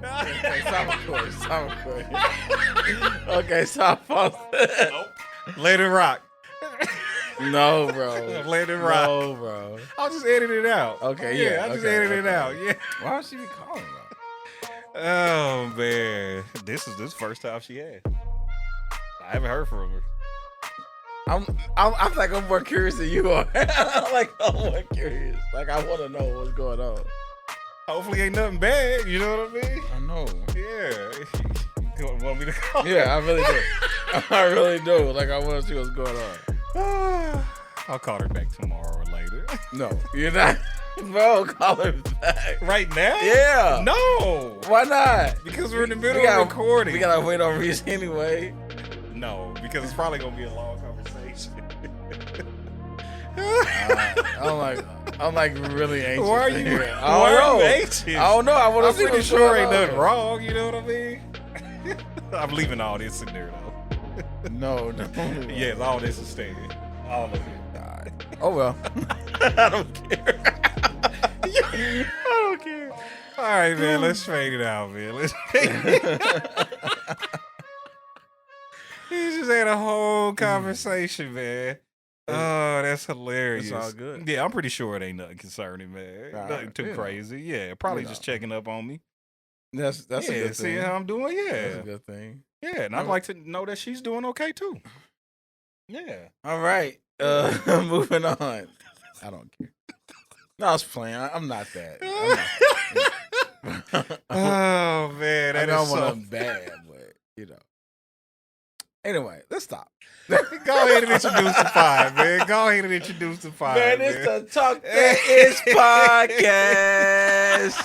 Okay, stop recording. Okay, stop. Nope. Let it rock. No, bro. Let it rock. No, bro. I'll just edit it out. Okay, yeah. I just edit it out. Yeah. Why would she be calling though? Oh man, this is first time she had. I haven't heard from her. I'm like I'm more curious than you are. I'm more curious. Like I want to know what's going on. Hopefully ain't nothing bad. You know what I mean? I know. Yeah. You want me to call? Yeah, I really do. I really do. Like I want to see what's going on. I'll call her back tomorrow or later. No, you're not. Bro, call her back. Right now? Yeah. No. Why not? Because we're in the middle of recording. We gotta wait on Rece anyway. No, because it's probably gonna be a long conversation. I'm like really anxious. Why are you? Why are you anxious? I don't know. I want to see pretty what's sure going ain't on. nothing wrong. You know what I mean? I'm leaving all this in there though. No. Yes, all this is staying. All of it. Oh well. I don't care. I don't care. All right, man. Let's fade it out, man. Let's fade it out. He just had a whole conversation, man. Oh, that's hilarious. It's all good. Yeah, I'm pretty sure it ain't nothing concerning, man. Nothing too crazy. Yeah, probably just checking up on me. That's a good thing. See how I'm doing. Yeah, That's a good thing. Yeah, and I'd like to know that she's doing okay too. Yeah. All right. Moving on. I don't care. No, I was playing. I'm not that. Oh man, that is so bad, but you know. Anyway, let's stop. Go ahead and introduce the five, man. Go ahead and introduce the five. Man, it's the Talk That Is Podcast.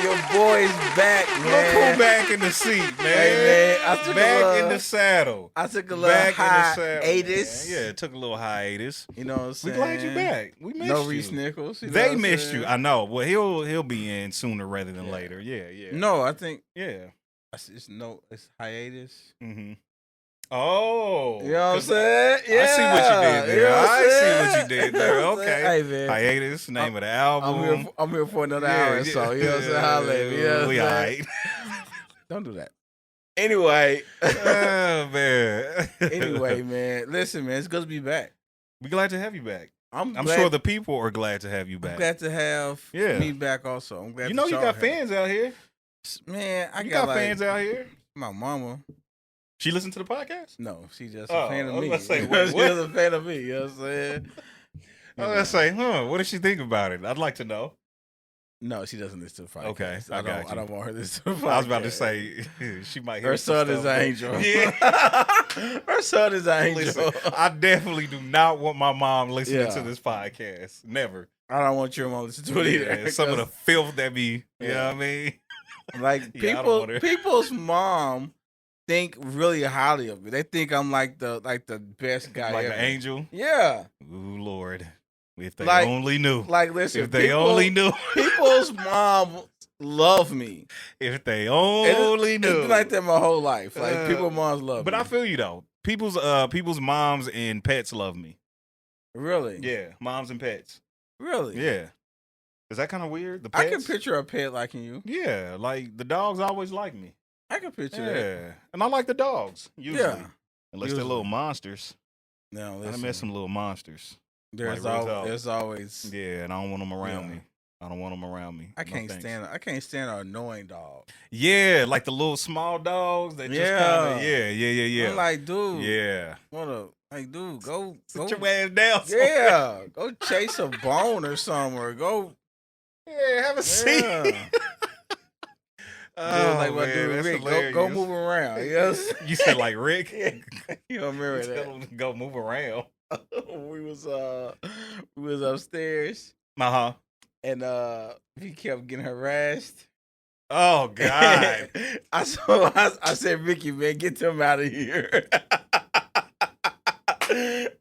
Your boy's back, man. Look who back in the seat, man. Hey, man, I took back in the saddle. I took a little hiatus. Yeah, it took a little hiatus. You know what I'm saying? We glad you back. We missed you. No Rece Nichols. They missed you. I know. Well, he'll be in sooner rather than later. Yeah. No, I think. Yeah. It's hiatus. Mm-hmm. Oh, you know what I'm saying? Yeah, I see what you did there. You know I see what you did there. Okay, hey man, hiatus, name of the album. I'm here for another hour, so you know what I'm saying? Holla at me. You know we what all I'm right. Don't do that. Anyway, oh man. Anyway, man, listen, man, it's good to be back. We're glad to have you back. I'm sure the people are glad to have you back. I'm glad to have me back. Also, I'm glad. You know, you got fans out here. Man, I got fans out here. My mama. She listened to the podcast? No, she's just a fan of me. Say, she's a fan of me. You know what I'm saying? I was gonna say, what does she think about it? I'd like to know. No, she doesn't listen to the podcast. Okay, I don't want her to listen to the podcast. I was about to say she might hear her son is an angel. Yeah. Her son is an angel. Listen, I definitely do not want my mom listening to this podcast. Never. I don't want your mom to listen to it either. Some of the filth that be, you know what I mean? Like people's mom think really highly of me. They think I'm like the best guy like ever. An angel? Yeah. Ooh, Lord. If they like, only knew. Like, listen. If they only knew. People's mom love me. If they only knew. It's been like that my whole life. Like, people's moms love me. But I feel you, though. People's moms and pets love me. Really? Yeah. Moms and pets. Really? Yeah. Is that kind of weird? The pets? I can picture a pet liking you. Yeah. Like, the dogs always like me. I can picture that. Yeah. And I like the dogs, usually. Yeah. Unless they're little monsters. No, I met some little monsters. There's always. Yeah, and I don't want them around me. I don't want them around me. I can't stand an annoying dog. Yeah, like the little small dogs that just kind of yeah. I'm like, dude. Yeah. Dude, go sit your ass down. Yeah, go chase a bone or something, or go. Yeah, have a seat. Like what dude Rick, go move around. Yes. You said like Rick? You don't remember that? Go move around. we was upstairs. And he kept getting harassed. Oh God. I said, Ricky, man, get them out of here.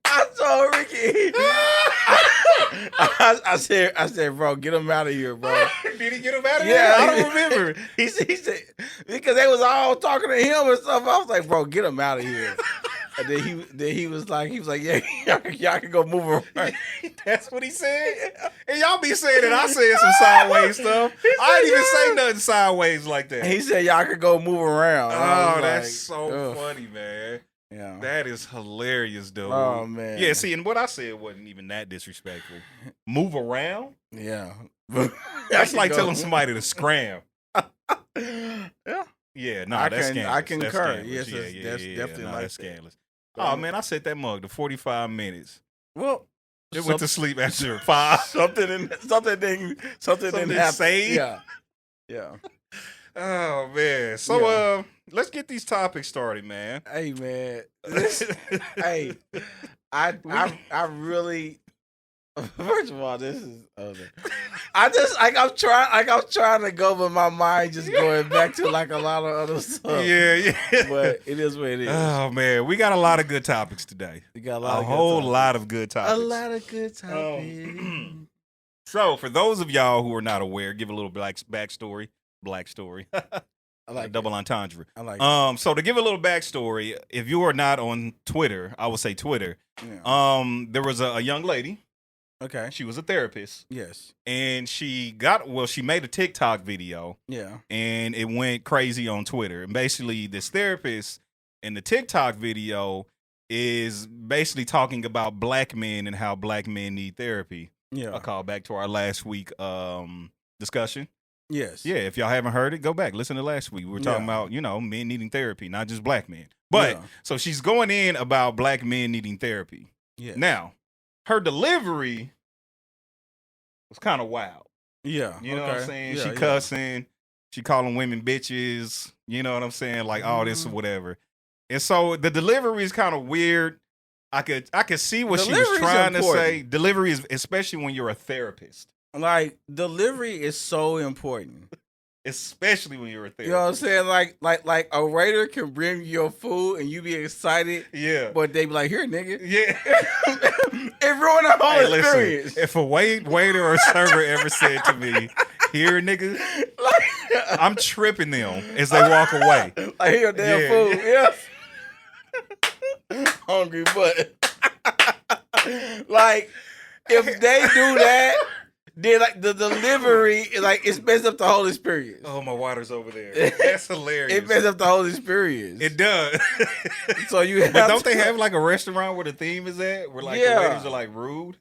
I told Ricky. I said, bro, get him out of here, bro. Did he get him out of here? Yeah, I don't remember. He said because they was all talking to him and stuff. I was like, bro, get him out of here. And then he was like, yeah, y'all can go move around. That's what he said. And y'all be saying that I said some sideways stuff. I didn't even say nothing sideways like that. He said y'all could go move around. Oh, that's so funny, man. Yeah, that is hilarious, dude. Oh man. Yeah, see, and what I said wasn't even that disrespectful. Move around. Yeah, that's like telling somebody to scram. Yeah. Yeah, no, that's scandalous. I concur. That's yes, that's definitely like that's scandalous. Oh man, I set that mug to 45 minutes. Well, it went to sleep after 5. something didn't happen. Say. Yeah. Oh man. So let's get these topics started, man. Hey man. Hey, I really. First of all, this is I just I'm trying to go, but my mind just going back to like a lot of other stuff. Yeah. But it is what it is. Oh man, we got a lot of good topics today. We got a whole lot of good topics. A lot of good topics. So for those of y'all who are not aware, give a little backstory. Black story. I like double entendre. I like so to give a little backstory, if you are not on Twitter, I would say Twitter. Yeah. There was a young lady. Okay. She was a therapist. Yes. And she made a TikTok video. Yeah. And it went crazy on Twitter. And basically this therapist in the TikTok video is basically talking about black men and how black men need therapy. Yeah. A call back to our last week discussion. Yes. Yeah, if y'all haven't heard it, go back. Listen to last week. We were talking about, men needing therapy, not just black men. But so she's going in about black men needing therapy. Yeah. Now, her delivery was kind of wild. Yeah. You know what I'm saying? Yeah, she cussing, she calling women bitches, you know what I'm saying? Like all this or whatever. And so the delivery is kind of weird. I could see what she was trying to say. Delivery is, especially when you're a therapist. Like, delivery is so important. Especially when you're a therapist. You know what I'm saying? Like a waiter can bring you your food and you be excited. Yeah. But they be like, here, nigga. Yeah. It ruined the whole experience. If a waiter or server ever said to me, here, nigga, I'm tripping them as they walk away. Like, here, damn food. Yeah. Hungry butt. Like, if they do that, then like the delivery, like it messes up the whole experience. Oh, my water's over there. That's hilarious. It messes up the whole experience. It does. So you have but don't they have like a restaurant where the theme is at? Where like the waiters are like rude?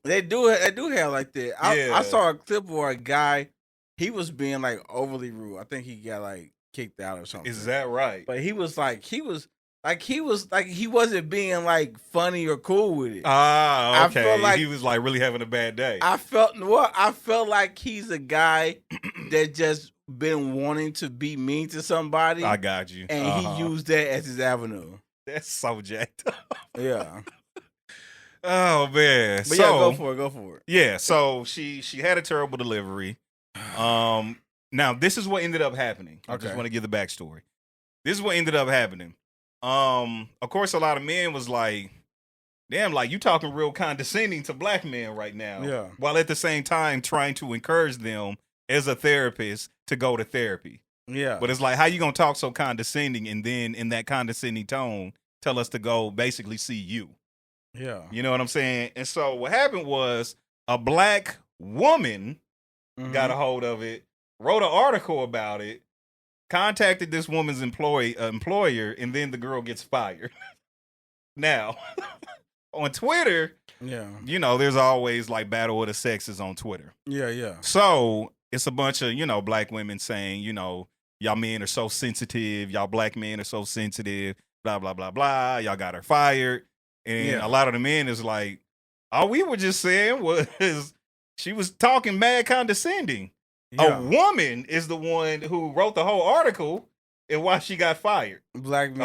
They do have like that. I saw a clip where a guy, he was being like overly rude. I think he got like kicked out or something. Is that right? But he wasn't being like funny or cool with it. Ah, okay. I felt like he was like really having a bad day. I felt like he's a guy that just been wanting to be mean to somebody. I got you. And he used that as his avenue. That's so jacked up. Yeah. Oh man. But go for it. Yeah, so she had a terrible delivery. Now this is what ended up happening. I just want to give the backstory. This is what ended up happening. Of course, a lot of men was like, damn, like you talking real condescending to black men right now. Yeah. While at the same time trying to encourage them as a therapist to go to therapy. Yeah. But it's like, how you gonna talk so condescending and then in that condescending tone tell us to go basically see you? Yeah. You know what I'm saying? And so what happened was a black woman got a hold of it, wrote an article about it, contacted this woman's employer, and then the girl gets fired. Now, on Twitter, there's always like battle of the sexes on Twitter. Yeah. So it's a bunch of, black women saying, y'all men are so sensitive, y'all black men are so sensitive, blah, blah, blah, blah. Y'all got her fired. And a lot of the men is like, all we were just saying was she was talking mad condescending. Yeah. A woman is the one who wrote the whole article and why she got fired. A black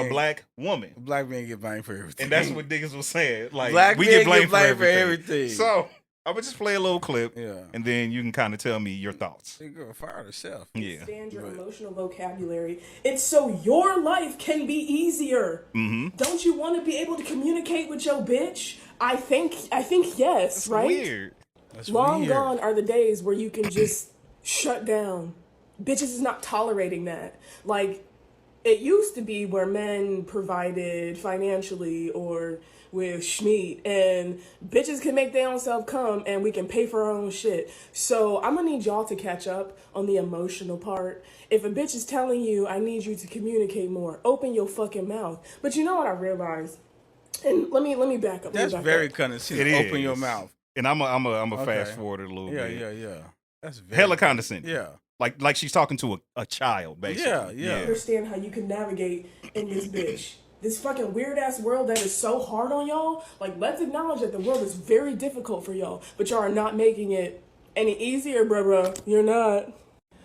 woman. Black men get blamed for everything. And that's what niggas was saying. Like, black we men get blamed for everything. So I would just play a little clip, and then you can kind of tell me your thoughts. You're gonna fire herself. Yeah. Stand your emotional vocabulary. It's so your life can be easier. Mm-hmm. Don't you want to be able to communicate with your bitch? I think yes, that's right? Weird. That's Long weird. gone are the days where you can just shut down. Bitches is not tolerating that. Like, it used to be where men provided financially or with schmeat, and bitches can make their own self come, and we can pay for our own shit. So I'm gonna need y'all to catch up on the emotional part. If a bitch is telling you, I need you to communicate more, open your fucking mouth. But you know what I realized? And let me back up. That's very condescending. Open your mouth. And I'm a Okay. fast forward it a little bit. Yeah. That's very Hella condescending. Yeah. Like she's talking to a child, basically. Yeah. Understand how you can navigate in this bitch. This fucking weird ass world that is so hard on y'all. Like, let's acknowledge that the world is very difficult for y'all, but y'all are not making it any easier, bruh. You're not.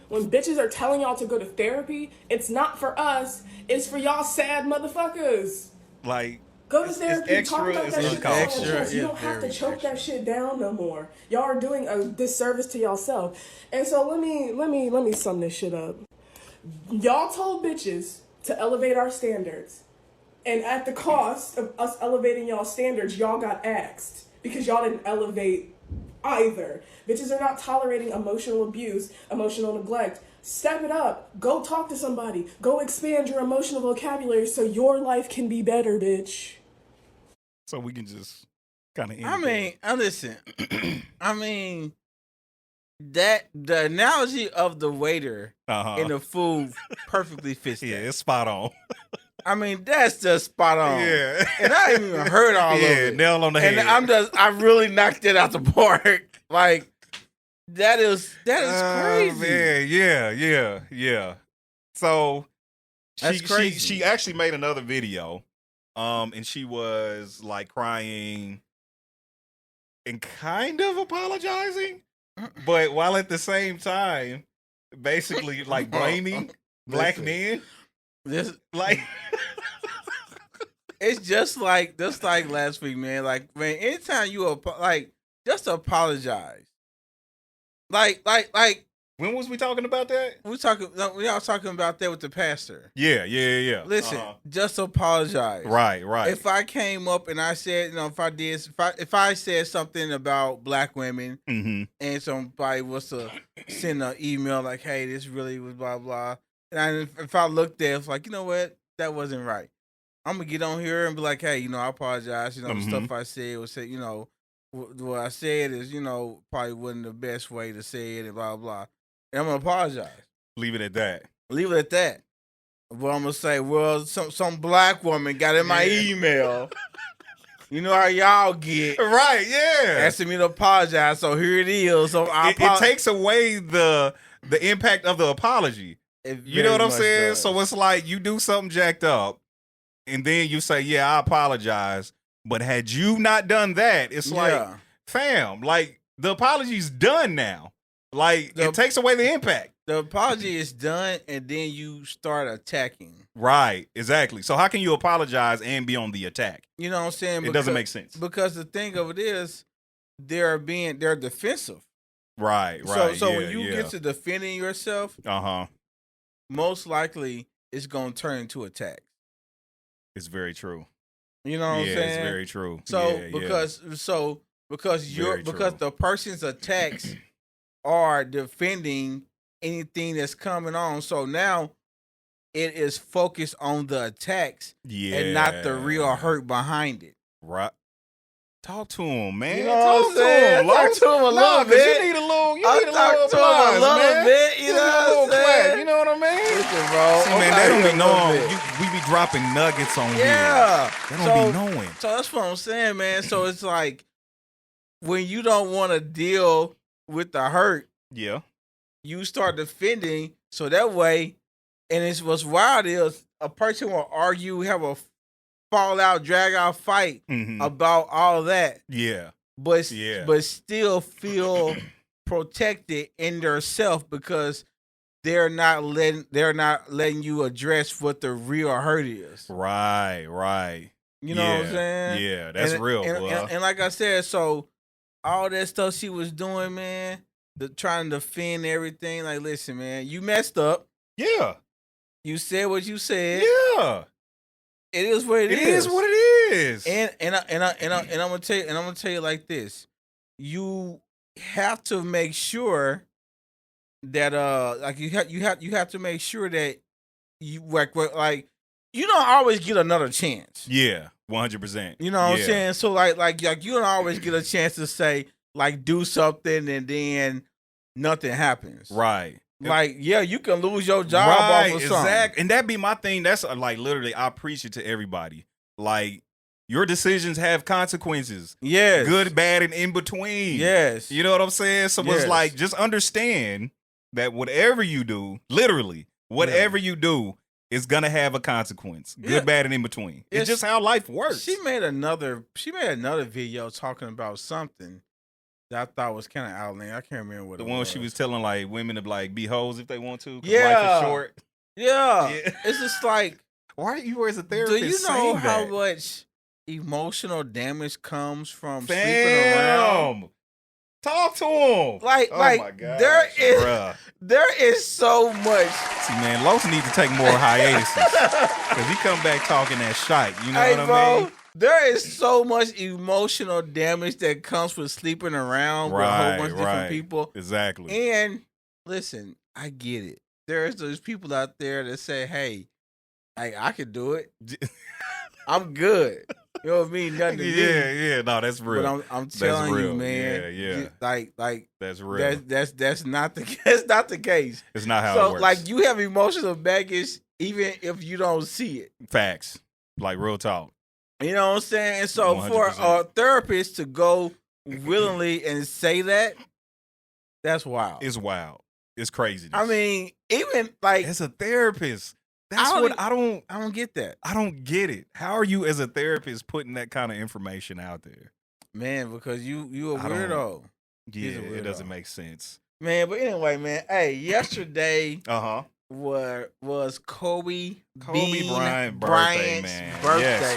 When bitches are telling y'all to go to therapy, it's not for us. It's for y'all sad motherfuckers. Like, go to therapy, it's talk about that shit. extra. You don't have to choke that shit down no more. Y'all are doing a disservice to yourself. And so let me sum this shit up. Y'all told bitches to elevate our standards. And at the cost of us elevating y'all standards, y'all got axed. Because y'all didn't elevate either. Bitches are not tolerating emotional abuse, emotional neglect. Step it up. Go talk to somebody. Go expand your emotional vocabulary so your life can be better, bitch. so we can just kind of. Listen. I mean, that the analogy of the waiter in the food perfectly fits. Yeah, that. it's spot on. I mean, that's just spot on. Yeah, and I ain't even heard all of it. Nail on the head. And I really knocked it out the park. Like, that is crazy. Man, yeah. So That's crazy. She actually made another video, and she was like crying and kind of apologizing, but while at the same time, basically like blaming black men. This like. It's just like last week, man. Like, man, anytime you just apologize. Like When was we talking about that? we all talking about that with the pastor. Yeah. Listen, just apologize. Right. If I came up and I said, if I said something about black women, and somebody was to send an email like, hey, this really was blah blah, and if I looked there, it's like, you know what, that wasn't right. I'm gonna get on here and be like, hey, I apologize. The stuff I said was said, what I said is, probably wasn't the best way to say it, and blah blah. And I'm gonna apologize. Leave it at that. But I'm gonna say, well, some black woman got in my email. You know how y'all get, right? Yeah, asking me to apologize. So here it is. So it takes away the impact of the apology. You know what I'm saying? Does. So it's like you do something jacked up, and then you say, yeah, I apologize. But had you not done that, it's like, fam, like the apology's done now. Like it takes away the impact. The apology is done, and then you start attacking. Right, exactly. So how can you apologize and be on the attack? You know what I'm saying? It doesn't make sense. Because the thing of it is, they're defensive. Right. So when you get to defending yourself, most likely it's gonna turn into attack. It's very true. You know what I'm saying? It's very true. So because the person's attacks are defending anything that's coming on. So now it is focused on the attacks and not the real hurt behind it. Right. Talk to him, man. You know what I'm saying? Talk to him a little bit. You need a little applause, man. You know what I'm saying? You know what I mean? Listen, bro. See, man, they don't be knowing. We be dropping nuggets on here. Yeah. They don't be knowing. So that's what I'm saying, man. So it's like when you don't want to deal with the hurt, you start defending. So that way, and it's what's wild is a person will argue, have a fallout, drag out fight about all that. But still feel protected in their self because they're not letting you address what the real hurt is. Right. You know what I'm saying? Yeah, that's real. And like I said, so all that stuff she was doing, man, trying to defend everything. Like, listen, man, you messed up. Yeah. You said what you said. Yeah. It is what it is. It is what it is. And I'm gonna tell you like this. You have to make sure that you have to make sure that you like you don't always get another chance. Yeah, 100%. You know what I'm saying? So like you don't always get a chance to say like do something and then nothing happens. Right. Like, yeah, you can lose your job right, off of something. Exactly. And that be my thing. That's like literally, I preach it to everybody. Like, your decisions have consequences. Yes. Good, bad, and in between. Yes. You know what I'm saying? So it's like, just understand that whatever you do, literally, whatever you do is gonna have a consequence. Good, bad, and in between. It's just how life works. She made another video talking about something that I thought was kind of outlandish. I can't remember what the it one was. she was telling like women to like be hoes if they want to. Yeah. Life is short. Yeah. It's just like, why are you as a therapist? Do you know how that? much emotional damage comes from sleeping around? Talk to him. Like, my gosh, there is so much. See, man, Los need to take more hiatuses because he come back talking that shite. You know what I mean? There is so much emotional damage that comes with sleeping around with a whole bunch of different people. Exactly. And listen, I get it. There's those people out there that say, "Hey, I can do it. I'm good." You know what I mean? Nothing to me. Yeah. No, that's real. But I'm telling you, man. Yeah. Like that's real. That's not the case. It's not how it works. So like you have emotional baggage even if you don't see it. Facts. Like real talk. You know what I'm saying? And so 100%. for a therapist to go willingly and say that, that's wild. It's wild. It's crazy. I mean, even like as a therapist. That's what I don't get that. I don't get it. How are you as a therapist putting that kind of information out there? Man, because you a weirdo. Yeah, it doesn't make sense. Man, but anyway, man, hey, yesterday was Kobe Bryant's birthday. Yes,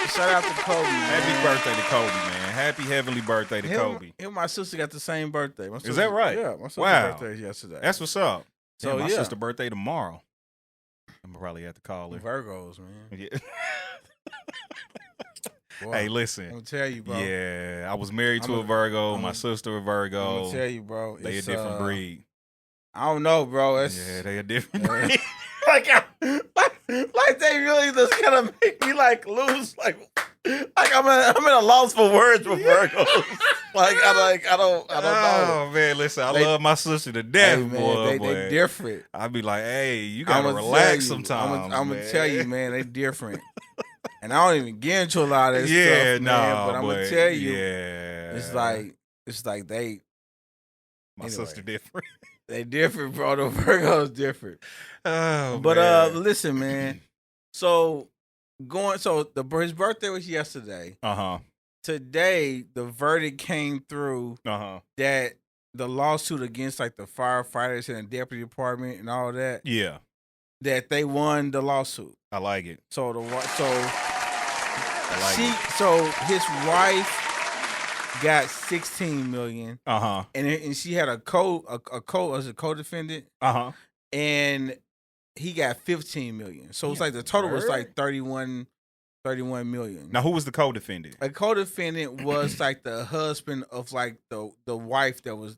100%. Shout out to Kobe. Happy birthday to Kobe, man. Happy heavenly birthday to Kobe. Him and my sister got the same birthday. Is that right? Yeah, my sister's birthday is yesterday. That's what's up. So my sister's birthday tomorrow. I'm probably have to call her. Virgos, man. Yeah. Boy, hey, listen. I'm gonna tell you, bro. Yeah, I was married to a Virgo. My sister a Virgo. I'm gonna tell you, bro. They a different breed. I don't know, bro. They a different breed. like they really just kind of make me like lose like I'm in a loss for words for Virgos. I don't know. Oh man, listen, I love my sister to death, hey, man, boy. They different. I'd be like, hey, you gotta relax sometimes. I'm gonna tell you, man, they different. And I don't even get into a lot of that stuff, man. But I'm gonna tell you, it's like they. My sister different. They different, bro. The Virgo's different. Oh, but man. Listen, man. So his birthday was yesterday. Today, the verdict came through that the lawsuit against like the firefighters and the deputy department and all that. Yeah. That they won the lawsuit. I like it. So his wife got $16 million. And she had a co-defendant. And he got $15 million. So it's like the total was like 31 million. Now, who was the co-defendant? A co-defendant was like the husband of like the wife that was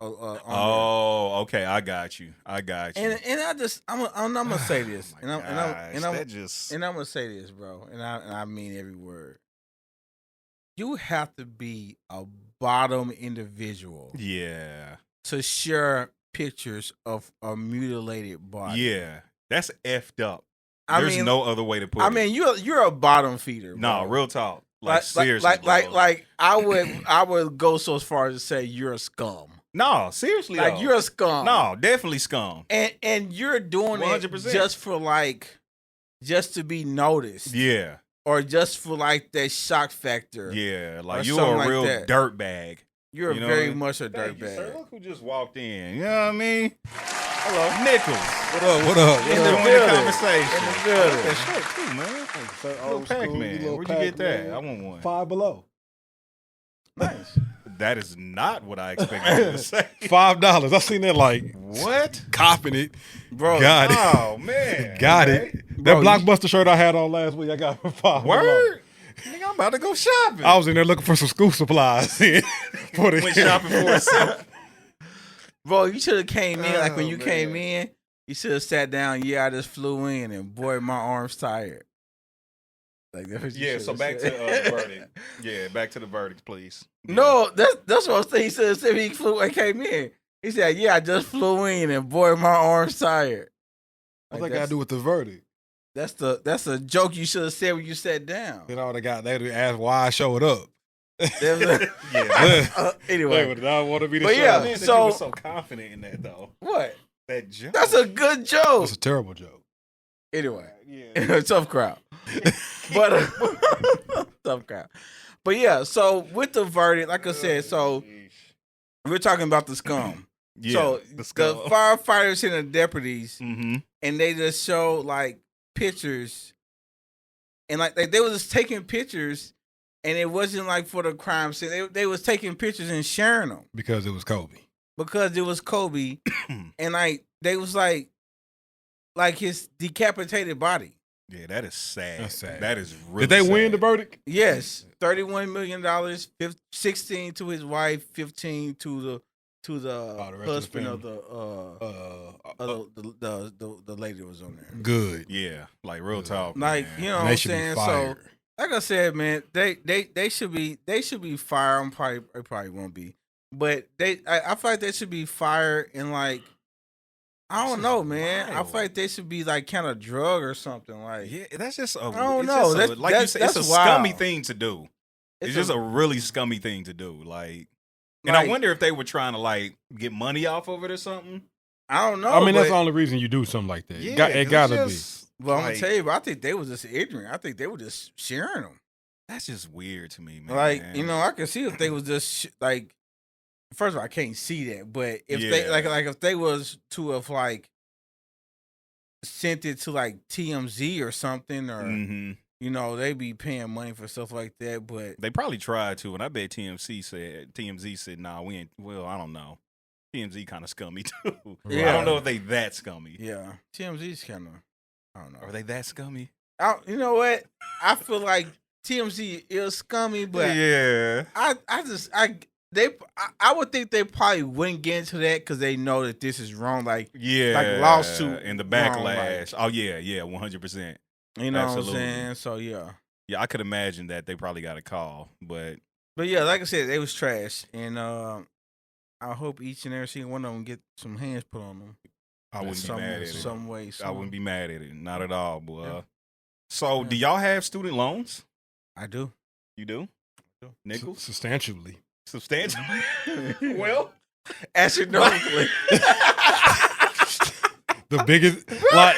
on okay, I got you. And I'm gonna say this, and I'm gonna say this, bro, and I mean every word. You have to be a bottom individual, to share pictures of a mutilated body. Yeah, that's effed up. There's no other way to put it. I mean, you're a bottom feeder. No, real talk. Like seriously, like I would go so far as to say you're a scum. No, seriously, like you're a scum. No, definitely scum. And you're doing 100%. It just to be noticed. Yeah. Or just for like that shock factor. Yeah, like you're a real dirtbag. You're very much a dirtbag. Look who just walked in. You know what I mean? Hello, Nichols. What up? In the conversation. In the building. That shirt too, man. Little Pac-Man. Where'd you get that? I want one. Five Below. Nice. That is not what I expected you to say. $5. I seen that like what? Copping it, bro. Got it. Oh man, got it. Bro, that Blockbuster shirt I had on last week, I got for $5. Word. Nigga, I'm about to go shopping. I was in there looking for some school supplies. Went shopping for himself. Bro, you should have came in like when you came in. He should have sat down. Yeah, I just flew in, and boy, my arm's tired. Like that's what you Yeah, so shoulda back to said. the verdict. Yeah, back to the verdict, please. Yeah. No, that's what I was saying. He said he flew and came in. He said, "Yeah, I just flew in, and boy, my arm's tired." What's Like, that got to do with the verdict? That's a joke you should have said when you sat down. Then all they asked why I showed up. Yeah. Anyway, Wait, did I want to be the But show? yeah, Man, that so- you were so confident in that though. what? That joke. That's a good joke. That's a terrible joke. Anyway, Yeah. tough crowd, but tough crowd. But yeah, so with the verdict, like I said, so we're talking about the scum. Yeah, So the firefighters and the deputies, Mm-hmm. and they just show like pictures, and like they was just taking pictures, and it wasn't like for the crime scene. They was taking pictures and sharing them Because it was Kobe. because it was Kobe, and like they was like his decapitated body. Yeah, that is sad. That's sad. That is really. Did they win sad. the verdict? Yes, $31 million, 16 to his wife, 15 to the the rest of the husband of the lady that was on there. Good. Yeah, like real talk. Like man. you know And what they I'm should be saying. So fired. like I said, man, they should be fired. They probably won't be, but I feel like they should be fired and like. I don't know, man. I wild. feel like they should be like kind of drug or something. Like, Yeah, that's just a. I don't it's know. just a- That's- like you that's- said, it's a that's scummy wild. thing to do. It's It's just a- a really scummy thing to do. Like, and I like, wonder if they were trying to like get money off of it or something. I don't know. I mean, that's but- the only reason you do something like that. Yeah, It 'cause gotta it's be. just, Well, I'm like, gonna tell you, but I think they was just ignorant. I think they were just sharing them. That's just weird to me, man. Like, you know, I can see if they was just like. First of all, I can't see that, but if they Yeah. like if they was to have like sent it to like TMZ or something, or Mhm. you know, they be paying money for stuff like that. But They probably tried to, and I bet TMZ said, "Nah, we ain't." Well, I don't know. TMZ kind of scummy too. I Yeah. don't know if they that scummy. yeah, TMZ's kind of, I don't know. Are they that scummy? You know what? I feel like TMZ is scummy, but yeah. I would think they probably wouldn't get into that because they know that this is wrong. Like, Yeah, like lawsuit and the wrong, like- backlash. Oh yeah, 100%. you know Absolutely. what I'm saying? So yeah. Yeah, I could imagine that they probably got a call, but But yeah, like I said, they was trash, and I hope each and every single one of them get some hands put on them. I wouldn't be mad at it. Some way. I wouldn't be mad at it, not at all, boy. Yeah. So, do y'all have student loans? I do. You do, Nichols? Substantially. Substantial. Well, Astronomically. The biggest, like,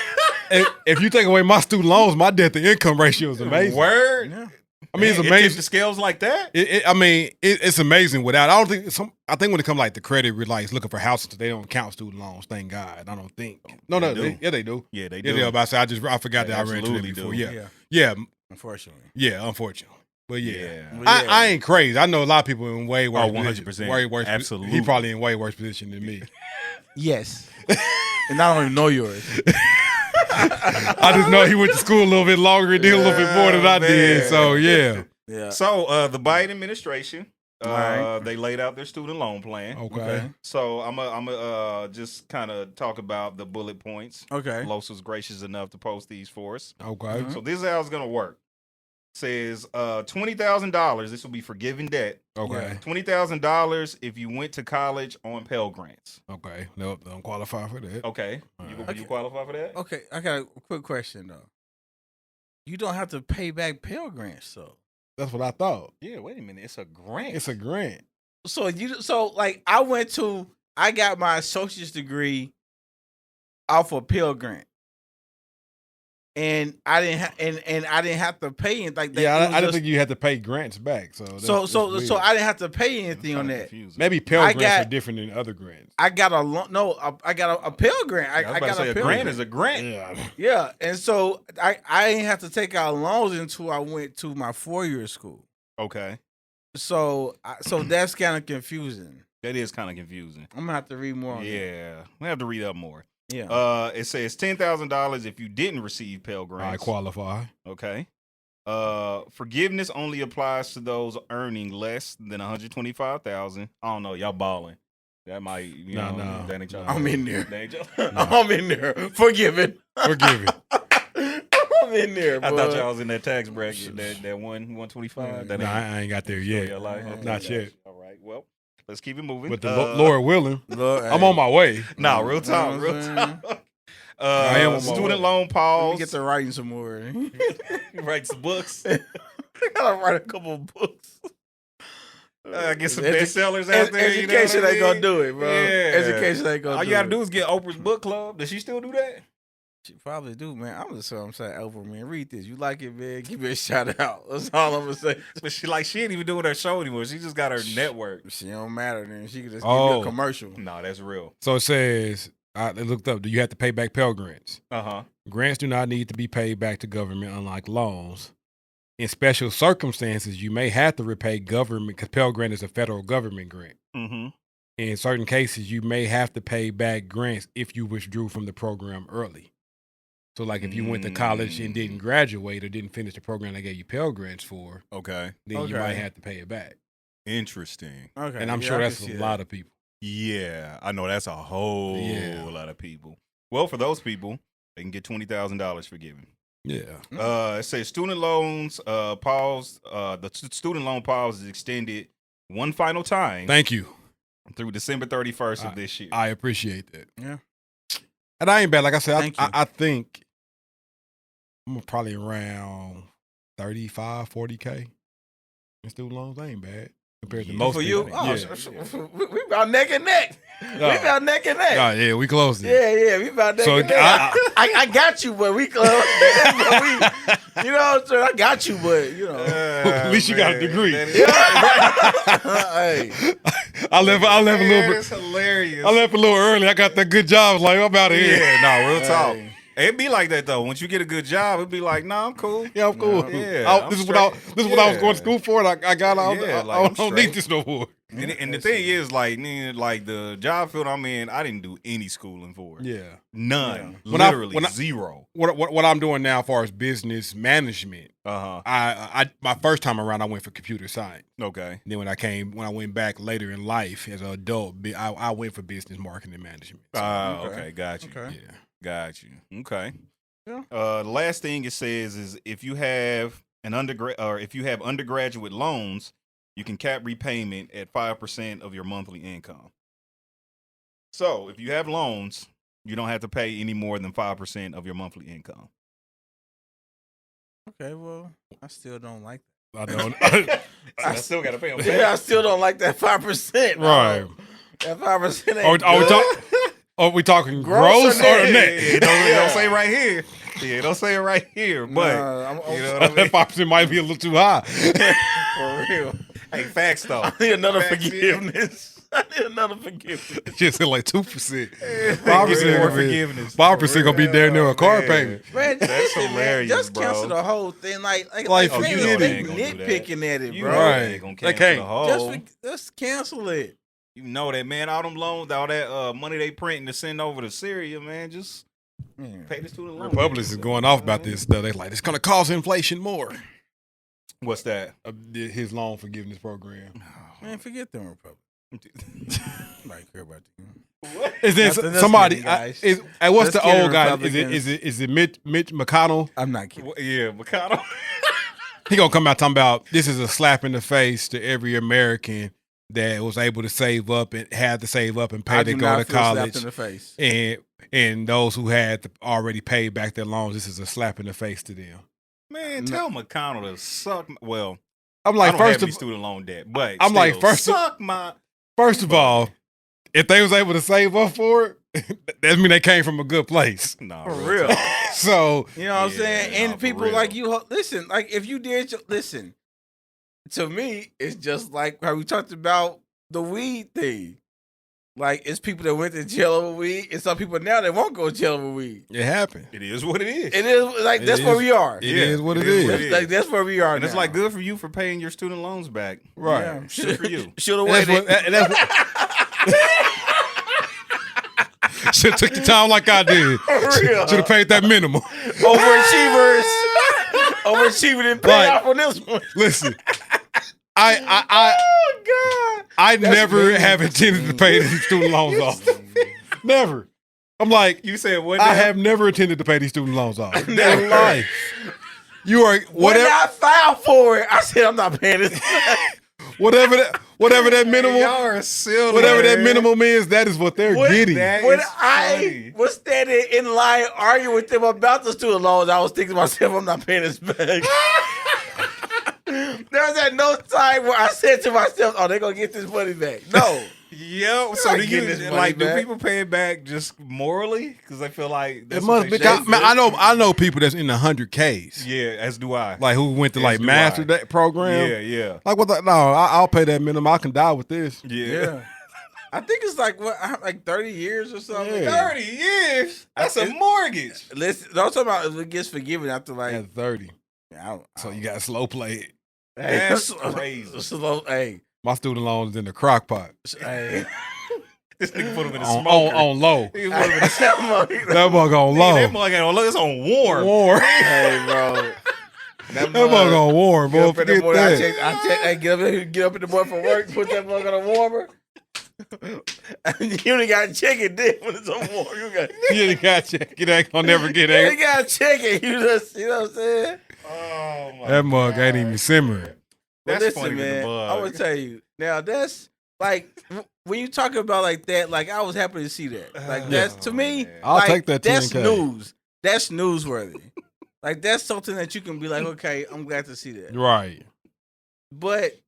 if you take away my student loans, my debt to income ratio is amazing. word. Yeah. I mean, it's It tipped amazing. the scales like that. It's amazing without. I don't think I think when it comes like the credit like looking for houses, they don't count student loans. Thank God. I don't think. No, They do. they do. Yeah, they Yeah, do. they about to say, I forgot They that I ran into them absolutely before. do. Yeah, Unfortunately. unfortunately. But yeah. Well, yeah. I ain't crazy. I know a lot of people in way worse. 100%. Way worse. Absolutely. He probably in way worse position than me. Yes. And I don't even know yours. I just know he went to school a little bit longer and did a little bit more than I did. man. So yeah. Yeah. So, the Biden administration, Alright. they laid out their student loan plan. Okay. So I'm just kind of talk about the bullet points. Okay. Los was gracious enough to post these for us. Okay. So this is how it's gonna work. Says $20,000. This will be forgiven debt. Okay. $20,000 if you went to college on Pell Grants. Okay. No, don't qualify for that. Okay, you qualify for that? Okay. I got a quick question though. You don't have to pay back Pell Grants, though. That's what I thought. Yeah. Wait a minute. It's a grant. It's a grant. So like I got my associate's degree off of Pell Grant. And I didn't I didn't have to pay it like that. Yeah, It was I didn't just- think you had to pay grants back. So so I didn't have to pay anything on that. maybe Pell I grants got- are different than other grants. I got I got a Pell Grant. I was I about got to say a a Pell grant Grant. is a grant. Yeah. Yeah, and so I didn't have to take out loans until I went to my 4-year school. Okay, So that's kind of confusing. that is kind of confusing. I'm gonna have to read more on that. Yeah, we have to read up more. Yeah. It says $10,000 if you didn't receive Pell I Grants. qualify. Okay. Forgiveness only applies to those earning less than $125,000. I don't know, y'all balling. That might, you No, know, no, that ain't your. no. I'm in there. That ain't your- I'm in there. Forgiven. Forgive it. I'm in there, I boy. thought y'all was in that tax bracket, that 125. That No, I ain't got there still yet. your life? Okay, Not gotcha. yet. All right, well, let's keep it moving. But the Lord willing, Lord, I'm on my way. Nah, real talk, You know real what I'm talk. I am on my Student way. loan Let me pause. get to writing some more. Write some books. I gotta write a couple of books. Get some Edu- bestsellers out there. You know Education what I ain't gonna mean? do it, bro. Yeah. Education ain't gonna All do you gotta it. do is get Oprah's book club. Does she still do that? She probably do, man. I'm just saying, Oprah, man. Read this. You like it, man? Give me a shout out. That's all I'm gonna say. But she ain't even doing her show anymore. She just got her network. She don't matter then. She can just give Oh. you a commercial. No, that's real. So it says, I looked up, do you have to pay back Pell Grants? Uh-huh. Grants do not need to be paid back to government, unlike loans. In special circumstances, you may have to repay government, because Pell Grant is a federal government grant. Mm-hmm. In certain cases, you may have to pay back grants if you withdrew from the program early. So, like if you went to college and didn't graduate or didn't finish the program they gave you Pell Grants for, Okay. then you might Okay. have to pay it back. Interesting. Okay. And I'm sure that's a lot of people. Yeah, I know that's a whole Yeah. lot of people. Well, for those people, they can get $20,000 forgiven. Yeah. It says student loans pause. Student loan pause is extended one final time Thank you. through December 31st of this year. I appreciate that. Yeah. And I ain't bad. Like I said, Thank you. I think I'm probably around 35, 40K in student loans. I ain't bad compared to Yeah. most For you? people. Oh, Yeah. we about neck and neck. We about neck and neck. Oh, yeah, we close it. Yeah, we about neck So, and neck. I got you, but we close. But we, you know what I'm saying? I got you, but, you know. At least you got a degree. Hey. I left a little bit. That's hilarious. I left a little early. I got that good job. Like, I'm out of here. Yeah, no, real talk. Hey. It'd be like that though. Once you get a good job, it'd be like, nah, I'm cool. Yeah, I'm cool. Yeah, This I'm is what I straight. this is what I was Yeah. going to school for. And I got out. Yeah, I like, I'm don't straight. need this no more. And the thing is, like the job field I'm in, I didn't do any schooling for it. Yeah. None. When Literally I- zero. What I'm doing now, as far as business management, Uh-huh. I my first time around, I went for computer science. Okay. Then when I went back later in life as an adult, I went for business marketing and management. So, Okay. Got you. Okay. yeah. Got you. Okay. Yeah. The last thing it says is if you have undergraduate loans, you can cap repayment at 5% of your monthly income. So if you have loans, you don't have to pay any more than 5% of your monthly income. Okay, well, I still don't like I don't. I still got to pay them. that. Yeah, I still don't like that 5%. Right. That 5% ain't Are we talking Gross gross or or net? net? It don't say right here. Yeah, don't say it right here. But Nah, you know what I mean? That 5% might be a little too high. for real. Hey, facts though. I need another Facts, forgiveness. I need another forgiveness. Just said like 2%. Give 5% me more gonna be- forgiveness. 5% gonna be damn near a car payment. Man, That's listen, man, hilarious, just bro. cancel the whole thing. Like Like, they forget ain't- it. they They ain't gonna do that. nitpicking at it, You bro. know Right. they ain't gonna They cancel can't. the whole. Just cancel it. You know that, man. All them loans, all that money they printing to send over to Syria, man. Just pay the student loan. Republicans is going off about this stuff. They like, it's gonna cause inflation more. What's that? His loan forgiveness program. Man, forget them Republicans. Nobody care about you. Is there Nothing else somebody? kidding, guys. What's Just the kidding, old guy? Republicans. Is it Mitch McConnell? I'm not kidding. Yeah, McConnell. He gonna come out talking about this is a slap in the face to every American that was able to save up and had to save up and pay I to do go not to feel slapped college, in the face. and those who had already paid back their loans. This is a slap in the face to them. Man, tell McConnell to suck. Well, I'm I like, don't first have any of student loan debt, but I'm like, still, first of- suck my. First of all, if they was able to save up for it, that mean they came from a good place. Nah, For real. talk. So You know what I'm Yeah, saying? nah, And for people real. like you, listen, like if you did, listen, to me, it's just like how we talked about the weed thing. Like, it's people that went to jail over weed, and some people now that won't go to jail over weed. it happened. It is what it is. It is like It that's is- where we are. It is what it is. That's, like that's where we are. And it's now. like good for you for paying your student loans back. Right. Yeah. Good for you. Should have And waited. that's what should have took the time like I did. real. Should have paid that minimum. Overachievers. Overachieving and pay Right. off on this one. Listen, I Oh God. I That's never mean. have intended to pay these student loans off. Never. I'm like, You said what? I have never intended to pay these student loans off. Never. In life. You are When whatever. I filed for it, I said I'm not paying this. Whatever that minimum, Y'all are silly. whatever that man. minimum is, that is what they're getting. that- When It's I funny. was standing in line arguing with them about the student loans, I was thinking to myself, I'm not paying this back. There was at no time where I said to myself, oh, they're going to get this money back. No. Yo, so not do you getting this money like? back. Do people pay it back just morally? Because they feel like It that's must what be. they should. Man, I know people that's in the 100Ks, Yeah, as do I. like who went to Yes, like do master I. that program. Yeah. Like what? No, I'll pay that minimum. I can die with this. Yeah. I think it's like 30 years or something. Yeah. 30 years. That's a It's- mortgage. Listen, don't talk about if it gets forgiven after like. At 30, I don't, so you got to slow play it. hey, That's crazy. Slow, hey, My student loans in the crock pot hey. This nigga put him in a on, smoker. on low. He put him in a That mug on low. That mug ain't on low. It's on warm. Warm. Hey, bro. That mug on warm, Get boy. up in the Forget morning, that. I check, hey, get up in the morning from work, put that mug on a warmer. You only got to check it then when it's on warm. You got You ain't got to check. It ain't gonna never get you angry. got to check it. You just, you know what I'm saying? Oh my That mug ain't God. even simmering. But That's listen, funny than the man, bug. I would tell you now. That's like when you talk about like that. Like I was happy to see that. Like that's to me. man. I'll like, take that That's 10K. news. That's newsworthy. Like that's something that you can be like, okay, I'm glad to see that. Right. But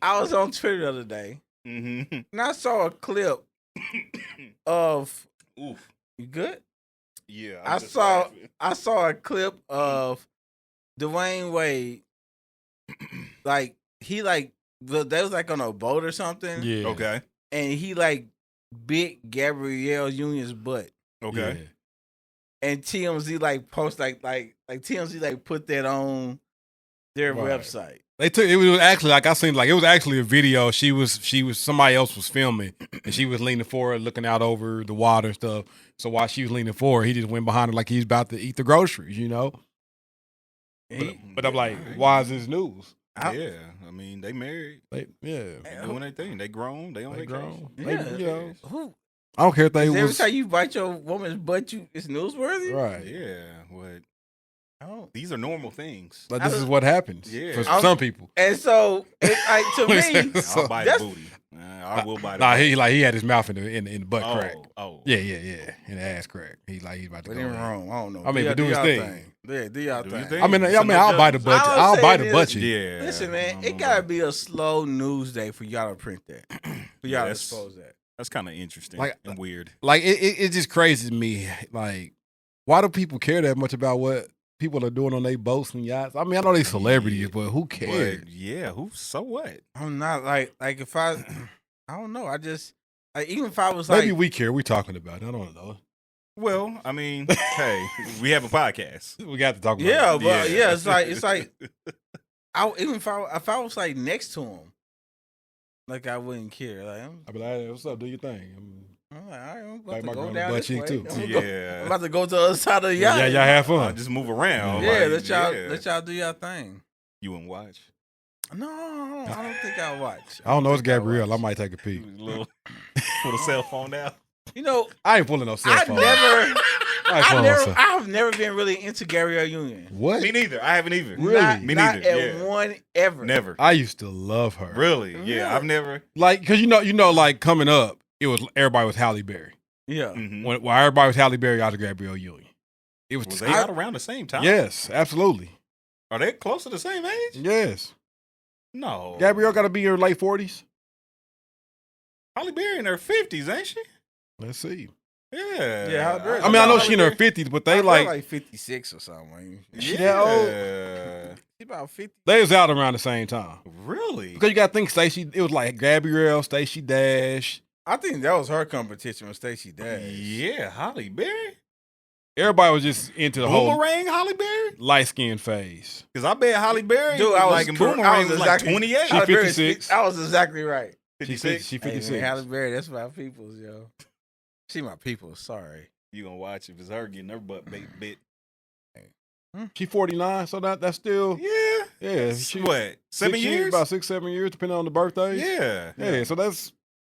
I was on Twitter the other day Mm-hmm. and I saw a clip of. Oof. You good? Yeah. I saw a clip of Dwayne Wade. Like he they was like on a boat or something. Yeah. Okay. And he like bit Gabrielle Union's butt. Okay. Yeah. And TMZ like post like TMZ like put that on their Right. website. They took it was actually like I seen like it was actually a video. She was somebody else was filming and she was leaning forward, looking out over the water and stuff. So while she was leaning forward, he just went behind her like he's about to eat the groceries, you know. But I'm like, why is this news? Yeah. I mean, they married. Yeah, They doing their thing. They grown. They on they vacation. grown. Yeah. They, you know, Who? I don't care if they Every was time you bite your woman's butt, it's newsworthy. right. Yeah. What? Oh. These are normal things. But this is what happens Yeah. for I'm- some people. And so, like to me, So- I'll buy the that's- booty. I will buy the Nah, booty. he had his mouth in the butt crack. Oh. Yeah, in the ass crack. He's about to but go. ain't in. wrong. I don't know. I mean, but do his y'all thing. Yeah, do y'all Do your thing. thing. I mean, So no I'll buy the judgment. butt. All I'm I'll buy the saying butt is- cheek. Yeah. Listen, man, No, it no, gotta no. be a slow news day for y'all to print that. For y'all to that's- expose that. That's kind of interesting Like- and weird. Like it's just crazy to me. Like, why do people care that much about what people are doing on their boats and yachts? I mean, I know they celebrities, but who cares? But yeah, so what? I'm not like if I don't know. I just like even if I was Maybe like we care. We talking about it. I don't know. Well, I mean, hey, we have a podcast. We got to talk about yeah, it. but yeah, it's like even if I was like next to him, like I wouldn't care. Like I'll be like, hey, what's up? Do your thing. I'm like, all right, I'm about Like to my go girl down butt this cheek way. too. I'm Yeah. about to go to the other side of the yacht. Yeah, y'all have fun. Just move around. Yeah, like, let y'all do your thing. You wouldn't watch. No, I don't think I'll watch. I don't know. It's think I'll Gabrielle. I watch. might take a peek. Little, put a cell phone down. You know, I ain't pulling no cell phone. I've never been really into Gabrielle Union. What? Me neither. I haven't either. Really? Me Not neither. at Yeah. one ever. Never. I used to love her. Really? Yeah. Really? I've never. Like, cause you know, like coming up, it was everybody was Halle Berry. Yeah. Mhm. When everybody was Halle Berry, I was Gabrielle Union. It was, Was they out around the same time? yes, absolutely, Are they close to the same age? yes. No. Gabrielle got to be in her late 40s. Halle Berry in her 50s, ain't she? Let's see. Yeah. Yeah, Halle Berry- I mean, I know Halle she in her Berry- 50s, but they They're like 56 or something. She that old? Yeah. She about 50. they was out around the same time. Really? Because you got to think Stacey. It was like Gabrielle, Stacey Dash. I think that was her competition with Stacey Dash. Yeah, Halle Berry. Everybody was just into the whole Boomerang Halle Berry? light skin phase. Because I bet Halle Berry, Dude, I was like in cor- I Boomerang, was like exactly- 28. Halle Berry 56. I was exactly right. She 56. 56. Hey, man, Halle Berry, that's my people's, yo. She my people's. Sorry. You gonna watch if it's her getting her butt bit. She 49, so that's still Yeah. She, What? 7 years? About 6-7 years, depending on the birthday. Yeah. So that's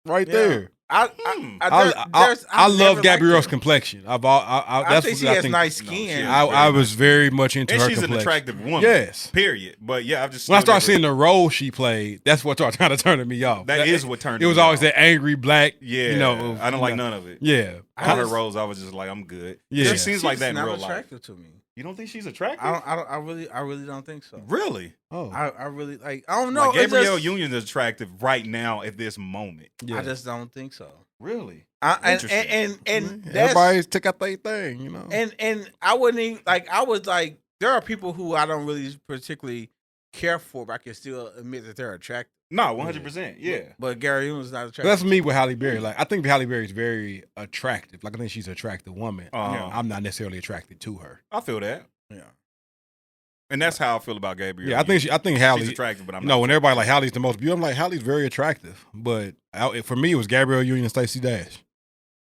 right there. I love Gabrielle's complexion. complexion. I think she has nice skin. I was very much into her she's complexion. an attractive woman. Yes. Period. But yeah, I've just when I started seeing the role she played, that's what started trying to turn me off. That is what turned me off. It was always that angry black. Yeah. I don't like none of it. Yeah. All her roles, I was just like, I'm good. Yeah. She seems like that in real life. Attractive to me. You don't think she's attractive? I really don't think so. Really? Oh. I really like. I don't know. Like Gabrielle Union is attractive right now at this moment. Yeah. I just don't think so. Really? And everybody took out their thing, you know. And I wouldn't even like. I was like, there are people who I don't really particularly care for, but I can still admit that they're attractive. No, 100%. Yeah. But Gary Union not attractive. That's me with Halle Berry. Like I think Halle Berry is very attractive. Like I think she's an attractive woman. I'm not necessarily attracted to her. I feel that. Yeah. And that's how I feel about Gabrielle. Yeah, I think Halle. She's attractive, but I'm not. No, when everybody like Halle's the most beautiful, I'm like Halle's very attractive. But for me, it was Gabrielle Union and Stacey Dash.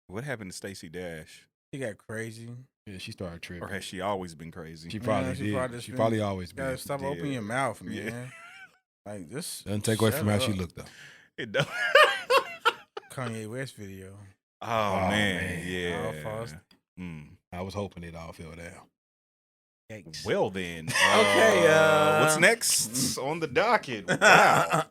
What happened to Stacey Dash? She got crazy. Yeah, she started tripping. Or has she always been crazy? She probably did. She probably always been. Gotta stop opening your mouth, man. Like this doesn't take away from how she looked though. It does. Kanye West video. Oh man, yeah. I was hoping it all fell down. Yikes. Well then, okay. What's next on the docket? Wow.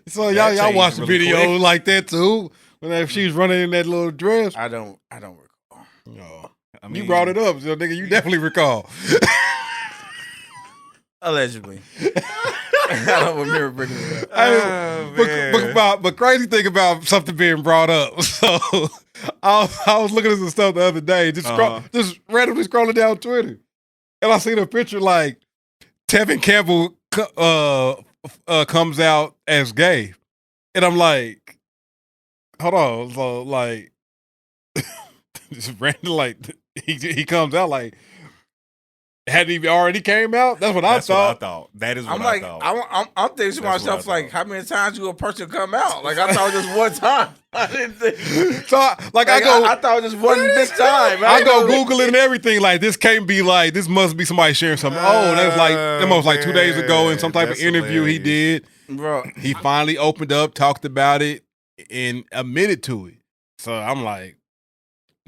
So y'all watched the video like that too when she was running in that little dress. I don't recall. No, I mean, you brought it up, so nigga, you definitely recall. Allegedly. I don't remember bringing it up. But crazy thing about something being brought up. So I was looking at some stuff the other day, just randomly scrolling down Twitter, and I seen a picture like Tevin Campbell comes out as gay, and I'm like, hold on, so like, just random like he comes out like. Had he already came out? That's what I thought. That is what I thought. I'm thinking to myself, like, how many times will a person come out? Like, I thought it was just one time. I didn't think. So, I thought it was just one this time. I go Googling and everything. Like, this can't be like, this must be somebody sharing something. That's like, that was like 2 days ago in some type of interview he did. Bro. He finally opened up, talked about it, and admitted to it. So I'm like,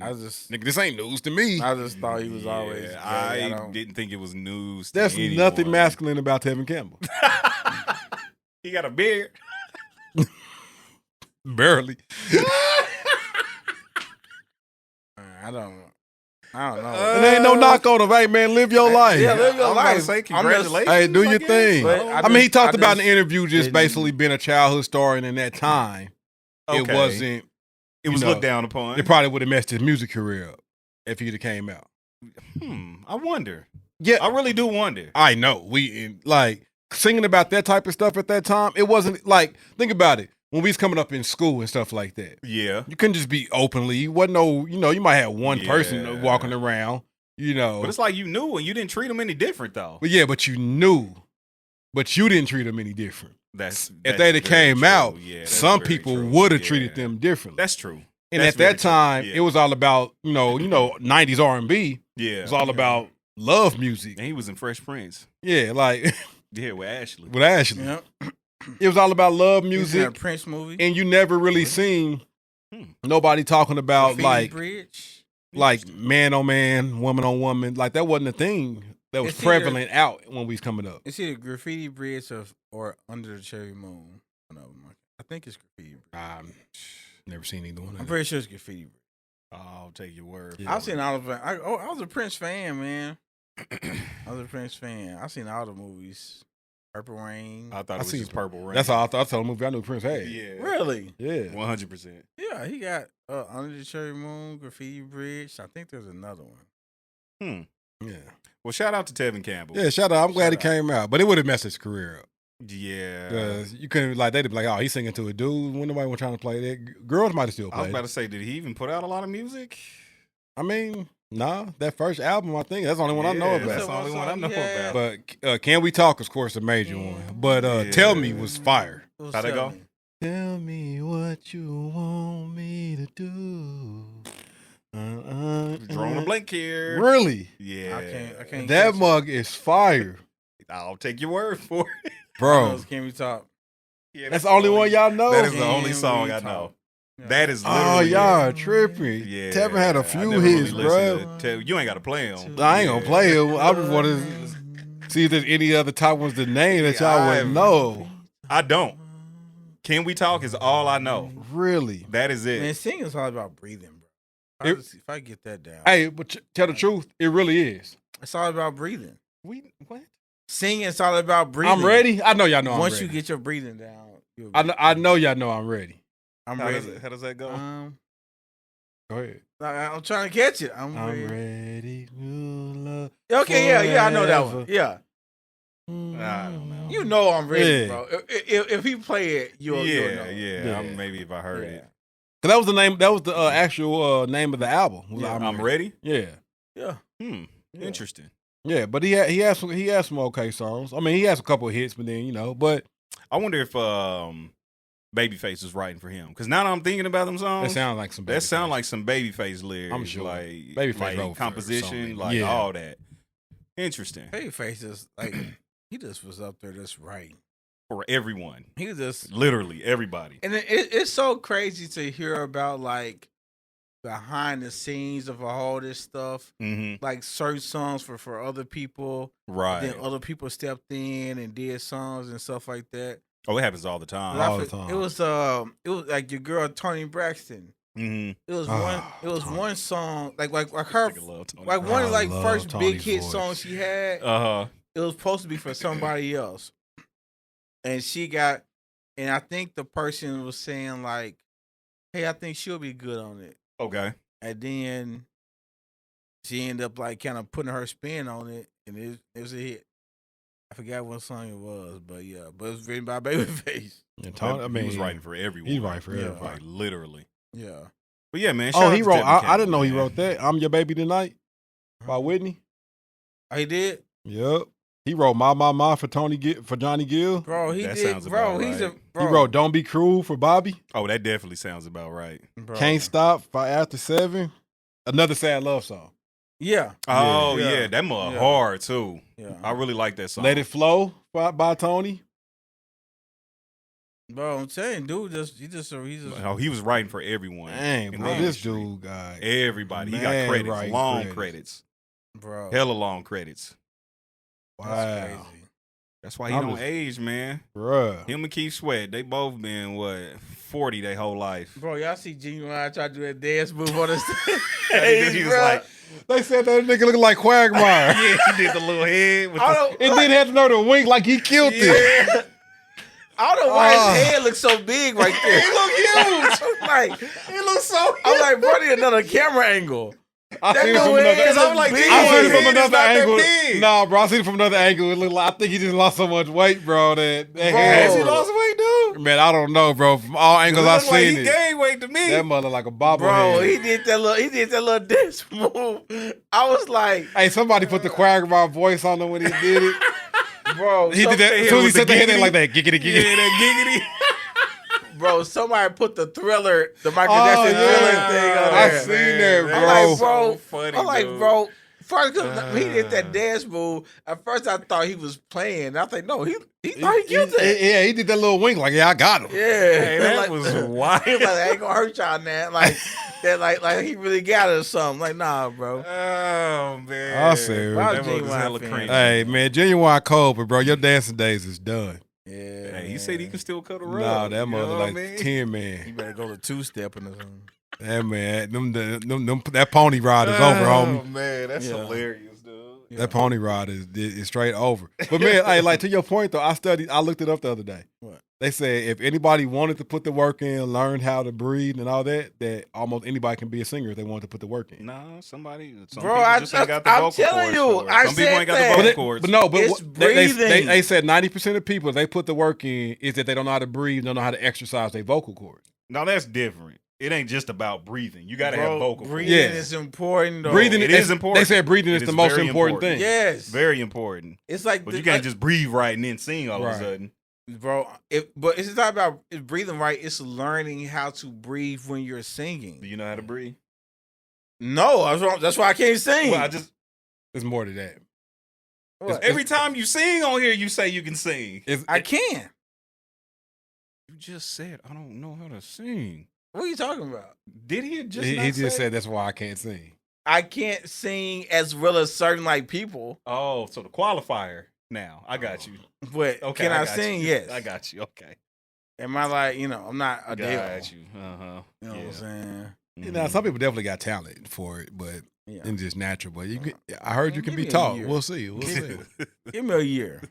nigga, this ain't news to me. I just thought he was always. I didn't think it was news. There's nothing masculine about Tevin Campbell. He got a beard. Barely. I don't know. And ain't no knock on him. Hey, man, live your life. Yeah, live your life. Say congratulations. Hey, do your thing. I mean, he talked about in the interview just didn't. Basically being a childhood star, and in that time, it wasn't. It was looked down upon. It probably would have messed his music career up if he'd have came out. I wonder. Yeah, I really do wonder. I know. We like singing about that type of stuff at that time. It wasn't like, think about it. When we was coming up in school and stuff like that. Yeah. You couldn't just be openly. You wasn't you might have one person walking around, But it's like you knew and you didn't treat them any different though. But yeah, but you knew. But you didn't treat them any different. That's if they'd have came true. out, Yeah, some people would have treated them differently. That's true. And at that time, it was all about, 90s R&B. Yeah. It was all about love music. And he was in Fresh Prince. Yeah, like. Yeah, with Ashley. Yep. It was all about love music. In a Prince movie. And you never really seen nobody talking about like man on man, woman on woman. Like that wasn't a thing that was prevalent out when we was coming up. It's either Graffiti Bridge or Under the Cherry Moon. I think it's Graffiti Bridge. Never seen either one. I'm pretty sure it's Graffiti Bridge. I'll take your word. I've seen all of it. I was a Prince fan, man. I was a Prince fan. I've seen all the movies. Purple Rain. I thought it was just Purple Rain. That's all I thought. That's the movie I knew Prince had. Yeah. Really? Yeah. 100%. Yeah, he got Under the Cherry Moon, Graffiti Bridge. I think there's another one. Yeah. Well, shout out to Tevin Campbell. Yeah, shout out. I'm glad he came out. But it would have messed his career up. Yeah. You couldn't, they'd be like, oh, he's singing to a dude. When nobody was trying to play that. Girls might have still played. I was about to say, did he even put out a lot of music? I mean, nah, that first album, I think that's the only one I know about. That's the only one I know about. But Can We Talk, of course, a major one. But Tell Me was fire. How'd it go? Tell me what you want me to do. Drawing a blank here. Really? Yeah. I can't. That mug is fire, I'll take your word for it. bro. Can we talk? Yeah, That's the only one y'all know. That is the Can only song we I talk? know. Yeah. That is Oh, literally y'all it. tripping. Yeah. Tevin had a I few never hits, really bro. listened to you ain't got to play them. I ain't gonna play him. I just want to see if there's any other top ones to name that y'all would know. I don't. Can We Talk is all I know. Really? That is it. Man, singing is all about breathing, bro. If I get that down, Hey, but tell the truth, it really is. it's all about breathing. What? Singing is all about breathing. I'm ready. I know y'all know Once I'm you ready. get your breathing down, you'll be- I know y'all know I'm ready. I'm How ready. does that go? Go ahead. I'm trying to catch it. I'm ready. ready to love. Okay, yeah, I know that one. forever. Yeah, I don't know. you know I'm ready, Yeah. bro. If he play it, you'll know. Yeah. Yeah. Maybe if I heard Yeah. it. Cause that was the name. That was the actual name of the album. Was Yeah. I'm ready. Yeah, Yeah. Hmm. Yeah. Interesting. yeah. But he had some okay songs. I mean, he has a couple of hits, but then but I wonder if Babyface was writing for him. Because now that I'm thinking about them songs, that sounds like some. that sound Babyface. like some Babyface lyrics. I'm sure. Like Babyface wrote like for composition, some, like yeah. all that. Interesting. Babyface is like he just was up there just writing. For everyone. He was just Literally everybody. and it's so crazy to hear about like behind the scenes of all this stuff. Mm-hmm. Like certain songs for other people. Right. Then other people stepped in and did songs and stuff like that. Oh, it happens all the time. All the time. It was like your girl Toni Braxton. Mm-hmm. It was Toni. one song like her like One. one of like I love first big Toni's hit voice. songs she had. Uh-huh. It was supposed to be for somebody else, and and I think the person was saying like, "Hey, I think she'll be good on it," Okay. and then she ended up like kind of putting her spin on it, and it was a hit. I forgot what song it was, but yeah, but it was written by Babyface. And Tony, I mean, he was writing for everyone. He's writing for Yeah. everybody. Like literally. Yeah. But yeah, man. Oh, shout he out to wrote. Tevin I didn't know he Campbell, wrote that. I'm Your Baby Tonight by Uh-huh. Whitney. Oh, he did, Yep. He wrote My for Johnny Gill. bro. He That did, sounds bro. about He's right. a bro. He wrote Don't Be Cruel for Bobby. Oh, that definitely sounds about right. Bro. Can't Stop by After 7. Another sad love song. Yeah. Oh Yeah. yeah, that mug Yeah. hard too. Yeah. I really like that song. Let It Flow by Tony. Bro, I'm saying, dude, he's just. Oh, he was writing for everyone. Dang, in bro, the this industry. dude guy. Everybody. He Man, got credits. writing Long credits. credits. Bro. Hella long credits. That's Wow, crazy. That's why he I'm don't just- age, man. bruh. Him and Keith Sweat, they both been 40 their whole life. Bro, y'all see Genuine try to do that dance move on the He was like, They said that nigga looking like Quagmire. yeah, he did the little head with I the, don't, And then had to know to wink like he killed it. yeah. I don't know why Ah. his head looks so big right there. He look huge. I'm like, He looks so I'm like, bro, need another camera angle. I That seen it no from way, another. because I'm like, big. I seen it his from head is another not that angle. big. Nah, bro, I seen it from another angle. It looked like, I think he just lost so much weight, bro. That Bro. head- Has he lost weight, dude? Man, I don't know, bro. From all angles I Look like seen he it, gained weight to me. that mother like a bobblehead. Bro, he did that little dance move. I was like, Hey, somebody put the Quagmire voice on him when he did it. bro, He did that. As soon as he said the head in like that, giggity, Yeah, giggity. that bro, somebody put the Thriller, the Michael Oh, Jackson yeah. Thriller thing on I there. seen that, man. bro. I'm like, That's bro, so funny, I'm like, dude. bro. First, cause he did that dance move. At first, I thought he was playing. I think no, he thought he killed that. Yeah, he did that little wink like, yeah, I got him. Yeah, Hey, that like, was he wild. was like, I ain't gonna hurt y'all, man. Like that, like he really got it or something. Like, nah, bro. Oh, man. I see. Wow, That was Genuine hella fan. cringe. Hey, man, Genuine cold, but bro, your dancing days is done. Yeah, Hey, he said he can still cut a rug. Nah, that you know mother what like I mean? 10 You man. better go to two-stepping or something. That man, them that pony ride is over, homie. Oh, man, that's Yeah. hilarious, dude. Yeah. That pony ride is straight over. But man, hey, like to your point though, I looked it up the other day. What? They said if anybody wanted to put the work in, learn how to breathe and all that, that almost anybody can be a singer if they wanted to put the work in. Nah, some Bro, people I just ain't got the I'm vocal telling cords you, for it. I Some people said ain't got that. the vocal But, cords. but no, but It's they breathing. said 90% of people, if they put the work in, is that they don't know how to breathe, don't know how to exercise their vocal cords. No, that's different. It ain't just about breathing. You got to Bro, have vocal cords. breathing Yeah. is important. Though. Breathing It they- is important. They said breathing It is is the most very important important. thing. Yes, Very important. it's like, But you can't just breathe right and then sing all of Right. a sudden. bro. But it's not about breathing right. It's learning how to breathe when you're singing. Do you know how to breathe? No, that's why I can't sing. Well, There's more to that. every time you sing on here, you say you can sing. I can. You just said I don't know how to sing. What are you talking about? Did he just? He not just say? said that's why I can't sing. I can't sing as well as certain like people. Oh, so the qualifier. Now I got you. But Okay, can I got sing? you. Yes. I got you. Okay, Am I like, I'm not a Dale. got you. You know what I'm saying? You know, some people definitely got talent for it, but Yeah. it's just natural. But I heard you can Give be me a taught. year. We'll see. We'll see. Give me a year.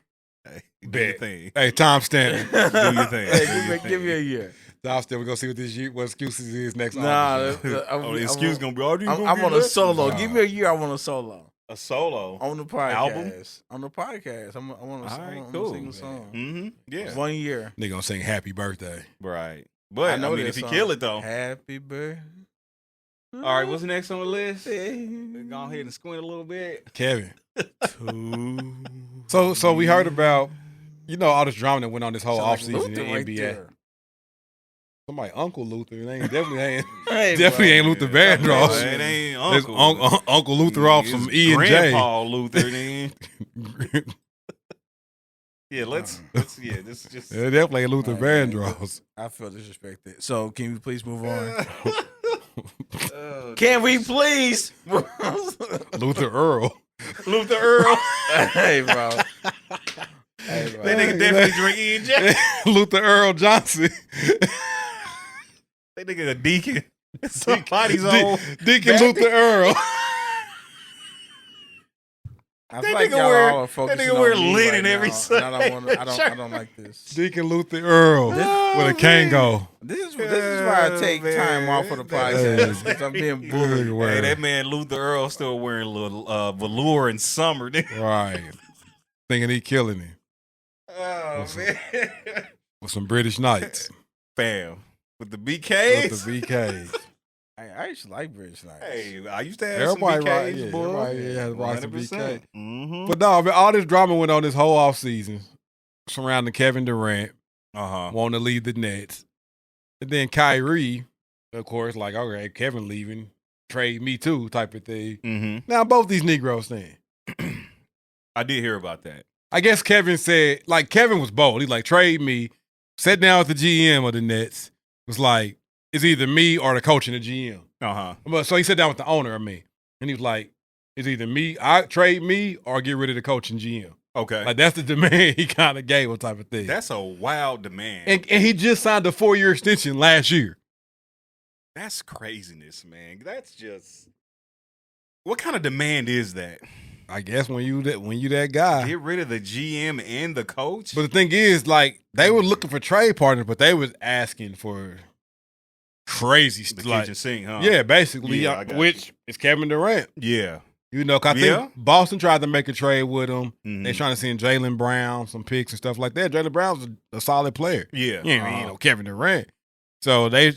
Hey, do your Bet. thing. Hey, Tom Stanton. Do your thing. Hey, give me a year. Tom Stanton, we're gonna see what excuses is next. Nah, August. Oh, the excuse gonna be all you. I'm on a solo. Give me a year. I want a solo A solo on the podcast. album. On the podcast. I want All right, to sing a song. Mm-hmm. Yeah. 1 year. They gonna sing Happy Birthday. Right. But I mean, that if he song. kill it though. Happy birthday. All right, what's next on the list? Go ahead and squint a little bit. Kevin. So we heard about, all this drama that went on this whole Sound like offseason in Luther the right NBA. there. Somebody, Uncle Luther. It definitely ain't Hey, definitely bro. ain't Luther Vandross. Oh, it ain't There's Uncle. Uncle Luther off some It's E and J. Grandpa Luther then. Yeah, let's this is just It definitely ain't Luther All right, Vandross. I feel disrespected. So can we please move on? Oh, Can we please? Luther Earl. Luther Earl. Hey, bro. Hey, bro. That nigga definitely drink E and J. Luther Earl Johnson. That nigga a deacon. Somebody's old. Deacon Luther Earl. I That feel like nigga y'all wear- all are that focusing nigga on wear me linen right every now, Sunday. and I don't like this. Deacon Luther Earl with a Kango. This is why I take time off for the podcast because I'm being bullied. Hey, that man Luther Earl still wearing a little velour in summer. Nigga. Right. Thinking he killing him Oh man, with some British Knights. fam, with the BKs. With the BKs. I used to like British Knights. Hey, I used to have Everybody some right, BKs, yeah, boy. everybody had to rock some 100%. Mm-hmm. But no, all this drama went on this whole offseason surrounding Kevin Durant wanting to leave the Nets. And then Kyrie, of course, like, okay, Kevin leaving, trade me too type of thing. Mm-hmm. Now, both these Negroes stand. I did hear about that. I guess Kevin said, like, Kevin was bold. He's like, trade me. Sat down with the GM of the Nets. Was like, it's either me or the coach and the GM. But so he sat down with the owner, and he was like, it's either trade me or get rid of the coach and GM. Okay. Like, that's the demand he kind of gave him type of thing. That's a wild demand. And he just signed a 4-year extension last year. That's craziness, man. That's just what kind of demand is that? I guess when you that guy. Get rid of the GM and the coach? But the thing is, like, they were looking for trade partners, but they was asking for crazy the stuff. Like, kitchen sink, huh? yeah, basically, Yeah, I got which is Kevin Durant. Yeah. 'Cause I Yeah. think Boston tried to make a trade with him. Mhm. They trying to send Jaylen Brown some picks and stuff like that. Jaylen Brown's a solid player. Yeah. Kevin Durant. So they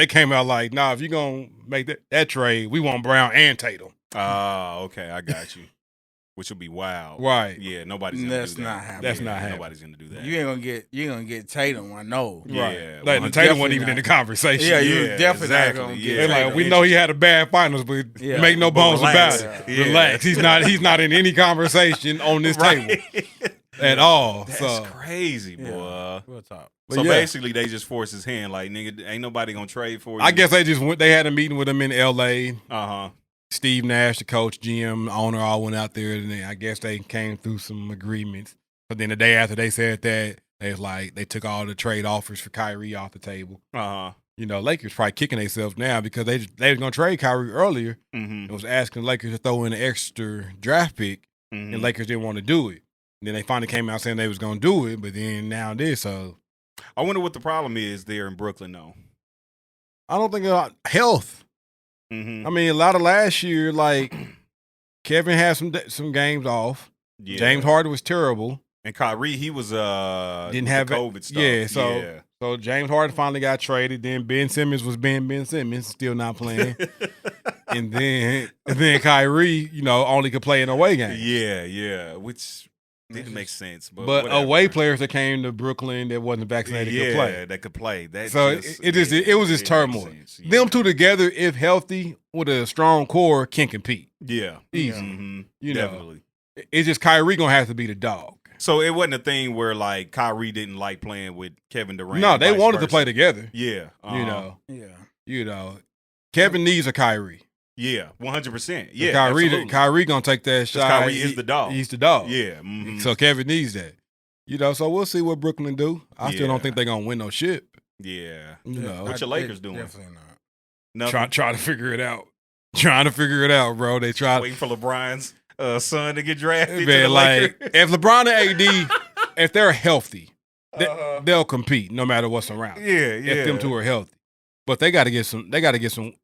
came out like, nah, if you're gonna make that trade, we want Brown and Tatum. Okay, I got you. Which would be wild. Right. Yeah, nobody's gonna That's do that. not happening. That's not happening. Nobody's gonna do that. You gonna get Tatum. I know. Yeah. Like, 100%. Tatum wasn't even in the conversation. Yeah, you Yeah, definitely exactly. not gonna Yeah. get. They're like, Tatum. we know he had a bad finals, but Yeah. make no But bones relax. about it. Yeah. Relax. He's not in any conversation on this table at all. That's so crazy, boy. Yeah. Real talk. So But yeah. basically, they just forced his hand. Like, nigga, ain't nobody gonna trade for you. I guess they had a meeting with him in LA. Uh-huh. Steve Nash, the coach, GM, the owner, all went out there, and I guess they came through some agreements. But then the day after they said that, they took all the trade offers for Kyrie off the table. Uh-huh. Lakers probably kicking themselves now because they were gonna trade Kyrie earlier. Mm-hmm. It was asking Lakers to throw in an extra draft pick, Mm-hmm. and Lakers didn't want to do it. And then they finally came out saying they was gonna do it, but then now this. So I wonder what the problem is there in Brooklyn, though. I don't think health. Mm-hmm. I mean, a lot of last year, like Kevin had some games off. Yeah. James Harden was terrible. And Kyrie, he was Didn't with have the COVID stuff. Yeah, yeah. so James Harden finally got traded. Then Ben Simmons was Ben Simmons, still not playing. and then Kyrie, only could play in away games. Yeah. Which Didn't make sense, but whatever. Away players players that came to Brooklyn that wasn't vaccinated could play. that could play. That so it was just turmoil. Yeah. Them two together, if healthy, with a strong core, can compete. Yeah, easy. Mm-hmm. You definitely. Know, it's just Kyrie gonna have to be the dog. So it wasn't a thing where like Kyrie didn't like playing with Kevin Durant. No, they wanted to play together. Yeah, You know, Kevin needs a Kyrie. Yeah, 100%. Yeah, Kyrie gonna take that shot. Kyrie is the dog. He's the dog. Yeah. Mm-hmm. So Kevin needs that. You know, so we'll see what Brooklyn do. I still don't think they're gonna win no shit. Yeah. You know, what your Lakers doing? Definitely not. Trying to figure it out. Trying to figure it out, bro. They try waiting for LeBron's son to get drafted. Man, like if LeBron and AD, if they're healthy, they'll compete no matter what's around. Yeah. If them two are healthy. But they got to get some,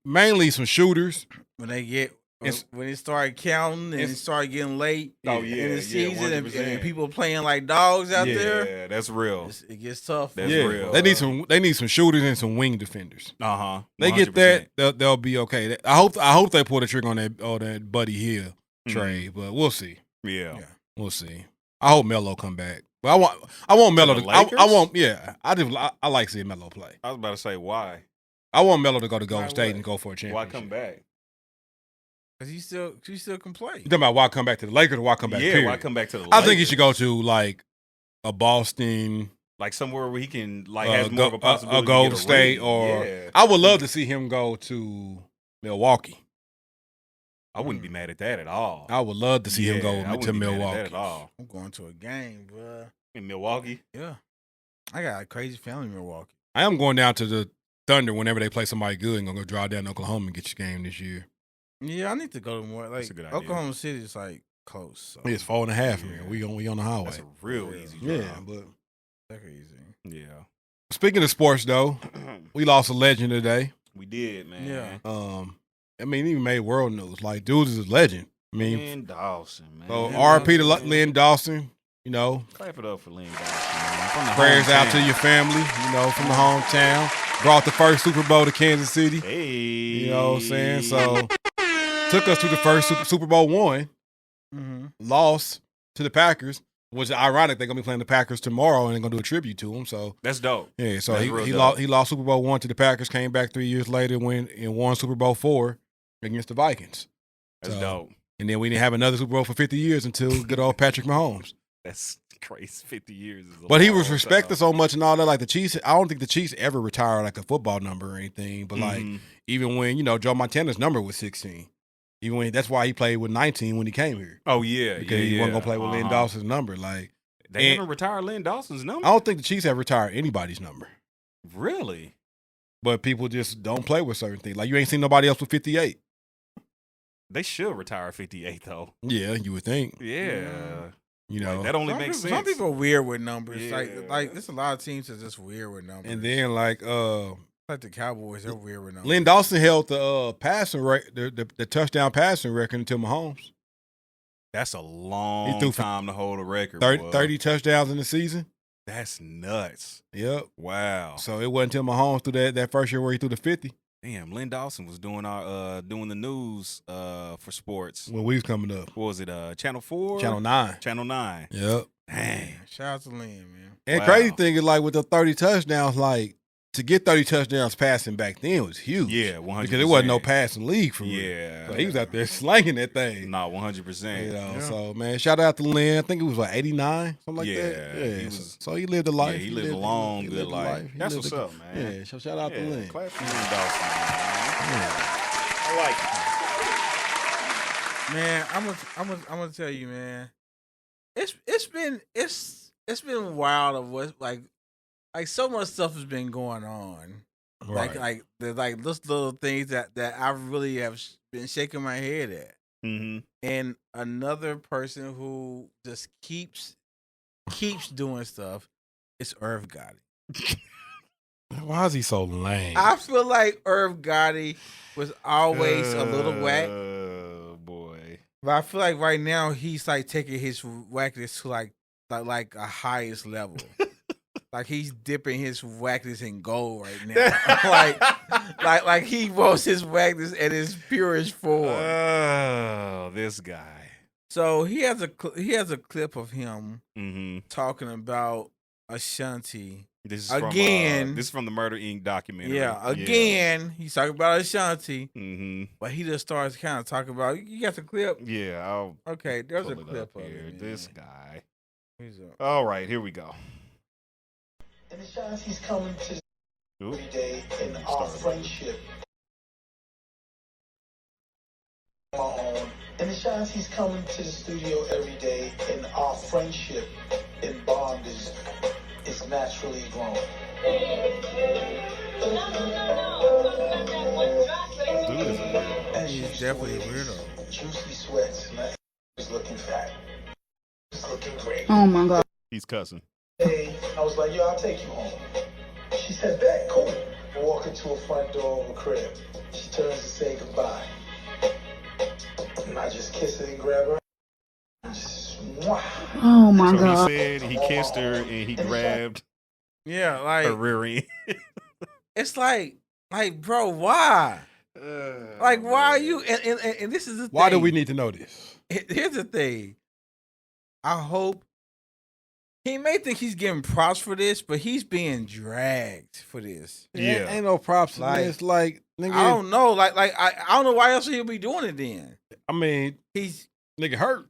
mainly some shooters. When it started counting and it started getting late in the season and people playing like dogs out there. Yeah, that's real. It gets tough. That's real. They need some shooters and some wing defenders. They 100%. get that, they'll be okay. I hope they pull the trigger on that Buddy Hill trade, but we'll see. Yeah, we'll see. I hope Melo come back. But I want Melo to. I like seeing Melo play. I was about to say why. I want Melo to go to Golden State and go for a championship. Why come back? Because he still can play. You talking about why come back to the Lakers or why come back? Yeah, period? Why come back to the Lakers? I think he should go to like a Boston, like somewhere where he can like has more of a possibility. A Golden State, or I would love to see him go to Milwaukee. I wouldn't be mad at that at all. I would love to see him go to Milwaukee. Mad at that at all. I'm going to a game, bro. In Milwaukee? Yeah. I got a crazy family in Milwaukee. I am going down to the Thunder whenever they play somebody good and gonna go drive down to Oklahoma and get your game this year. Yeah, I need to go to more. Like Oklahoma City is like close. So. It's 4.5 from here. We on the highway. That's a real easy drive. Yeah, but that's easy. Yeah. Speaking of sports though, we lost a legend today. We did, man. Yeah. I mean, he even made world news. Like, dude is a legend. I mean, Lynn Dawson, man. So R.P. to Lynn Dawson. You know, clap it up for Lynn Dawson, man. From the prayers hometown. out to your family. You know, from the hometown. Brought the first Super Bowl to Kansas City. Hey, you know what I'm saying? So took us to the first Super Bowl one. Mm-hmm. Lost to the Packers, which is ironic. They're gonna be playing the Packers tomorrow, and they're gonna do a tribute to him. So that's dope. Yeah. So he lost Super Bowl one to the Packers. Came back 3 years later, won Super Bowl 4 against the Vikings. That's dope. And then we didn't have another Super Bowl for 50 years until good old Patrick Mahomes. That's crazy. 50 years is a But he was respected so much and all that. Like the Chiefs, I don't think the Chiefs ever retired like a football number or anything. But like even when Joe Montana's number was 16, even when that's why he played with 19 when he came here. Oh yeah, because he wasn't gonna play with Lynn Dawson's number. Like they haven't retired Lynn Dawson's number. I don't think the Chiefs have retired anybody's number. Really? But people just don't play with certain things. Like you ain't seen nobody else with 58. They should retire 58 though. Yeah, you would think. Yeah. You know, like, that only makes sense. Some people are weird with numbers. Yeah. Like there's a lot of teams that's just weird with numbers. And then like the Cowboys, they're weird with numbers. Lynn Dawson held the the touchdown passing record until Mahomes. That's a long time to hold a record. 30 touchdowns in the season. That's nuts. Yep. Wow. So it wasn't until Mahomes through that first year where he threw the 50. Damn, Lynn Dawson was doing doing the news for sports when we was coming up. What was it? Channel 4? Channel 9. Channel 9. Yep. Dang. Shout out to Lynn, man. And crazy thing is like with the 30 touchdowns, like to get 30 touchdowns passing back then was huge. Yeah, 100%. Because there wasn't no passing league for real. Yeah. So he was out there slanging that thing. No, 100%. You know, so man, shout out to Lynn. I think it was like 89, something like that. Yeah. So he lived a life. Yeah, he lived a long, good life. That's what's up, man. Yeah, so shout out to Lynn. Clap for Lynn Dawson, man. I like it. Man, I'm gonna tell you, man. It's been wild of what like so much stuff has been going on. Right. Like there's like those little things that I really have been shaking my head at. Mm-hmm. And another person who just keeps doing stuff is Irv Gotti. Why is he so lame? I feel like Irv Gotti was always a little whack. Oh boy. But I feel like right now he's like taking his whackness to like a highest level. Like he's dipping his whackness in gold right now. like he wants his whackness at his purest form. Oh, this guy. So he has a clip of him Mm-hmm. talking about Ashanti. This is Again. this is from the Murder Inc. documentary. Yeah, again, he's talking about Ashanti, Mm-hmm. but he just starts kind of talking about. You got the clip? Yeah. I'll Okay, there's a pull it clip up of here. it. This guy. He's All right, here we go. And Ashanti's coming to Oop. every day in our friendship. My own. And Ashanti's coming to the studio every day, and our friendship and bond is naturally grown. Dude is a weirdo. And He's definitely a weirdo. Juicy sweats. Man, he's looking fat. He's looking great. Oh my God. He's cussing. Hey, I was like, yo, I'll take you home. She said, bet, cool. I walk into a front door of a crib. She turns to say goodbye. And I just kiss her and grab her. Just, mwah. Oh my So God. he said he kissed her and he grabbed Yeah, her like rear end. it's like, bro, why? Like, why are you? And this is the thing. Why do we need to know this? Here's the thing. I hope he may think he's getting props for this, but he's being dragged for this. Yeah. Ain't no props in Like, this. Like, nigga, I don't know. I don't know why else he'll be doing it then. I mean, He's nigga hurt.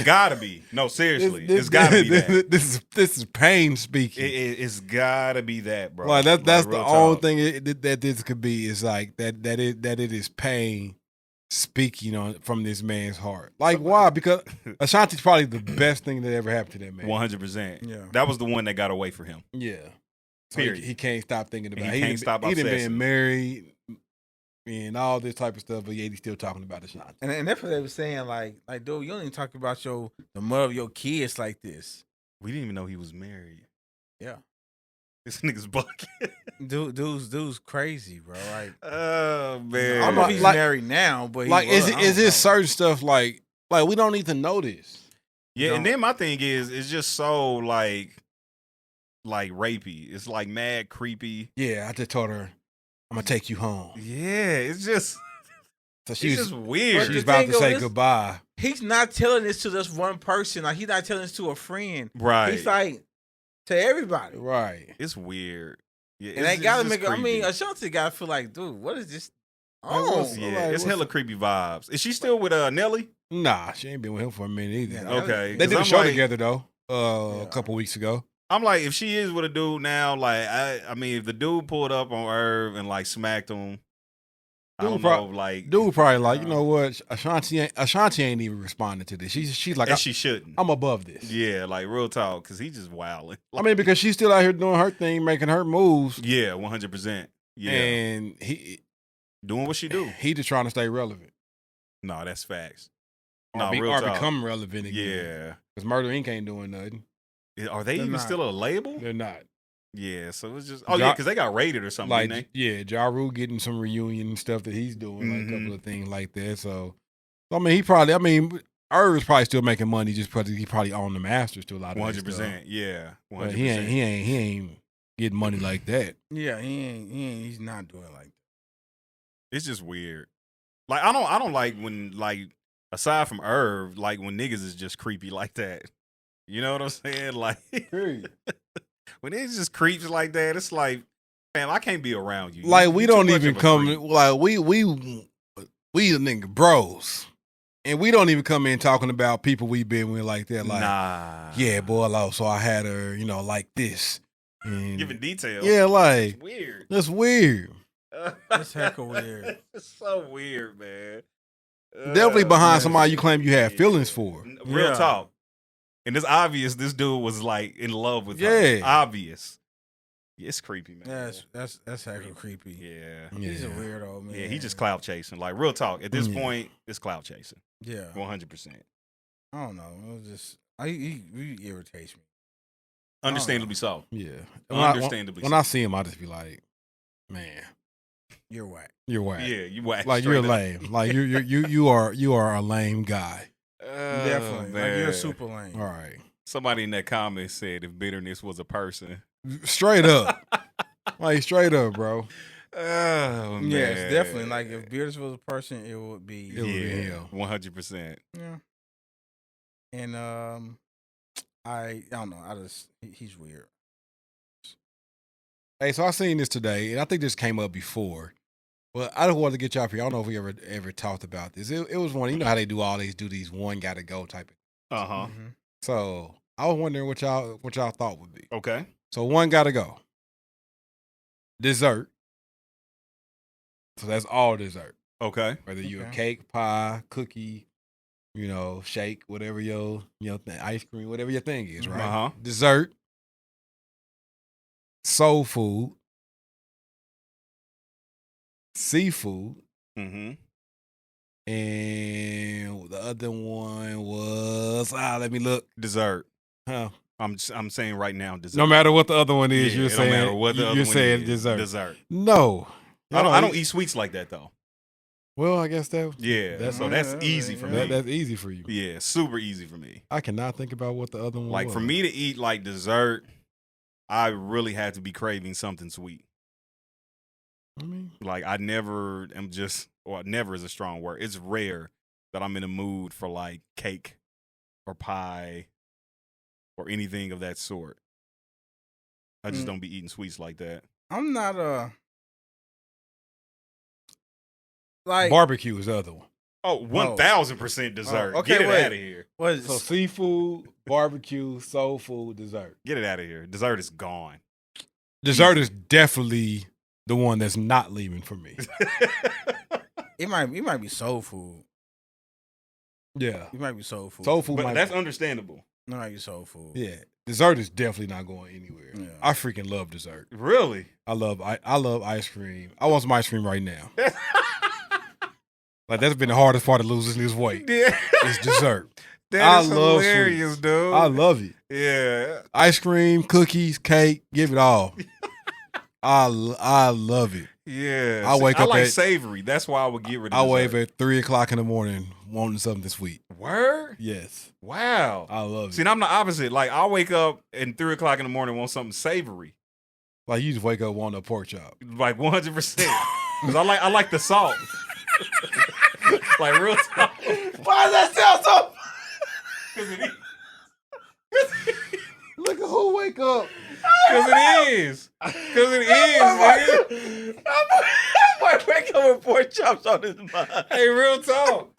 Gotta be. No, seriously. It's gotta be that. This is pain speaking. It's gotta be that, bro. Like that's real the talk. only thing that this could be is like that it is pain speaking from this man's heart. Like why? Because Ashanti's probably the best thing that ever happened to that man. 100%. Yeah. That was the one that got away for him. Yeah. So Period. he can't stop thinking about it. He can't stop He done obsessing. been married and all this type of stuff, but yet he's still talking about Ashanti. and that's what they were saying. Like, dude, you don't even talk about the mother of your kids like this. We didn't even know he was married. Yeah. This nigga's bucket. Dude's crazy, bro. Like, Oh man. I don't know if he's Like- married now, but Like, is is this certain stuff like we don't need to know this? Yeah, and don't- then my thing is, it's just so like rapey. It's like mad creepy. Yeah, I just told her I'm gonna take you home. Yeah, it's just So it's she's just weird. But she's the about thing to say is- goodbye. He's not telling this to just one person. Like, he's not telling this to a friend. Right. He's like to everybody. Right. It's weird. Yeah, And they gotta make. I mean, creepy. Ashanti gotta feel like, dude, what is this? Like, Oh, what's- Yeah, like, it's what's hella the- creepy vibes. Is she still with Nelly? Nah, she ain't been with him for a minute either. Yeah, Okay. They 'cause did a I'm show like- together though, Yeah. a couple weeks ago. I'm like, if she is with a dude now, like I mean, if the dude pulled up on Irv and like smacked him, I Dude don't prob- know, like Dude probably like, you know what? Ashanti ain't even responding to this. She's like, and she shouldn't. I'm above this. Yeah, like real talk, because he just wilding. I mean, because she's still out here doing her thing, making her moves, Yeah, 100%. Yeah, and he doing what she do. he just trying to stay relevant. No, that's facts. Or, No, real or talk. become relevant again. Yeah. Because Murder Inc. ain't doing nothing. Are they They're even not. still a label? They're not. Yeah, so it's just yeah, because they got rated or something. Like, didn't yeah, Ja Rule getting some reunion stuff that he's doing, like a Mhm. couple of things like that. So, I mean, Irv is probably still making money just because he probably owned the masters to a lot they? of that stuff. 100%. Yeah, 100%. But he ain't getting money like that. yeah, he's not doing like that. It's just weird. Like I don't like when like aside from Irv, like when niggas is just creepy like that. You know what I'm saying? Like Period. when it's just creeps like that, it's like, fam, I can't be around you. Like You we too don't much even of a come creep. like we the nigga bros, and we don't even come in talking about people we been with like that. Like, nah. yeah, boy, so I had her, like this. And Giving details. yeah, like It's weird. that's weird. That's hecka weird. It's so weird, man. Definitely behind yes. somebody you claim you have feelings for. Real Yeah. talk. And it's obvious this dude was like in love with her. Yeah. Obvious. Yeah, it's creepy, man. That's hecka creepy. Yeah. He's a weirdo, man. Yeah, he just clout chasing. Like real talk. At this Yeah. point, it's clout chasing. Yeah, 100%. I don't know. It was just he irritates me. Understandably so. Yeah, Understandably when so. I see him, I just be like, man, You're whack. you're whack. Yeah, you whack. Like straight you're up. lame. Like you are a lame guy. Definitely. Like, you're man. super lame. All right, Somebody in that comment said if bitterness was a person. straight up, like straight up, bro. Oh man. Yes, definitely. Like if B.Harris was a person, it would be. It would be him. 100%. Yeah. And I don't know. He's weird. Hey, so I seen this today, and I think this came up before. Well, I don't want to get y'all here. I don't know if we ever talked about this. It was one. You know how they do these one gotta go type of. Uh-huh. Mm-hmm. So I was wondering what y'all thought would be. Okay. So one gotta go. Dessert. So that's all dessert. Okay. Whether you a Okay. cake, pie, cookie, shake, whatever ice cream, whatever your thing is, right? Uh-huh. Dessert, soul food, seafood, Mm-hmm. and the other one was let me look. Dessert. Huh. I'm saying right now dessert. No matter what the other one is, Yeah, you're it saying don't matter what the other you're one saying is. dessert. Dessert. No, I don't eat sweets like that though. Well, I guess that. Yeah. That's- That's easy for me. That's easy for you. Yeah, super easy for me. I cannot think about what the other one Like was. for me to eat like dessert, I really had to be craving something sweet. I mean, Like I never am never is a strong word. It's rare that I'm in a mood for like cake or pie or anything of that sort. I just don't be eating sweets like that. I'm not like barbecue is the other one. Oh, 1000% dessert. Oh, okay, Get it wait. out of here. what is So seafood, barbecue, soul food, dessert. Get it out of here. Dessert is gone. Dessert is definitely the one that's not leaving for me. it might be soul food. Yeah, It might be soul food. soul food. But that's understandable. It might be soul food. yeah. Dessert is definitely not going anywhere. Yeah. I freaking love dessert. Really? I love ice cream. I want some ice cream right now. Like that's been the hardest part of losing this weight. Yeah. It's dessert. That I is love hilarious, sweets. dude. I love it. Yeah. Ice cream, cookies, cake, give it all. I love it. Yeah. I wake I up like at- savory. That's why I would get rid of I dessert. wave at 3:00 in the morning wanting something sweet. Word? Yes, Wow. I love it. See, and I'm the opposite. Like, I wake up and 3:00 in the morning want something savory. Like you just wake up wanting a pork chop. Like 100%. Because I like the salt. Like real talk. Why does that sound so? Because it Look at who wake up. is. Because it is. Nigga. I might wake up with pork chops on his mind. Hey, real talk.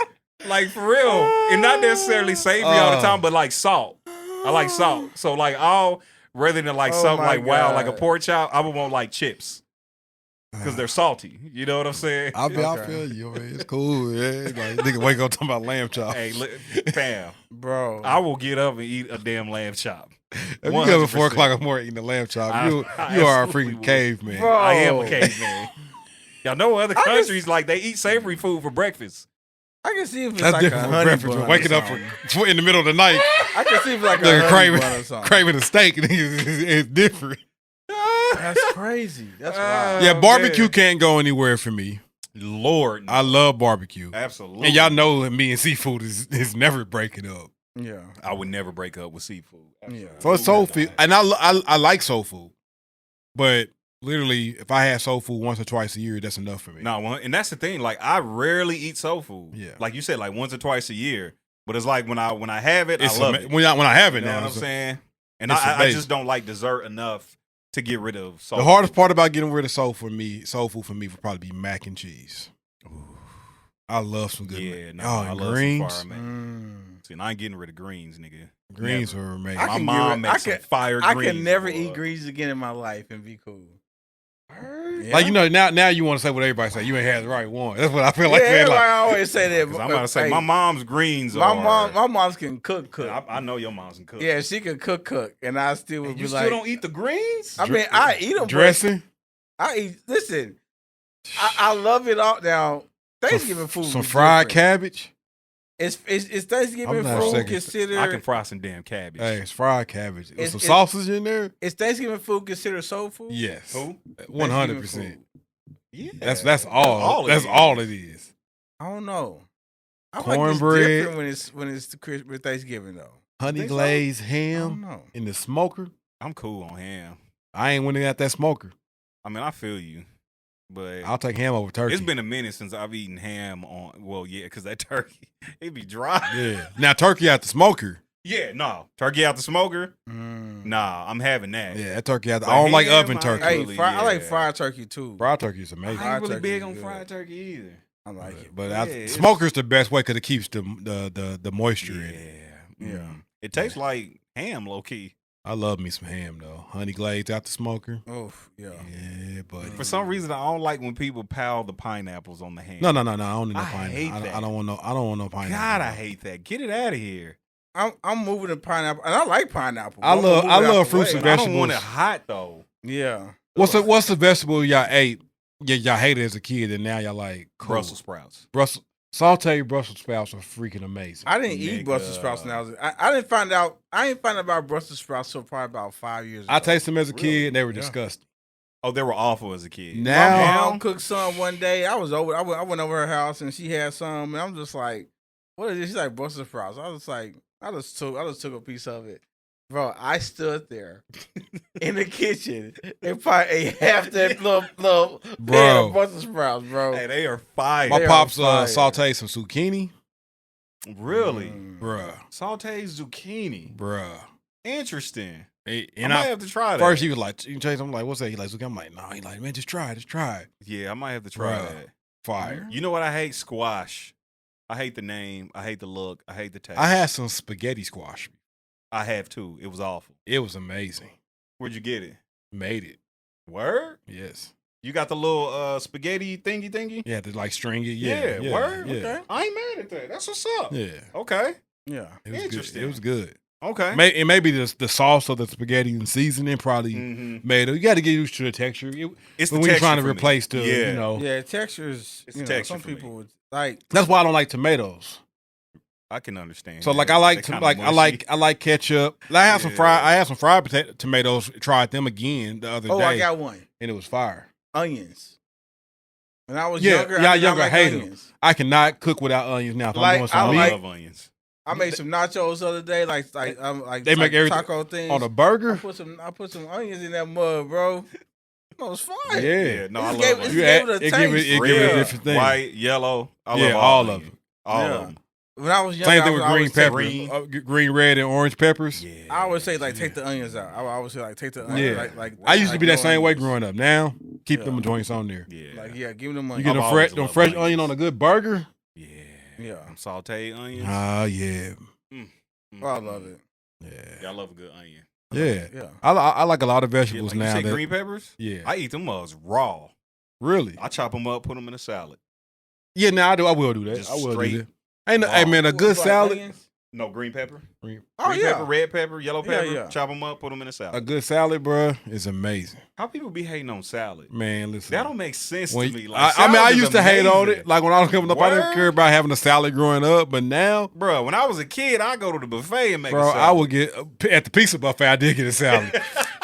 Like for real. And not necessarily savory all the time, but like salt. I like salt. So like rather than like Oh something my like wow, like a God. pork chop, I would want like chips. Because they're salty. You know what I'm saying? I Okay. feel you. Man. It's cool. Yeah. Like nigga wake up talking about lamb chops. Hey, fam. Bro. I will get up and eat a damn lamb chop. If you get up at 4:00 in 100%. the morning eating a lamb chop, I you are a absolutely freaking would. caveman. Bro. I am a caveman. Y'all know other I just- countries like they eat savory food for breakfast. I can see if it's That's like a different from honey breakfast. bun or Waking up something. in the middle of the night, I can see if it's like a nigga honey bun or something. craving a steak. It's different. That's crazy. That's wild. Yeah, Oh, barbecue man. can't go anywhere for me. Lord, no. I love barbecue. Absolutely. And y'all know me and seafood is never breaking up. Yeah. I would never break up with seafood. Yeah. So it's soul food. And I like soul food. But literally, if I have soul food once or twice a year, that's enough for me. No, and that's the thing. Like I rarely eat soul food. Yeah. Like you said, like once or twice a year. But it's like when I have it, It's I love it. when I have it You know now. what I'm it's saying? And it's I amazing. just don't like dessert enough to get rid of soul the hardest part about getting rid of soul food for me would probably be mac and cheese. I love some good Yeah, no, oh, I and love greens. some fire, man. See, and I ain't getting rid of greens, nigga. Greens Never. are amazing. I My can mom get rid- makes some fire I greens. can never boy. eat greens again in my life and be cool. Yeah. Like now you want to say what everybody say. You ain't had the right one. That's what I feel like. Yeah, Man, everybody like, always say that. 'Cause I'm about to say Hey, my mom's greens my are. mom's can cook. I know your mom's can cook. Yeah, she can cook, and I still would And be you like, still don't eat the greens? I mean, I eat them. dressing, I eat. Listen, I love it all. Now Thanksgiving food, some is fried different. cabbage. Is Thanksgiving I'm not food second. considered? I can fry some damn cabbage. Hey, it's fried cabbage. With It's- some it's- sausage in there. Is Thanksgiving food considered soul food? Yes, Who? 100%. Yeah. That's all. That's all it is. I don't know. I Cornbread. Like it's different when it's with Thanksgiving though. Honey Think so? glazed I ham don't know. in the smoker. I'm cool on ham. I ain't winning at that smoker. I mean, I feel you. But I'll take ham over turkey. it's been a minute since I've eaten ham on. Well, yeah, because that turkey it be dry. Yeah. Now turkey out the smoker. Yeah, no turkey out the smoker. Nah, I'm having that. Yeah, that turkey out the. But I don't like ham, oven I turkey. ain't Hey, I like yeah. fried turkey too. Fried turkey is amazing. I ain't really turkey big is on good. fried turkey either. I like it. But Yeah, smoker's the best way because it keeps the moisture in it. Yeah. It tastes like ham, low key. I love me some ham though. Honey glazed out the smoker. Oh, yeah. Yeah, buddy. For some reason, I don't like when people pile the pineapples on the ham. No. I don't need no I pineapple. hate that. I don't want no pineapple. God, I hate that. Get it out of here. I'm moving to pineapple, and I like pineapple. I I'm gonna move it out love the fruits way. and But I don't want it vegetables. hot though. Yeah. What's the vegetable y'all ate? Yeah, y'all hated as a kid, and now y'all like cool. Brussels sprouts. Sauteed Brussels sprouts are freaking amazing. I didn't eat Brussels sprouts when I was. I didn't find out. I didn't find out about Brussels sprouts until probably about 5 years ago. I tasted them as a kid, Really? and they were Yeah. disgusting. Oh, they were awful as a kid. My Now, mom cooked some one day. I was over. I went over her house and she had some, and I'm just like, "What is this?" She's like Brussels sprouts. I was like, I just took a piece of it, bro. I stood there in the kitchen and probably ate half that little pan of Brussels sprouts, bro. Hey, they are fire. my They are pops fire. sauteed some zucchini. Really? Bruh. Sauteed zucchini. Bruh. Interesting. And I might have to try that. first he was like, I'm like, what's that? He like, zucchini. I'm like, no. He like, man, just try it. Yeah, I might have to try Bruh. that. Fire. You know what I hate? Squash. I hate the name. I hate the look. I hate the taste. I had some spaghetti squash. I have too. It was awful. It was amazing. Where'd you get it? Made it. Word? Yes. You got the little spaghetti thingy? Yeah, to like string it. Yeah, Yeah. word? Yeah. Okay. I ain't mad at that. That's what's up. Yeah. Okay. Yeah. It was Interesting. good. It was good. Okay. It maybe the sauce of the spaghetti and seasoning probably made it. You got to get used to the texture. It's But the when you're texture trying to for me. replace the, Yeah. you know. Yeah, textures. It's You know, texture some for me. people would like. That's why I don't like tomatoes. I can understand. So like that. I like They to, kinda like mushy. I like ketchup. I had some fried potato tomatoes. Tried them again the other Oh, day, I got one. and it was fire. Onions. When I was Yeah, younger, yeah, I did not younger, like hate 'em. onions. I cannot cook without onions now. If Like, I'm doing some I I meat like- love onions. I made some nachos the other day, like They make everything taco things. on a I burger. put some onions in that mud, bro. That was fine. Yeah, No, I This love gave- onions. You gave add, it a it give it taste. give it a Yeah. different thing. White, yellow. I Yeah, love all of onions. them. All Yeah. of them. When I was younger, Same I thing was with green always say- peppers, green, red, and orange peppers. Yeah. I always say like take the onions out. I always say like take the onions. Yeah. Like I used to like be that no same way onions. growing up. Now keep Yeah. them joints on there. Yeah. Like give them You onions. get I've a always fresh loved onion onions. on a good burger. Yeah. Yeah. Sauteed onions. Ah, yeah, Oh, I love it. Yeah, I love a good onion. yeah. Yeah. I like a lot of Yeah, vegetables like you now. said That, green peppers? yeah, I eat them mugs raw. really. I chop them up, put them in a salad. Yeah, now I will do that. Just I will straight do that. Hey raw. man, a good Like salad. onions? No, green pepper. Green- Oh Green yeah. pepper, red pepper, yellow Yeah, pepper. yeah. Chop them up, put them in a salad. A good salad, bro, is amazing. How people be hating on salad? Man, listen. That don't make sense When- to me. Like, I mean, I salad is used to hate on amazing. it. Like when I was coming up, I didn't Word? care about having a salad growing up. But now, Bro, when I was a kid, I go to the buffet and make bro, a salad. I would get at the pizza buffet. I did get a salad.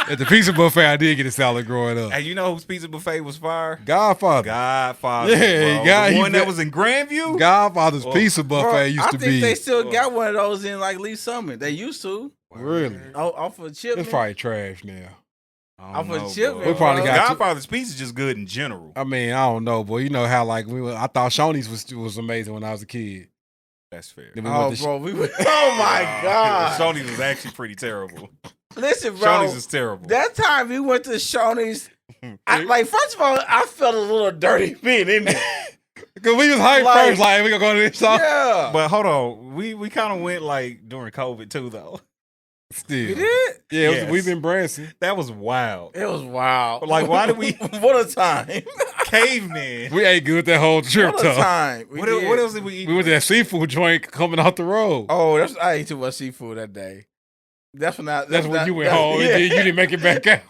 At the pizza buffet, I did get a salad growing up. Hey, you know whose pizza buffet was fire? Godfather, Godfather. Yeah, bro. God, the he one that bet- was in Grandview? Godfather's Oh, pizza buffet Bro, used I to think be they still got one of those in like Lee Summit. They used to. really. Off of Chipman. It's probably trash now. I Off don't of know, chip, bro. We probably got to- Godfather's pizza just good in general. I mean, I don't know, boy. You know how like I thought Shoney's was amazing when I was a kid. That's fair. Then we Oh, went to bro, we were. Oh my god. Shoney's was actually pretty terrible. Listen, bro. Shoney's is terrible. That time we went to Shoney's, like first of all, I felt a little dirty being in there. Because we was hyped Like- first, like we gonna go to this song. Yeah, But hold on, we kind of went like during COVID too, though. Still, you did. yeah, Yes. we've been Branson. That was wild. It was wild. Like, why did we- What a time! Caveman. We ate good that whole trip, What a though. time! We What, did. what else did we eat? We went to that seafood joint coming off the road. Oh, I ate too much seafood that day. That's when That's when you went home. And you didn't make it back out.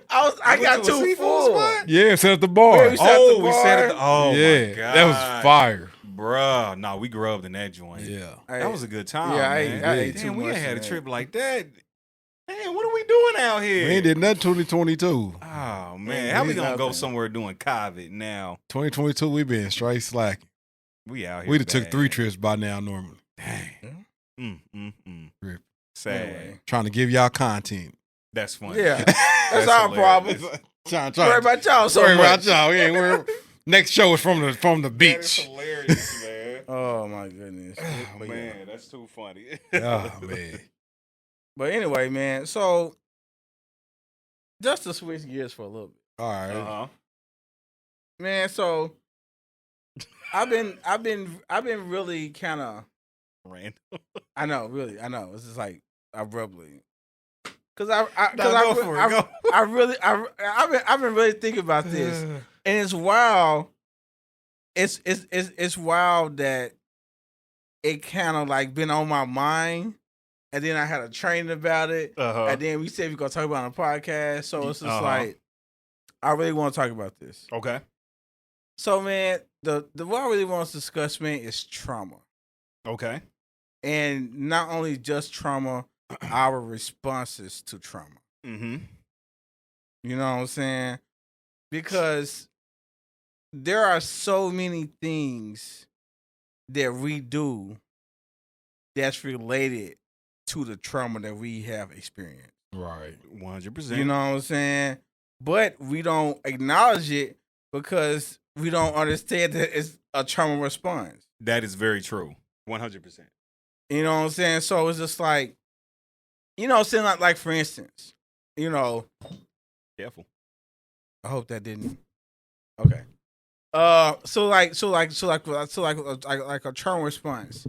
I got went to a too seafood full. spot? Yeah, set at the bar. Yeah, we sat at the We said it. bar. Oh yeah, my god, that was fire. bruh. No, we grubbed in that joint. Yeah. That was a good time. Yeah, I man. ate too Damn, we much ain't had a of that. trip like that. Man, what are we doing out here? We ain't did nothing 2022. Oh man, Man, how we we gonna go nothing. somewhere doing COVID now? 2022, we been straight slacking. We out here. We'd have took bad. 3 trips by now normally. Dang. Rip. Sad. Anyway. Trying to give y'all content. That's funny. Yeah, that's our hilarious. problem. Worry about y'all so Worry much. about y'all. Yeah, next show is from the That is beach. hilarious, man. Oh my goodness. Oh, But man, yeah. that's too funny. Oh man. But anyway, man. So just to switch gears for a little bit, All right. Uh-huh. man. So I've been really kind of. Random. I know. It's just like abruptly. Cause I've been really thinking about this, and it's wild. It's wild that it kind of like been on my mind, and then I had a training about it, and then we said we're gonna talk about it on the podcast. So it's just like I really want to talk about this. Okay. So man, the what I really want to discuss, man, is trauma, Okay. and not only just trauma, our responses to trauma. Mm-hmm. You know what I'm saying? Because there are so many things that we do that's related to the trauma that we have experienced. Right. 100%. You know what I'm saying? But we don't acknowledge it because we don't understand that it's a trauma response. That is very true. 100%. You know what I'm saying? So it's just like, you know, saying like for instance, you know, Careful. I hope that didn't. Okay. So like a trauma response.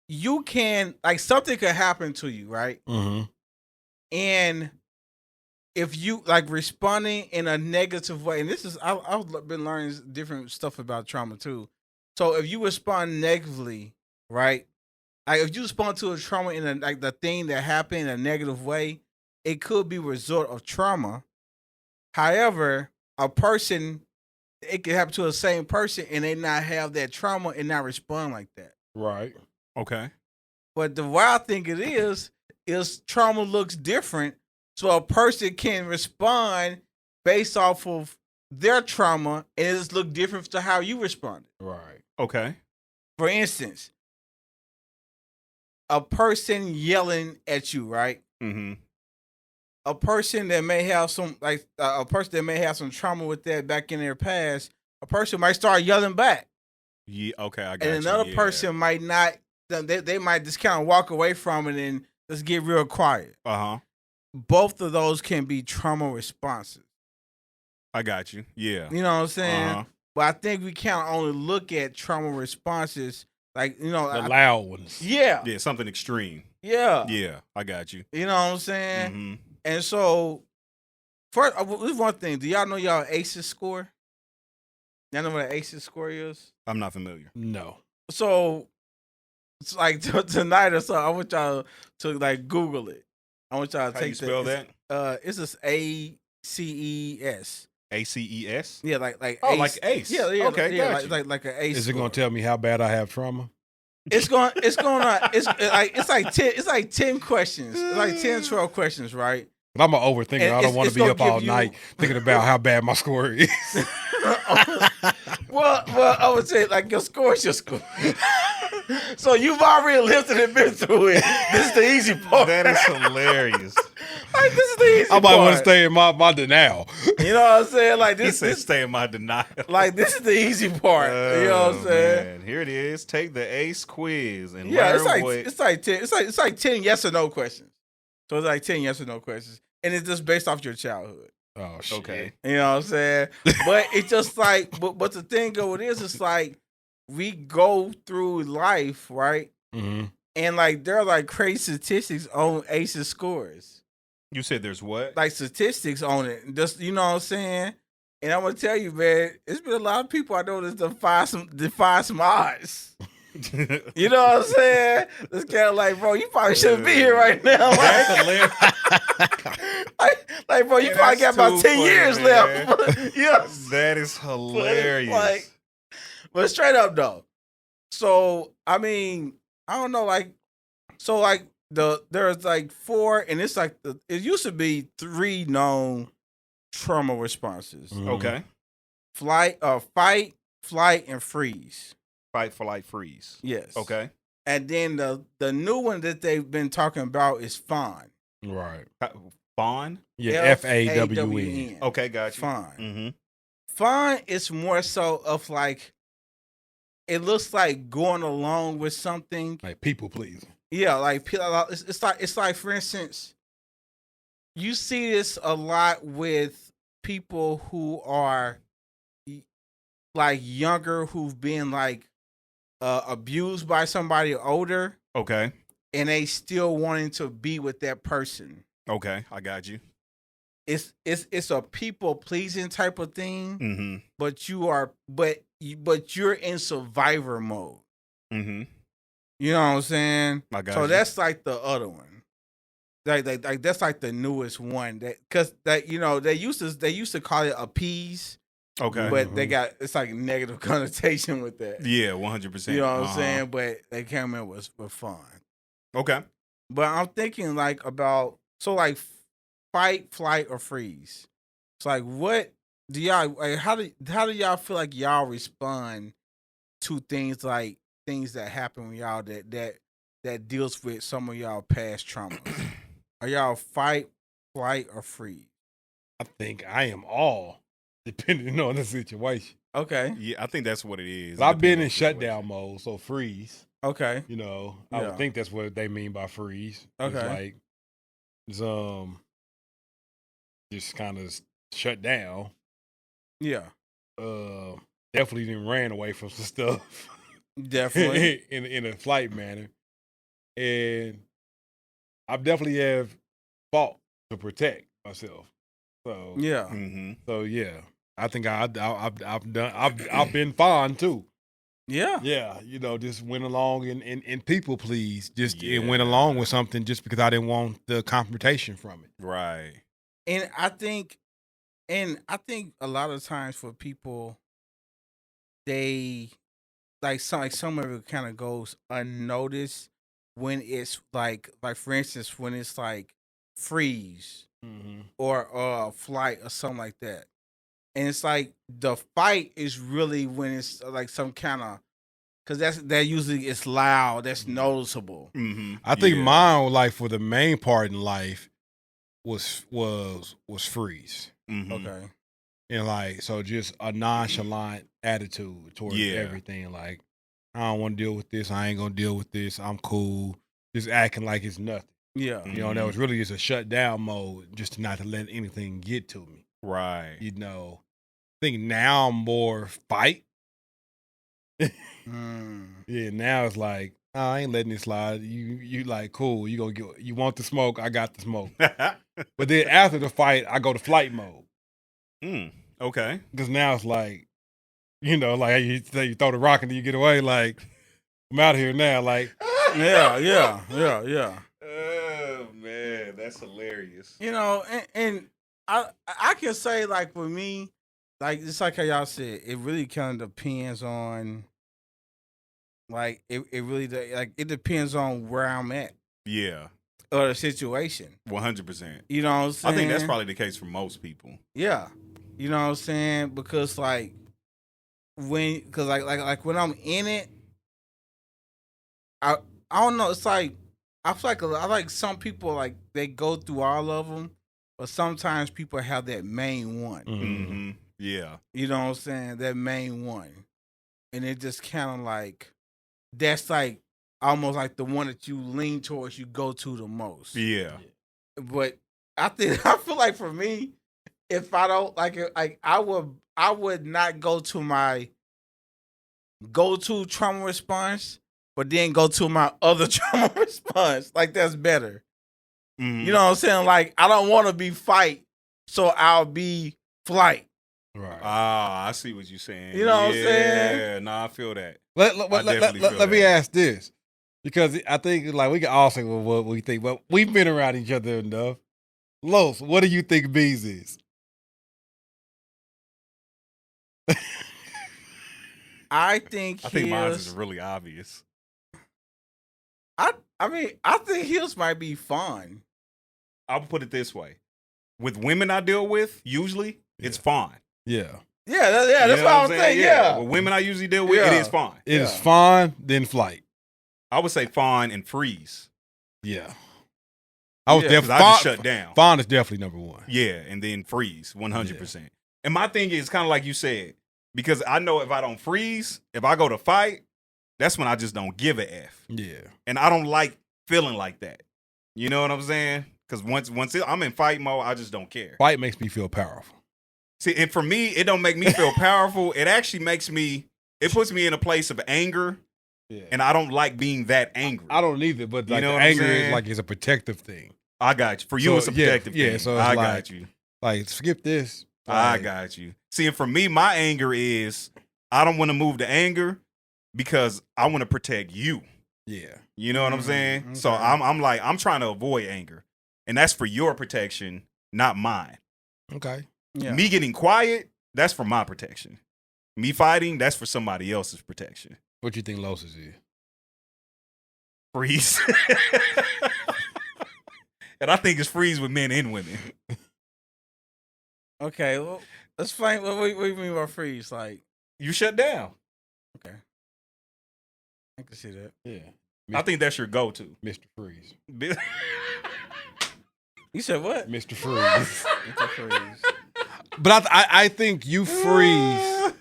You can like something could happen to you, right? Mm-hmm. And if you like responding in a negative way, and this is I've been learning different stuff about trauma too. So if you respond negatively, right? Like if you respond to a trauma in a, like the thing that happened in a negative way, it could be a result of trauma. However, a person, it could happen to the same person and they not have that trauma and not respond like that. Right. Okay. But the wild thing it is trauma looks different. So a person can respond based off of their trauma and it just look different to how you responded. Right. Okay. For instance, a person yelling at you, right? Mm-hmm. A person that may have some like a person that may have some trauma with that back in their past, a person might start yelling back. Yeah. Okay. I got you. And another person might not. They might just kind of walk away from it and just get real quiet. Uh-huh. Both of those can be trauma responses. I got you. Yeah. You know what I'm saying? Uh-huh. But I think we can't only look at trauma responses like, you know, The loud ones. yeah, Yeah. Something extreme. yeah, Yeah. I got you. You know what I'm saying? Mm-hmm. And so, first, this one thing. Do y'all know y'all ACEs score? Y'all know what an ACEs score is? I'm not familiar. No. So, it's like tonight or so, I want y'all to like Google it. I want y'all to How take you spell that? It's just ACES. ACES? Yeah, like Oh, ACE. like ACE. Yeah, yeah, Okay, yeah, got you. like an ACE. Is it going score. to tell me how bad I have trauma? It's like 10 questions. It's like 10, 12 questions, right? But I'm an overthinker. And I don't want it's to be gonna up all give you- night thinking about how bad my score is. Well, I would say like your score is your score. So you've already lived it and been through it. This is the easy part. That is hilarious. Like, this is the easy I part. might want to stay in my denial. You know what I'm saying? Like He this, said, this stay in my denial. like this is the easy part. You know what I'm saying? Man. Here it is. Take the ACE quiz and Yeah, learn what. it's like 10 yes or no questions. So it's like 10 yes or no questions, and it's just based off your childhood. Oh, shit. Okay. You know what I'm saying? But it's just like, but the thing of it is, it's like we go through life, right? Mm-hmm. And like there are like crazy statistics on ACEs scores, You said there's what? like statistics on it. Just you know what I'm saying? And I'm gonna tell you, man, it's been a lot of people I know that defy some odds. You know what I'm saying? It's kind of like, bro, you probably shouldn't be here right now. That's hilarious. Like, bro, you Man, probably got that's about too 10 funny, years man. left. Yeah. That is hilarious. Like, but straight up though. So I mean, I don't know, like, so like there's like 4, and it's like it used to be 3 known trauma responses: Mhm. Okay. fight, flight, and freeze. Fight, flight, freeze. Yes. Okay. And then the new one that they've been talking about is fawn. Right. Fawn? Yeah, FAWN. Okay, got you. Fawn. Mm-hmm. Fawn is more so of like, it looks like going along with something. Like people pleasing. Yeah, like it's like for instance, you see this a lot with people who are like younger, who've been like abused by somebody older, Okay. and they still wanting to be with that person. Okay, I got you. It's a people pleasing type of thing, Mm-hmm. but you're in survivor mode. Mm-hmm. You know what I'm saying? I got So you. that's like the other one. Like that's like the newest one. Because they used to call it appease, Okay. but it's like negative connotation with that. Yeah, 100%. You know what I'm saying? But they came in with fun. Okay. But I'm thinking like about like fight, flight, or freeze. It's like what do y'all like? How do y'all feel like y'all respond to things that happen when y'all that deals with some of y'all past traumas? Are y'all fight, flight, or freeze? I think I am all depending on the situation. Okay. Yeah, I think that's what it is. I've been in Depends on the shutdown mode, so freeze. Okay. I Yeah. would think that's what they mean by freeze. Okay. It's like it's just kind of shut down. Yeah. Definitely didn't ran away from some stuff. Definitely. in a flight manner, and I definitely have fought to protect myself. So Yeah. Mm-hmm. So yeah, I think I've been fine too. Yeah. Yeah, just went along and people please. It went Yeah. along with something just because I didn't want the confrontation from it. Right. And I think a lot of times for people, they some of it kind of goes unnoticed when it's like for instance when it's like freeze or flight or something like that, and it's like the fight is really when it's like some kind of, because that usually is loud, that's noticeable. Mm-hmm. I think mine, like for the main part in life, was freeze. Mm-hmm. Okay. And like, so just a nonchalant attitude towards everything. Like, I don't want to deal with this. I ain't gonna deal with this. I'm cool. Just acting like it's nothing. Yeah. That was really just a shutdown mode, just not to let anything get to me. Right. I think now I'm more fight. Yeah, now it's like, oh, I ain't letting it slide. You like, cool. You want the smoke? I got the smoke. But then after the fight, I go to flight mode. Okay. Because now it's like, like you say, you throw the rock and then you get away. Like, I'm out of here now. Like, yeah. Oh man, that's hilarious. And I can say, like, for me, like, it's like how y'all said, it really kind of depends on, like, it really like it depends on where I'm at. Yeah. Or the situation. 100%. You know what I'm saying? I think that's probably the case for most people. Yeah. You know what I'm saying? Because like when I'm in it, I don't know. It's like I feel like I like some people, like they go through all of them, but sometimes people have that main one. Mm-hmm. Yeah. You know what I'm saying? That main one, and it just kind of like that's like almost like the one that you lean towards, you go to the most. Yeah. But I feel like for me, if I don't like it, like I would not go to my go-to trauma response, but then go to my other trauma response. Like that's better. Mm-hmm. You know what I'm saying? Like I don't want to be fight, so I'll be flight. Right. Ah, I see what you're saying. You know what I'm saying? Yeah, no, I feel that. Let me ask this, because I think like we can all say what we think, but we've been around each other enough. Los, what do you think Bees is? I think mine is really obvious. I mean, I think his might be fun. I'll put it this way: with women I deal with, usually it's fine. Yeah. That's what I'm saying. Yeah. With women I usually deal with, it is fine. It is fine, then flight. I would say fine and freeze. Yeah. I was 'Cause definitely I just shut down. Fawn is definitely number one. Yeah, and then freeze 100%. And my thing is kind of like you said, because I know if I don't freeze, if I go to fight, that's when I just don't give a F. Yeah. And I don't like feeling like that. You know what I'm saying? Because once I'm in fight mode, I just don't care. Fight makes me feel powerful. See, and for me, it don't make me feel powerful. It actually it puts me in a place of anger. Yeah. And I don't like being that angry. I don't either, but like You know the what I'm anger is saying? like it's a protective thing. I got you. For you, So, it's a protective yeah, thing. so it's I like- got you. Like skip this. I Like, got you. See, and for me, my anger is I don't want to move to anger because I want to protect you. Yeah. You know what I'm saying? Okay. So I'm trying to avoid anger. And that's for your protection, not mine. Okay. Yeah. Me getting quiet, that's for my protection. Me fighting, that's for somebody else's protection. What you think Los's is? Freeze. And I think it's freeze with men and women. Okay, well, let's find what do you mean by freeze? Like, You shut down. okay, I can see that. Yeah. I think that's your go-to. Mr. Freeze. You said what? Mr. Freeze. It's a freeze. But I think you freeze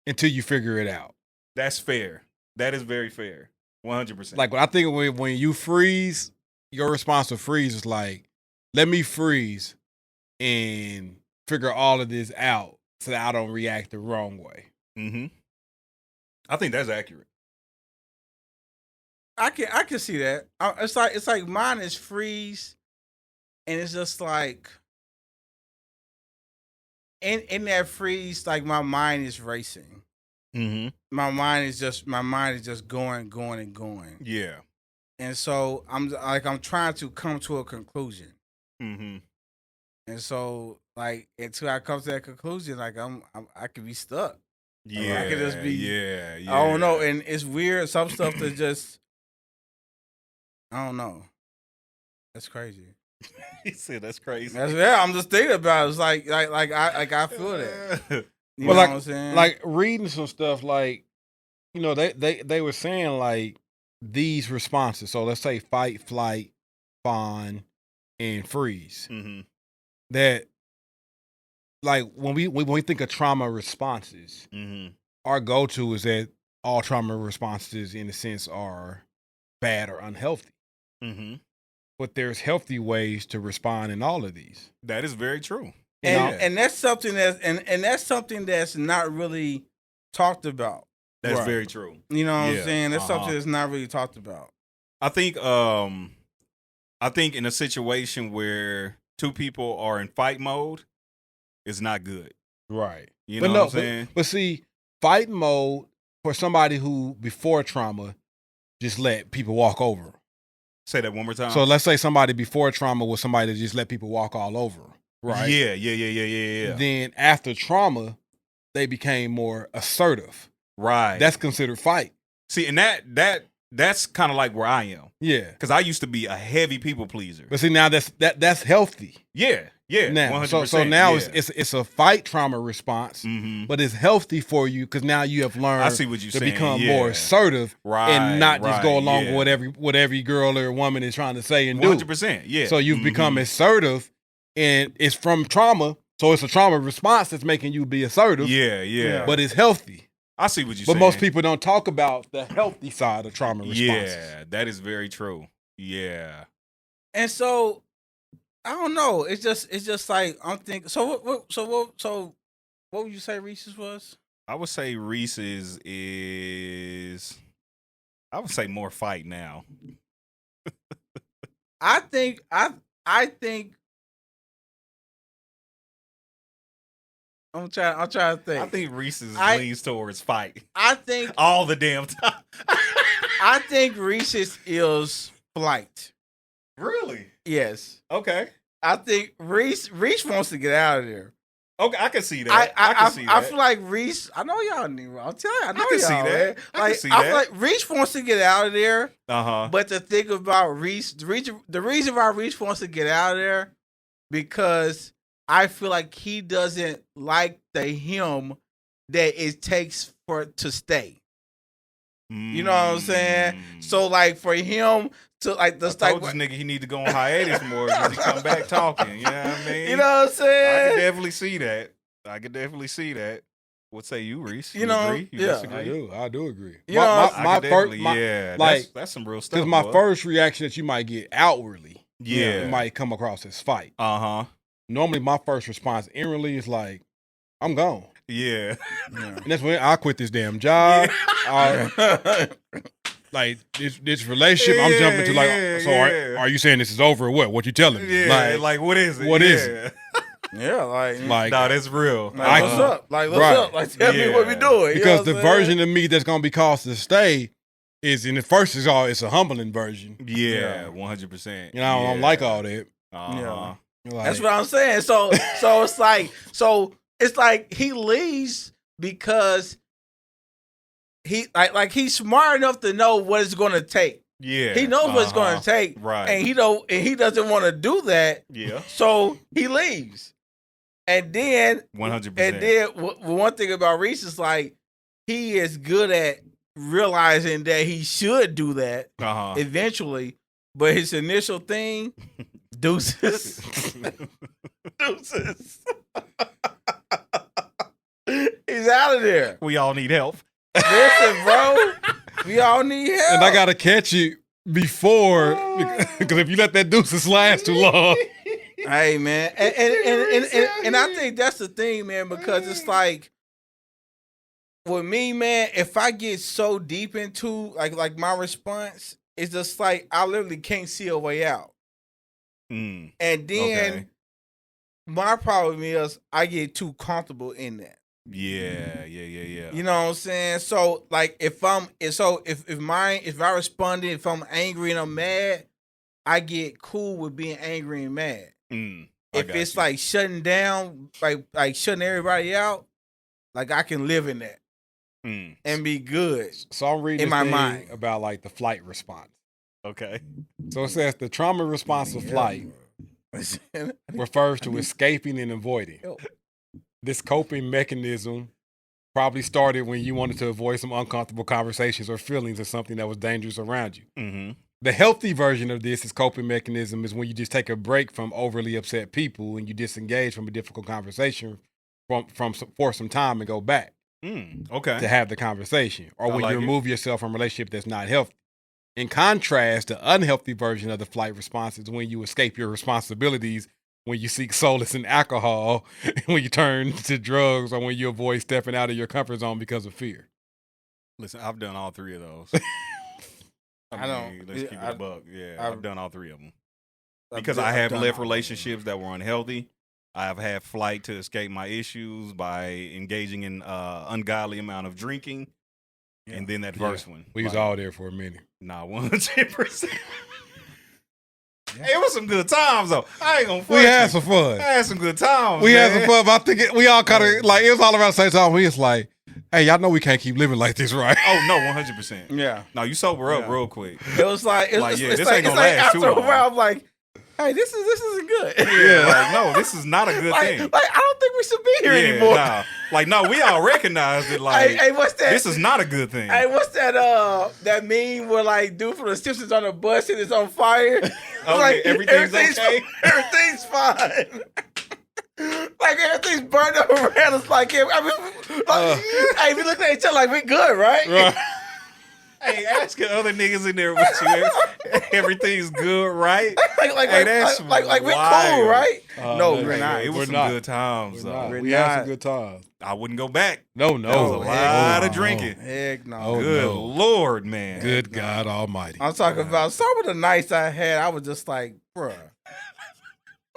until you figure it out. That's fair. That is very fair. 100%. Like I think when you freeze, your response to freeze is like, let me freeze and figure all of this out so that I don't react the wrong way. Mm-hmm. I think that's accurate. I can see that. It's like mine is freeze, and it's just like in that freeze, like my mind is racing. Mm-hmm. My mind is just going, and going. Yeah. And so I'm trying to come to a conclusion. Mm-hmm. And so like until I come to that conclusion, like I could be stuck. Yeah. I could just be- Yeah. I don't know, and it's weird. Some stuff that just I don't know. That's crazy. He said that's crazy. I'm just thinking about it. It's like I feel that. You Well, know what I'm saying? Like reading some stuff, like they were saying like these responses. So let's say fight, flight, fawn, and freeze. Mm-hmm. That like when we think of trauma responses, Mm-hmm. our go to is that all trauma responses, in a sense, are bad or unhealthy. Mm-hmm. But there's healthy ways to respond in all of these. That is very true. and that's something that's not really talked about. That's Right. very true. You know what Yeah. I'm saying? That's something Uh-huh. that's not really talked about. I think in a situation where two people are in fight mode, it's not good. Right. You But know no, what I'm saying? But see, fight mode for somebody who before trauma just let people walk over. Say that one more time. So let's say somebody before trauma was somebody that just let people walk all over. Right. Yeah. Then after trauma, they became more assertive. Right. That's considered fight. See, and that's kind of like where I am. Yeah. Because I used to be a heavy people pleaser. But see, now that's healthy. Yeah. Now, 100%. so now yeah. it's a fight trauma response, Mhm. but it's healthy for you because now you have learned I see what you're to saying. become yeah. more assertive Right, and not just go right, along yeah. with what every girl or woman is trying to say and do. 100%. Yeah. So you've Mhm. become assertive, and it's from trauma. So it's a trauma response that's making you be assertive. Yeah. But it's healthy. I see what you're But saying. most people don't talk about the healthy side of trauma responses. Yeah, that is very true. Yeah. And so I don't know. It's just like I'm thinking. So what would you say Reese's was? I would say Reese's is. I would say more fight now. I think. I'm trying to think. I think Reese's I- leans towards fight I think all the damn time. I think Reese's is flight. Really? Yes. Okay. I think Reese wants to get out of there. Okay, I can see that. I can see that. I feel like Reese. I know y'all knew. I'll tell you. I know can see y'all. that. Man. I can Like see I that. feel like Reese wants to get out of there. Uh-huh. But the thing about Reese, the reason why Reese wants to get out of there, because I feel like he doesn't like the him that it takes to stay. You know what I'm saying? So like for him to like the I told this nigga he need to go on hiatus more because he come back talking. You know what I mean? You know what I'm saying? I can definitely see that. What say you, Rece? You agree? You disagree? I do agree. You know, That's some real stuff. Because my first reaction that you might get outwardly, it might come across as fight. Normally, my first response inwardly is like, I'm gone. Yeah. And that's when I quit this damn job. Like this relationship, I'm jumping to like. Are you saying this is over or what? What you telling me? Yeah, like what is it? What is it? Yeah, like no, that's real. Like, what's up? Like, what's up? Like, tell me what we doing. Because the version of me that's gonna be caused to stay is in the first is it's a humbling version. Yeah, 100%. You know, I don't like all that. Like, that's what I'm saying. So it's like he leaves because he like he's smart enough to know what it's gonna take. Yeah, he knows what it's gonna take, right? And he doesn't want to do that. Yeah, so he leaves. And then 100%. And then one thing about Rece is like he is good at realizing that he should do that eventually, but his initial thing, deuces. Deuces. He's out of there. We all need help. Listen, bro. We all need help. And I gotta catch it before, because if you let that deuces last too long. Hey man, and I think that's the thing, man, because it's like with me, man, if I get so deep into like my response, it's just like I literally can't see a way out. And then my problem is I get too comfortable in that. Yeah. You know what I'm saying? So like if I responded, if I'm angry and I'm mad, I get cool with being angry and mad. If it's like shutting down, like shutting everybody out, like I can live in that and be good. So I'm reading in my mind about like the flight response. Okay. So it says the trauma response to flight refers to escaping and avoiding. This coping mechanism probably started when you wanted to avoid some uncomfortable conversations or feelings of something that was dangerous around you. The healthy version of this coping mechanism is when you just take a break from overly upset people and you disengage from a difficult conversation for some time and go back to have the conversation. Or when you remove yourself from a relationship that's not healthy. In contrast, the unhealthy version of the flight response is when you escape your responsibilities, when you seek solace in alcohol, when you turn to drugs, or when you avoid stepping out of your comfort zone because of fear. Listen, I've done all three of those. Let's keep it a buck. Yeah, I've done all three of them. Because I have left relationships that were unhealthy. I have had flight to escape my issues by engaging in ungodly amount of drinking. Yeah. And then that first one. We was all there for a minute. Nah, 100%. It was some good times though. I ain't gonna. We had some fun. I had some good times. We had some fun, but I think we all kind of like it was all around the same time. We was like, "Hey, y'all know we can't keep living like this, right?" Oh no, 100%. Yeah. No, you sober up real quick. It was like, this ain't gonna last too long. I'm like, hey, this isn't good. Yeah, like no, this is not a good thing. Like I don't think we should be here anymore. Nah. Like no, we all recognize it. Like, hey, what's that? This is not a good thing. Hey, what's that meme where like dude from the Simpsons on a bus and it's on fire? Like everything's okay. Everything's fine. Like everything's burned up around us. Like, hey, we look at each other like we good, right? Hey, asking other niggas in there with you, everything's good, right? Like we're cool, right? No, we're not. It was some good times. We had some good times. I wouldn't go back. No. There was a lot of drinking. Heck no. Oh, good Lord, man. Good God Almighty. I'm talking about some of the nights I had. I was just like, bruh.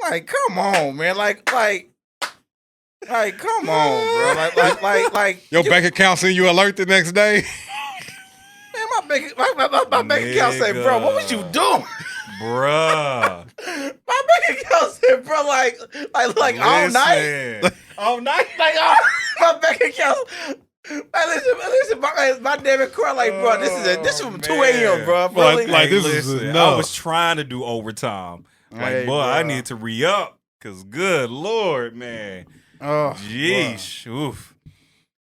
Like, come on, man. Like, come on, bro. Like. Your bank account send you alert the next day. Man, my bank account say, bro, what was you doing? Bruh. My bank account said, bro, like all night. All night? Like, my bank account. Listen, my debit card, like, bro, this is from 2 a.m., bro. Like this is I was trying to do overtime. Like, hey, boy, I need to re-up. Because good Lord, man. Oh, jeez. Oof.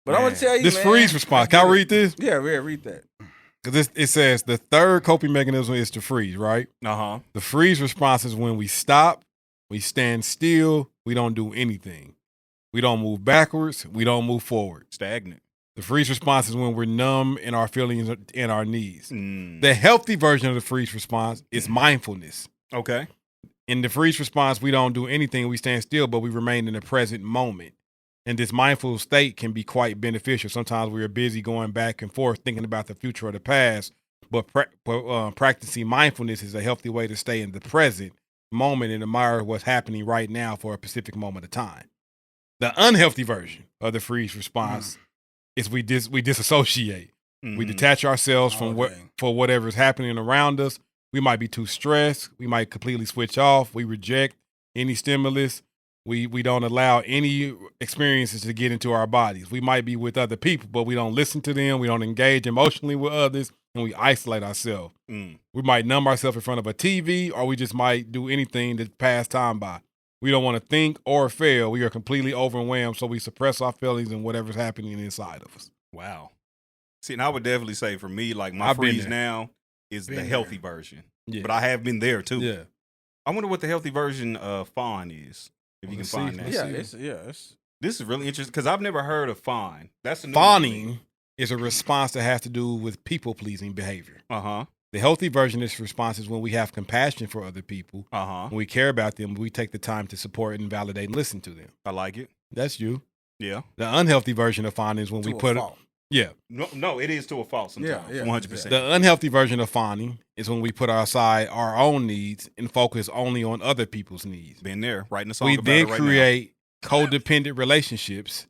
But I'm going to tell you, this man. freeze response. Can I read this? Yeah, read that. Because it says the third coping mechanism is to freeze, right? Uh-huh. The freeze response is when we stop, we stand still, we don't do anything. We don't move backwards, we don't move forward. Stagnant. The freeze response is when we're numb in our feelings and our needs. Mm. The healthy version of the freeze response is mindfulness. Okay. In the freeze response, we don't do anything, we stand still, but we remain in the present moment. And this mindful state can be quite beneficial. Sometimes we are busy going back and forth, thinking about the future or the past, but practicing mindfulness is a healthy way to stay in the present moment and admire what's happening right now for a specific moment of time. The unhealthy version of the freeze response is we disassociate. Mm-hmm. We detach ourselves from whatever is happening around us. We might be too stressed. We might completely switch off. We reject any stimulus. We don't allow any experiences to get into our bodies. We might be with other people, but we don't listen to them. We don't engage emotionally with others, and we isolate ourselves. Mm. We might numb ourselves in front of a TV, or we just might do anything to pass time by. We don't want to think or feel. We are completely overwhelmed, so we suppress our feelings and whatever's happening inside of us. Wow. See, and I would definitely say for me, like my freeze now is the healthy version. Yeah. But I have been there too. Yeah. I wonder what the healthy version of fawn is. If you can find that. This is really interesting because I've never heard of fawn. That's a new Fawning is a response that has to do with people-pleasing behavior. Uh-huh. The healthy version of this response is when we have compassion for other people. Uh-huh. When we care about them, we take the time to support and validate and listen to them. I like it. That's you. Yeah. The unhealthy version of fawning is when we put it. Yeah. No, it is to a fault sometimes. Yeah, 100%. The unhealthy version of fawning is when we put aside our own needs and focus only on other people's needs. Been there, writing a song we about then it right create codependent relationships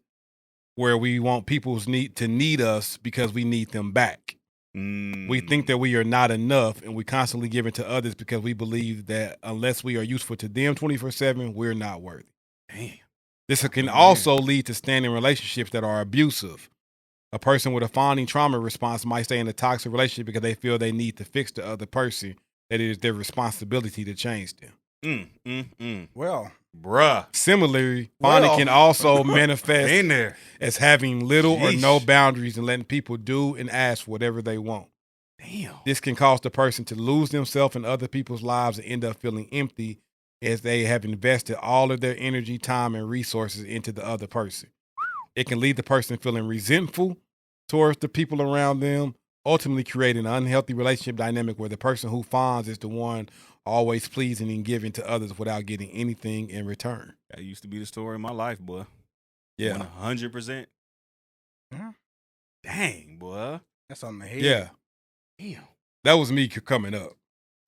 where we want people's need us because we need them back. Mm. We think that we are not enough, and we constantly give it to others because we believe that unless we are useful to them 24/7, we're not worthy. Damn. This can also lead to staying in relationships that are abusive. A person with a fawning trauma response might stay in a toxic relationship because they feel they need to fix the other person, that it is their responsibility to change them. Well, bruh. Similarly, fawning can also manifest in there as having little or no boundaries and letting people do and ask whatever they want. Damn. This can cause the person to lose themselves in other people's lives and end up feeling empty as they have invested all of their energy, time, and resources into the other person. It can leave the person feeling resentful towards the people around them, ultimately creating an unhealthy relationship dynamic where the person who fawns is the one always pleasing and giving to others without getting anything in return. That used to be the story of my life, boy. Yeah. 100%. Yeah. Dang, boy. That's on the head. Yeah. Damn. That was me coming up.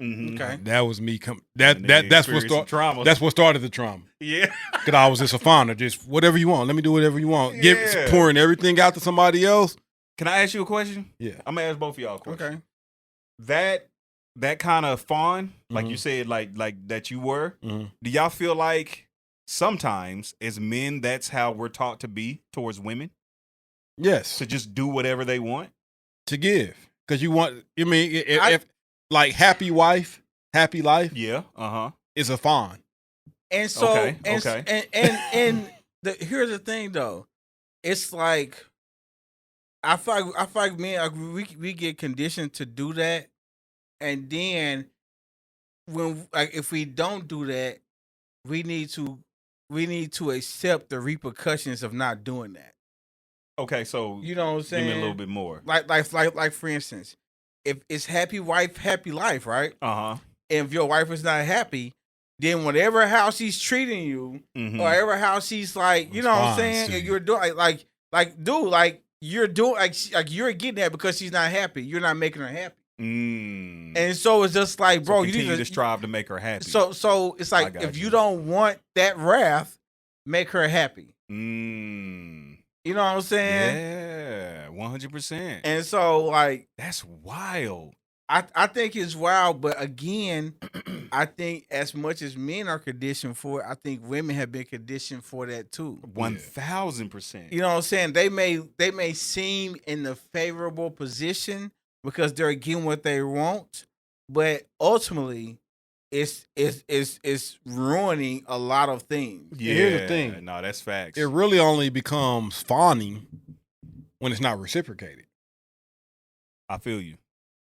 Mm-hmm. Okay. That was me that's what started the trauma. Yeah. Because I was just a fawner, just whatever you want. Let me do whatever you want. Pouring everything out to somebody else. Can I ask you a question? Yeah. I'm gonna ask both of y'all a question. Okay. That kind of fawn, like you said, like that you were, do y'all feel like sometimes as men that's how we're taught to be towards women? Yes. To just do whatever they want? To give. Because you want, if like happy wife, happy life, is a fawn. And so, okay. And here's the thing though, it's like I feel like men we get conditioned to do that, and then when if we don't do that, we need to accept the repercussions of not doing that. Okay, so you know what I'm saying? Give me a little bit more. Like for instance, if it's happy wife, happy life, right? And if your wife is not happy, then whatever how she's treating you, or whatever how she's like, you know what I'm saying? And you're doing you're doing like you're getting that because she's not happy. You're not making her happy. And so it's just like, bro, you need to strive to make her happy. So it's like if you don't want that wrath, make her happy. You know what I'm saying? Yeah, 100%. And so like that's wild. I think it's wild, but again, I think as much as men are conditioned for it, I think women have been conditioned for that too. 1000%. You know what I'm saying? They may seem in the favorable position because they're getting what they want, but ultimately, it's ruining a lot of things. Yeah, here's the thing. No, that's facts. It really only becomes fawning when it's not reciprocated. I feel you.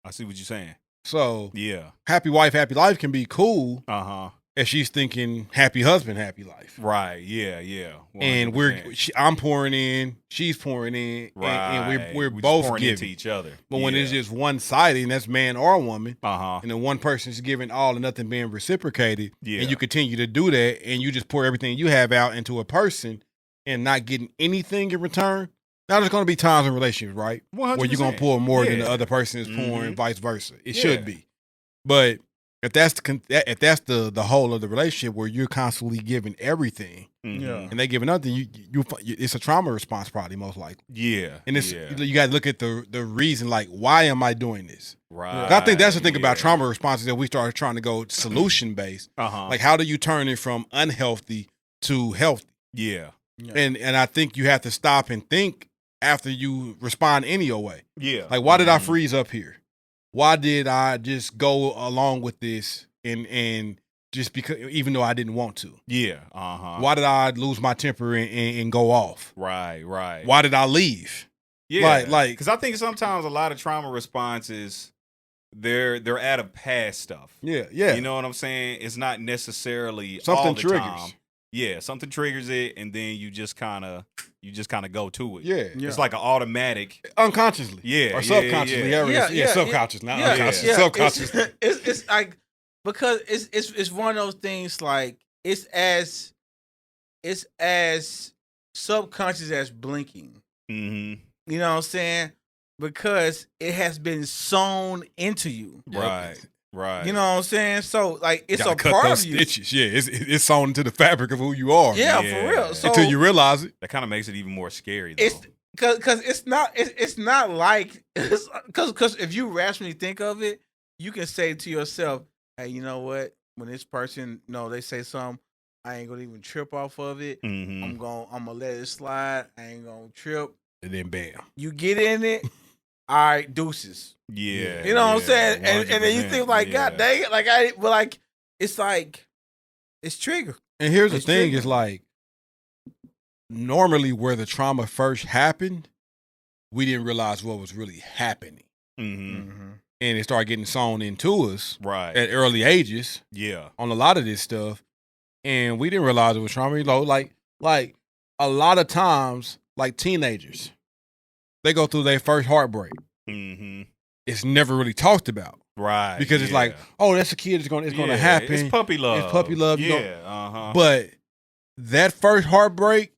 I see what you're saying. So Yeah. happy wife, happy life can be cool Uh-huh. if she's thinking happy husband, happy life. Right. Yeah. Yeah. 100%. And I'm pouring in, she's pouring in, right. and we're just both pouring giving into each other. But when it's just one sided, and that's man or woman, uh-huh. and then one person's giving all and nothing being reciprocated, Yeah. and you continue to do that, and you just pour everything you have out into a person and not getting anything in return. Now there's going to be times in relationships, right, 100%. where you're going to pour more than Yeah. the other person is pouring, Mhm. vice versa. It Yeah. should be, but if that's the whole of the relationship where you're constantly giving everything, Mhm. and they giving nothing, you it's a trauma response probably most likely. Yeah. And it's yeah. you got to look at the reason, like, why am I doing this? Right. I think that's the thing about Yeah. trauma responses that we started trying to go solution based. Uh-huh. Like, how do you turn it from unhealthy to healthy? Yeah. And I think you have to stop and think after you respond any old way. Yeah. Like, why did I Mhm. freeze up here? Why did I just go along with this and just because, even though I didn't want to? Yeah. Uh-huh. Why did I lose my temper and go off? Right. Right. Why did I leave? Yeah. Like, because I think sometimes a lot of trauma responses, they're out of past stuff. yeah. You know what I'm saying? It's not necessarily Something all the triggers. time. Yeah, something triggers it, and then you just kind of go to it. Yeah. It's like an automatic. Unconsciously. Yeah, Or subconsciously. Subconscious, not yeah, unconscious. yeah. Subconscious. It's like, because it's one of those things, like, it's as subconscious as blinking. Mm-hmm. You know what I'm saying? Because it has been sewn into you. Right. Right. You know what I'm saying? So, like, it's Gotta a cut part those of you. stitches. Yeah, it's sewn into the fabric of who you are. Yeah, Yeah. for real. So Until you realize it. That kind of makes it even more scary, though. it's because it's not like, because if you rationally think of it, you can say to yourself, hey, you know what? When this person, they say something, I ain't gonna even trip off of it. Mhm. I'm gonna let it slide. I ain't gonna trip. And then bam. You get in it, all right, deuces. Yeah. You know what I'm yeah, saying? And then you 100%, think, like, yeah. God dang it, it's like it's trigger. And here's the It's thing, triggering. is like, normally where the trauma first happened, we didn't realize what was really happening. Mhm. And it started getting sewn into us Right. at early ages Yeah. on a lot of this stuff. And we didn't realize it was trauma. Like a lot of times, like teenagers, they go through their first heartbreak. Mm-hmm. It's never really talked about. Right. Because it's like, oh, that's a kid. It's gonna happen. It's puppy love. It's puppy love. You know? Yeah. Uh-huh. But that first heartbreak,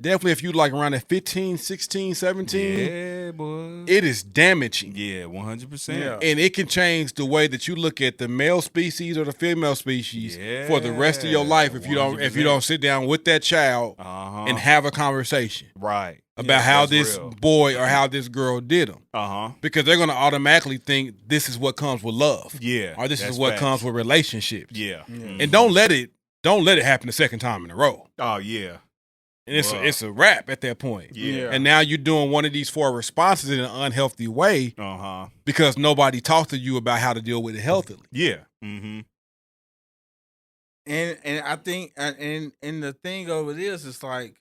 definitely if you like around at 15, 16, 17, yeah, boy. it is damaging. Yeah, 100%. Yeah. And it can change the way that you look at the male species or the female species for the rest of your life if you don't sit down with that child Uh-huh. and have a conversation right. about how that's this real. boy or how this girl did them. Uh-huh. Because they're gonna automatically think this is what comes with love. Yeah. Or this that's is what facts. comes with relationships. Yeah. And don't let it happen the second time in a row. Oh, yeah. And it's Wow. it's a wrap at that point. Yeah. And now you're doing one of these 4 responses in an unhealthy way Uh-huh. because nobody talked to you about how to deal with it healthily. Yeah. Mm-hmm. And I think and the thing of it is, it's like,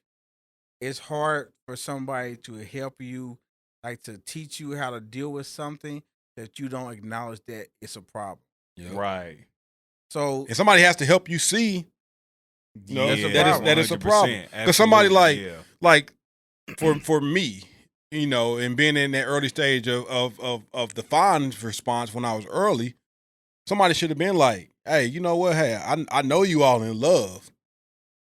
it's hard for somebody to help you, like, to teach you how to deal with something that you don't acknowledge that it's a problem. Right. So And somebody has to help you see No, that's a Yeah, problem. that is a 100%. problem. Because somebody Absolutely, like for me, and being in that early stage of the fond response when I was early, somebody should have been like, hey, you know what? Hey, I know you all in love,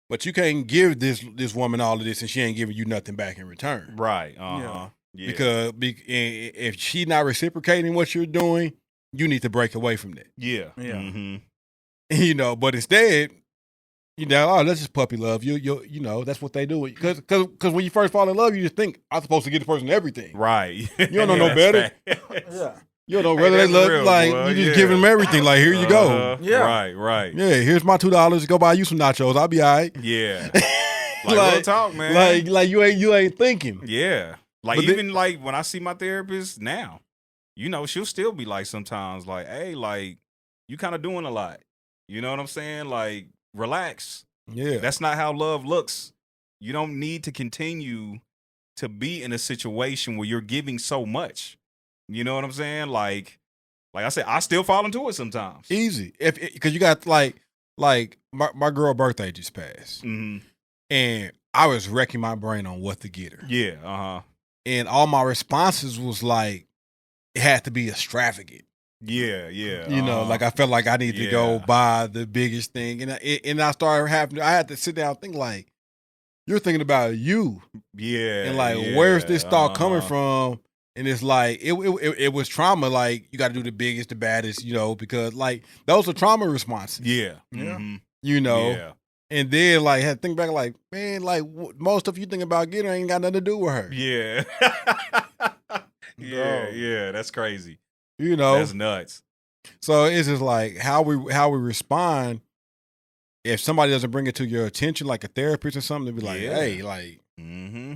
but you can't give this woman all of this and she ain't giving you nothing back in return. Right. Uh-huh. Yeah. Because if she not reciprocating what you're doing, you need to break away from that. Yeah. Yeah. Mm-hmm. But instead, let's just puppy love. You that's what they do. Because when you first fall in love, you just think, I'm supposed to give the person everything. Right. You don't know no better. yeah. You don't know Hey, whether they that's love, real, like, boy. you just Yeah. giving them everything. Like, here you go. Yeah. Right. Yeah, here's my $2. Go buy you some nachos. I'll be all right. Yeah. Like, real talk, man. Like you ain't thinking. Yeah. Like, But even like when I see my therapist now, she'll still be like sometimes like, hey, like, you kind of doing a lot. You know what I'm saying? Like, relax. Yeah. That's not how love looks. You don't need to continue to be in a situation where you're giving so much. You know what I'm saying? Like, Like I said, I still fall into it sometimes. Easy. Because you got like my girl birthday just passed. Mm-hmm. And I was wrecking my brain on what to get her. Yeah, And all my responses was like, it had to be extravagant. Yeah. You know, like I felt like I needed to go buy the biggest thing. And I started I had to sit down and think like, you're thinking about you. Yeah. And like, where's this thought coming from? And it's like, it was trauma. Like, you got to do the biggest, the baddest, you know, because like, those are trauma responses. Yeah. Mm-hmm. You know? Yeah. And then like, had to think back like, man, like most stuff you think about getting her ain't got nothing to do with her. Yeah. Yeah. That's crazy. You know? That's nuts. So it's just like how we respond. If somebody doesn't bring it to your attention, like a therapist or something, to be like, hey, like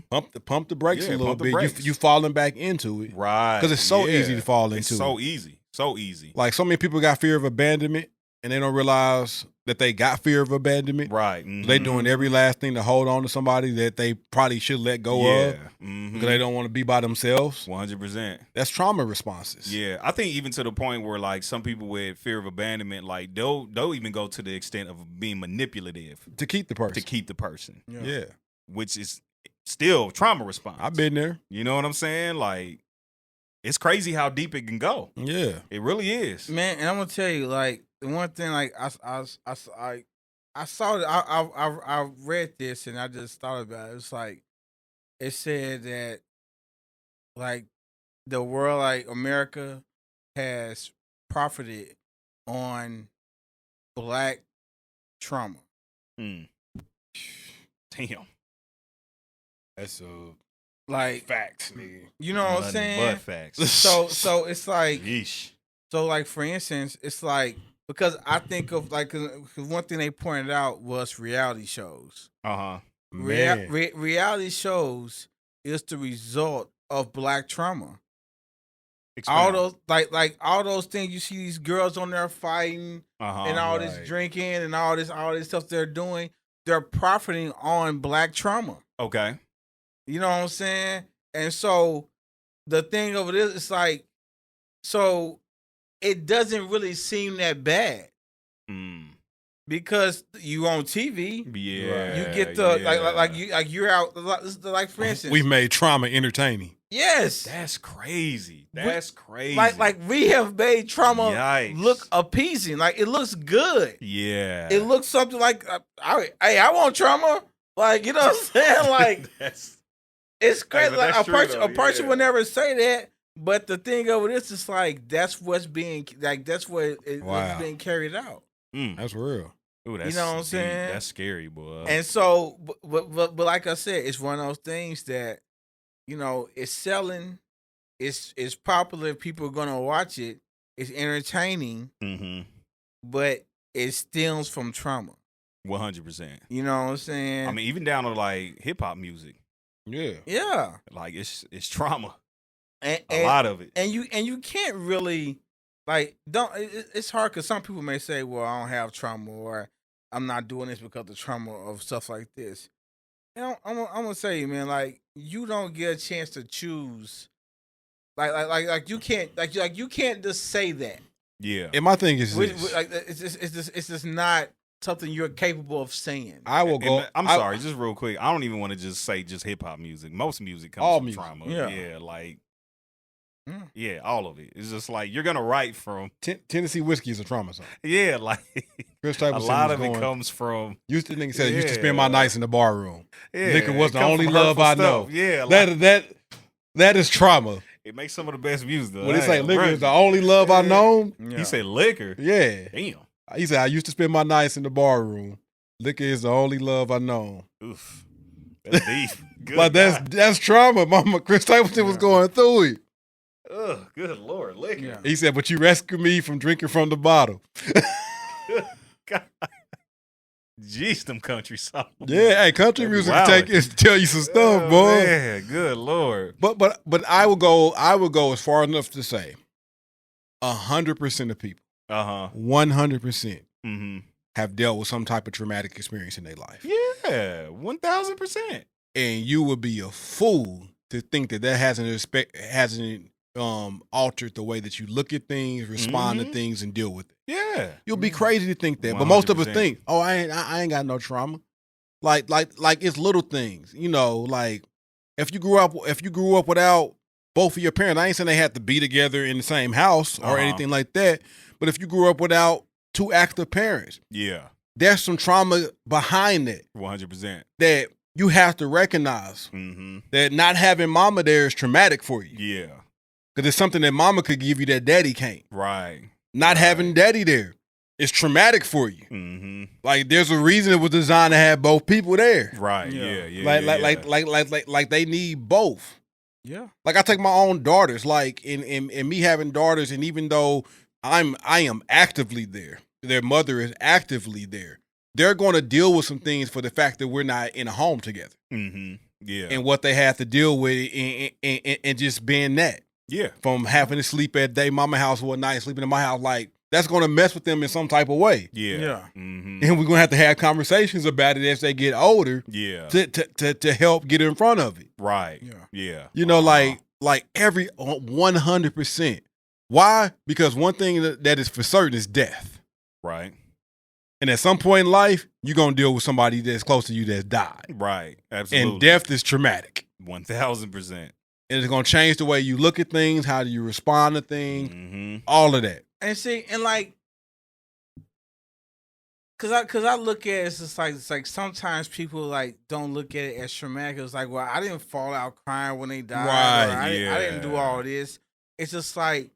pump the brakes a little bit. You falling back into it. Right. Because it's so easy to fall into. It's so easy. So easy. Like so many people got fear of abandonment and they don't realize that they got fear of abandonment. Right. Mm-hmm. They doing every last thing to hold on to somebody that they probably should let go of. Because they don't want to be by themselves. 100%. That's trauma responses. Yeah. I think even to the point where like some people with fear of abandonment, like they'll even go to the extent of being manipulative. To keep the person. Yeah. Which is still trauma response. I've been there. You know what I'm saying? Like, it's crazy how deep it can go. Yeah. It really is. Man, and I'm gonna tell you, like, the one thing, like, I saw it, I read this and I just thought about it. It's like, it said that, like, the world, like, America has profited on black trauma. Damn. That's like facts, nigga. You know what I'm saying? But facts. So it's like, yeesh. So like for instance, it's like, because I think of like, cause one thing they pointed out was reality shows. Reality shows is the result of black trauma. Expound. All those like all those things you see these girls on there fighting and all this drinking and all this stuff they're doing, they're profiting on black trauma. Okay. You know what I'm saying? And so the thing of it is, it's like, so it doesn't really seem that bad. Because you on TV, you get the like you're out, like for instance, we've made trauma entertaining. Yes, that's crazy. That's crazy. Like we have made trauma look appeasing. Like it looks good. Yeah, it looks something like, I want trauma. Like, you know what I'm saying? Like it's crazy. Like a person would never say that. But the thing of it is like that's what's being it's being carried out. That's real. Ooh, that's, you know what I'm saying? That's scary, boy. And so, but like I said, it's one of those things that, you know, it's selling, it's popular, people are gonna watch it, it's entertaining, but it stems from trauma. 100%. You know what I'm saying? I mean, even down to like hip hop music. Yeah. Like it's trauma. And a lot of it. And you can't really. Like, it's hard because some people may say, well, I don't have trauma, or I'm not doing this because of the trauma of stuff like this. You know, I'm gonna say, man, like, you don't get a chance to choose. Like you can't you can't just say that. Yeah. And my thing is like it's just not something you're capable of saying. I will go. I'm sorry, just real quick. I don't even want to just say just hip hop music. Most music comes from trauma. Yeah, like. Yeah, all of it. It's just like you're gonna write from Tennessee whiskey is a trauma song. Yeah, like Chris a lot of it comes from. Used to spend my nights in the bar room. Yeah, liquor was the only love I know. Yeah, that is trauma. It makes some of the best music. Though. When they say liquor is the only love I know, he said liquor. Yeah, damn. He said I used to spend my nights in the bar room. Liquor is the only love I know. Oof, that's deep. Good but that's trauma. Mama Chris Stapleton was going through it. Oh, good Lord, liquor. Yeah. He said, but you rescued me from drinking from the bottle. God. Jeez, them country songs. Yeah, hey, country music tell you some stuff, boy. Yeah, good Lord. But I would go as far enough to say 100% of people, 100% have dealt with some type of traumatic experience in their life. Yeah, 1,000%. And you would be a fool to think that hasn't altered the way that you look at things, respond to things, and deal with it. Yeah. You'll be crazy to think that, but most of us 100%. think, "Oh, I ain't got no trauma." Like it's little things, like if you grew up without both of your parents, I ain't saying they had to be together in the same house or anything like that, but if you grew up without two active parents, Yeah. there's some trauma behind it 100%. that you have to recognize. Mm-hmm. That not having mama there is traumatic for you. Yeah. Because it's something that mama could give you that daddy can't. Right. Not having daddy there is traumatic for you. Mm-hmm. Like there's a reason it was designed to have both people there. Right. Yeah. Like they need both. Yeah. Like I take my own daughters, like in me having daughters, and even though I am actively there, their mother is actively there. They're going to deal with some things for the fact that we're not in a home together. Mm-hmm. Yeah. And what they have to deal with and just being that. Yeah. From having to sleep at their mama house one night, sleeping in my house, like that's going to mess with them in some type of way. Yeah. Yeah. Mm-hmm. And we're going to have conversations about it as they get older. Yeah. To help get in front of it. Right. Yeah. Yeah. Like every 100%. Why? Because one thing that is for certain is death. Right. And at some point in life, you're going to deal with somebody that's close to you that's died. Right. Absolutely. And death is traumatic. 1000%. And it's going to change the way you look at things, how do you respond to things, all of that. And see, and like, cause I look at it, it's like sometimes people like don't look at it as traumatic. It's like, well, I didn't fall out crying when they died. Right, I didn't do all this. It's just like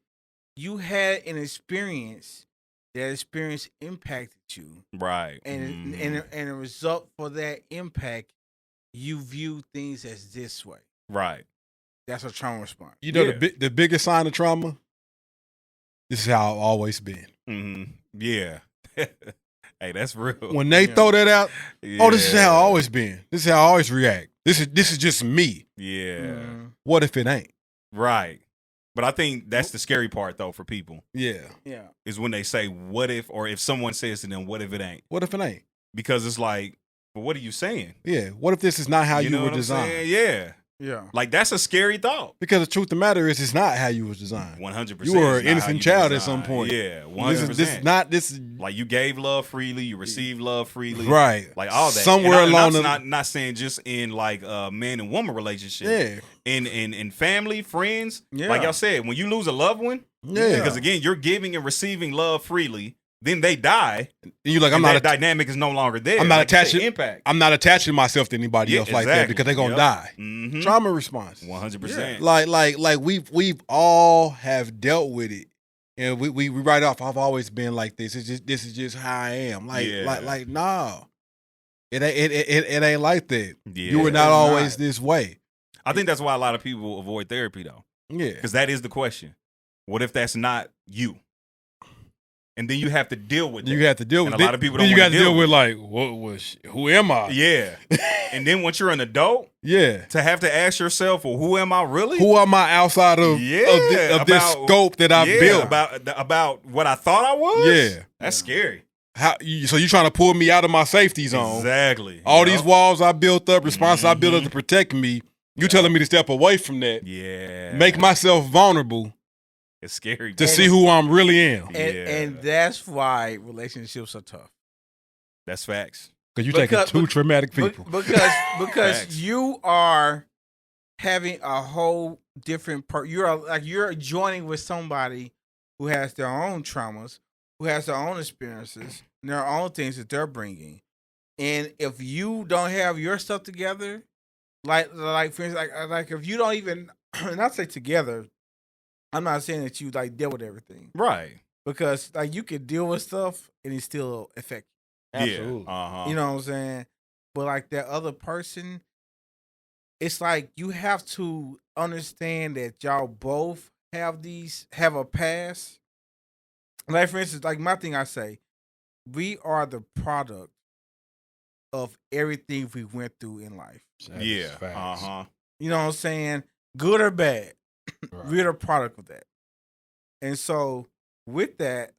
you had an experience. That experience impacted you. Right. And and a result for that impact, you view things as this way. Right. That's a trauma response. You know the biggest sign of trauma? This is how I've always been. Mm-hmm. Yeah. Hey, that's real. When they throw that out, this is how I've always been. This is how I always react. This is just me. Yeah. What if it ain't? Right. But I think that's the scary part, though, for people. Yeah. Is when they say, what if, or if someone says to them, what if it ain't? What if it ain't? Because it's like, well, what are you saying? Yeah. What if this is not how you were designed? Yeah. Yeah. Like, that's a scary thought. Because the truth of the matter is, it's not how you was designed. 100%. You were an innocent child at some point. Yeah, 100%. This is like you gave love freely, you received love freely. Right. Like all that. Somewhere along the... not saying just in like a man and woman relationship. Yeah. In family, friends. Yeah. Like y'all said, when you lose a loved one. Yeah. Because again, you're giving and receiving love freely. Then they die. And you're like, that dynamic is no longer there. I'm not like attaching impact. I'm not attaching myself to anybody else like that because they're gonna die. Mm-hmm. Trauma response. 100%. Like we've all have dealt with it. And we write off, I've always been like this. This is just how I am. Like no. It ain't like that. Yeah, you were not always this way. I think that's why a lot of people avoid therapy though. Yeah. Because that is the question. What if that's not you? And then you have to deal with it. You have to deal with it. A lot of people don't you want got to deal with like, who am I? Yeah. And then once you're an adult, to have to ask yourself, well, who am I really? Who am I outside of this scope that I've built? About what I thought I was? Yeah. That's scary. So you trying to pull me out of my safety zone. Exactly. All these walls I built up, responses I built up to protect me, you telling me to step away from that. Yeah. Make myself vulnerable. It's scary. To see who I'm really am. And that's why relationships are tough. That's facts. Because you're taking two traumatic people. Because you are having a whole different you're joining with somebody who has their own traumas, who has their own experiences, and their own things that they're bringing. And if you don't have your stuff together, like for instance, like if you don't even, not say together, I'm not saying that you like deal with everything, right? Because like you can deal with stuff and it still affect you. Absolutely. Yeah. You know what I'm saying? But like that other person, it's like you have to understand that y'all both have a past. Like for instance, like my thing I say, we are the product of everything we went through in life. Yeah. You know what I'm saying? Good or bad. Right. We're the product of that. And so with that,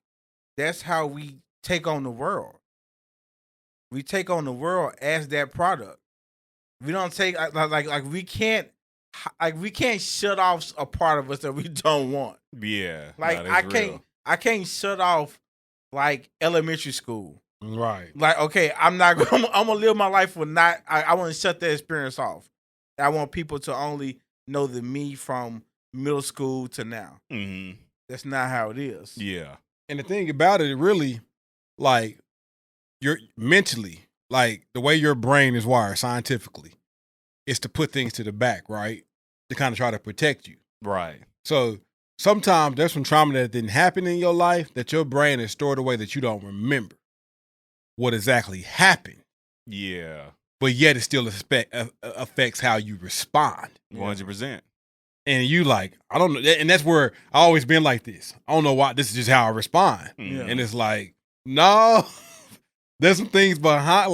that's how we take on the world. We take on the world as that product. We don't take like we can't like we can't shut off a part of us that we don't want. Yeah. Like nah, that's real. I can't shut off like elementary school. Right. Like, okay, I'm gonna live my life with not. I want to shut that experience off. I want people to only know the me from middle school to now. Mm-hmm. That's not how it is. Yeah. And the thing about it, really, like, you're mentally, like, the way your brain is wired scientifically is to put things to the back, right? To kind of try to protect you. Right. So sometimes there's some trauma that didn't happen in your life that your brain is stored away that you don't remember what exactly happened. Yeah. But yet it still affects how you respond. 100%. And you like, I don't know. And that's where I always been like this. I don't know why. This is just how I respond. Yeah. And it's like, no, there's some things behind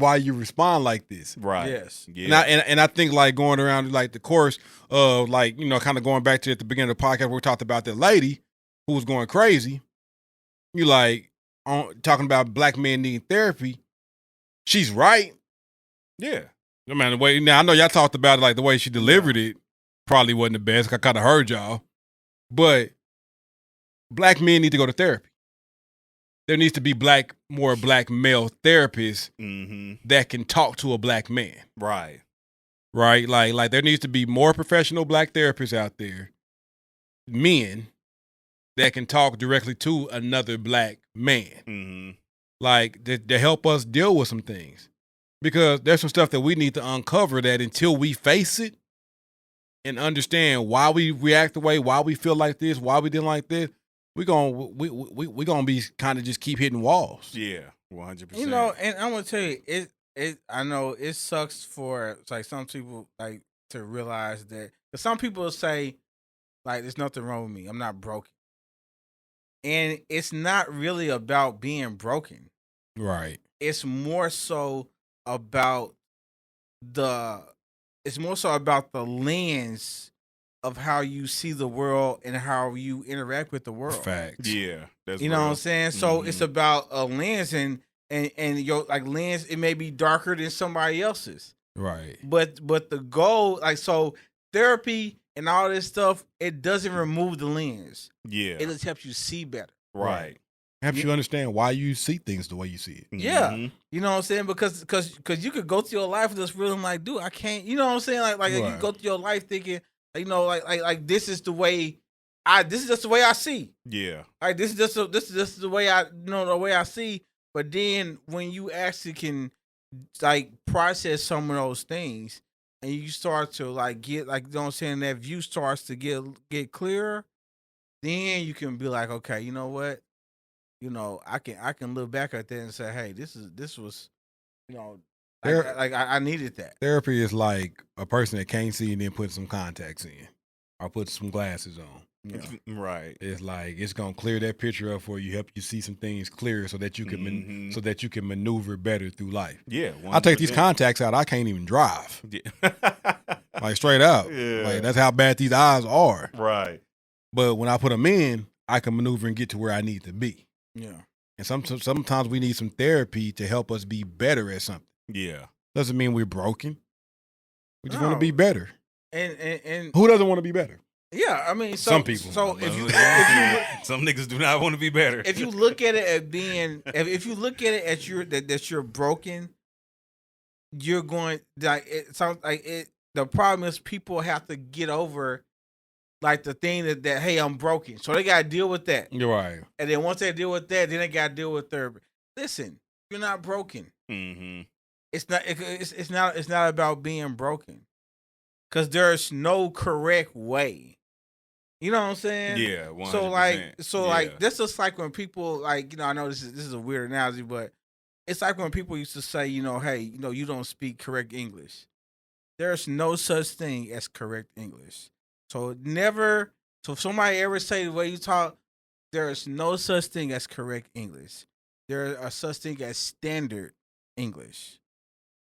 why you respond like this. Right. Yes. Yeah. And I think like going around like the course of like, you know, kind of going back to at the beginning of the podcast where we talked about that lady who was going crazy. You like talking about black men needing therapy. She's right. Yeah. No matter the way. Now I know y'all talked about it, like the way she delivered it probably wasn't the best. I kind of heard y'all, but black men need to go to therapy. There needs to be more black male therapists that can talk to a black man. Right. Right. Like there needs to be more professional black therapists out there, men that can talk directly to another black man. Like to help us deal with some things. Because there's some stuff that we need to uncover that until we face it and understand why we react the way, why we feel like this, why we didn't like this, we gonna be kind of just keep hitting walls. Yeah, 100%. You know, and I'm gonna tell you, it. I know it sucks for like some people like to realize that. Cause some people say like, "There's nothing wrong with me. I'm not broken," and it's not really about being broken. Right. It's more so about the lens of how you see the world and how you interact with the world. Facts. Yeah, that's you know real. what I'm saying. So it's about a lens, and your like lens. It may be darker than somebody else's. Right. But the goal, like, so therapy and all this stuff, it doesn't remove the lens. Yeah, It just helps you see better. right. Helps you understand why you see things the way you see it. Yeah, you know what I'm saying, because you could go through your life just feeling like, dude, I can't. You know what I'm saying, like you go through your life thinking, you know, like this is the way this is just the way I see. Yeah, Like this is just the way the way I see. But then when you actually can like process some of those things and you start to like get like, you know what I'm saying, that view starts to get clearer, then you can be like, okay, you know what? You know, I can look back at that and say, hey, this was, you know, I needed that. Therapy is like a person that can't see and then put some contacts in or put some glasses on. Yeah. right. It's like it's gonna clear that picture up for you, help you see some things clearer, so that you can so that you can maneuver better through life. Yeah, 100%. I take these contacts out, I can't even drive. Yeah. Like straight up. Yeah. Like that's how bad these eyes are. Right. But when I put them in, I can maneuver and get to where I need to be. Yeah. And sometimes we need some therapy to help us be better at something. Yeah. Doesn't mean we're broken. We just want to be better. And Who doesn't want to be better? yeah, I mean, Some people. So if you some niggas do not want to be better. if you look at it at being, if you look at it as that you're broken, you're going like, it sounds like it. The problem is people have to get over like the thing that hey, I'm broken, so they gotta deal with that. You're right. And then once they deal with that, then they gotta deal with therapy. Listen, you're not broken. It's not about being broken, because there's no correct way. You know what I'm saying? Yeah. 100%. Like this is like when people like, you know, I know this is a weird analogy, but it's like when people used to say, you know, hey, you know, you don't speak correct English. There's no such thing as correct English. So if somebody ever say the way you talk, there is no such thing as correct English. There are such thing as standard English.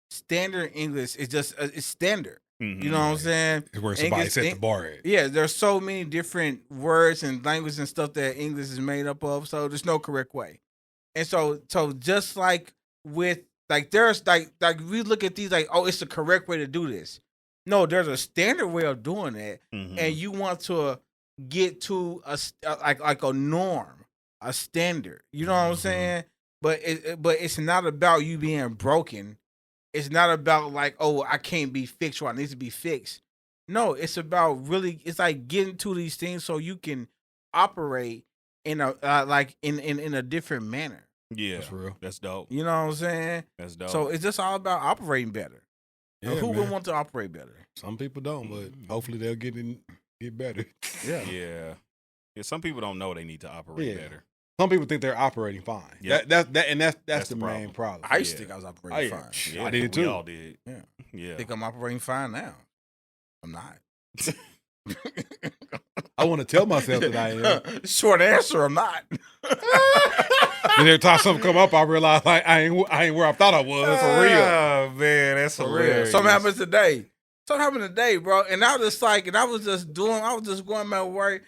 Standard English is just it's standard. You know what I'm saying? It's where somebody set the bar at. Yeah, there's so many different words and languages and stuff that English is made up of, so there's no correct way. And so just like with like there's like we look at these like, oh, it's the correct way to do this. No, there's a standard way of doing that, Mhm. and you want to get to like a norm, a standard. You know what I'm saying? But it's not about you being broken. It's not about like, oh, I can't be fixed or I need to be fixed. No, it's about really. It's like getting to these things so you can operate in a like in a different manner. Yeah, That's real. That's dope. You know what I'm saying? That's dope. So it's just all about operating better. Yeah, Who man. would want to operate better? Some people don't, but hopefully they'll get better. yeah. Some people don't know they need to operate Yeah. better. Some people think they're operating fine. Yep. That's the the main problem. I used to Yeah. think I was operating Oh, yeah. fine. Yeah, I did we too. all did. Yeah. Yeah. I think I'm operating fine now. I'm not. I want to tell myself that I am. Short answer, I'm not. Then every time something come up, I realize like I ain't where I thought I was for real. Oh man, that's For real. hilarious. Something happened today, bro. And I was just going my way.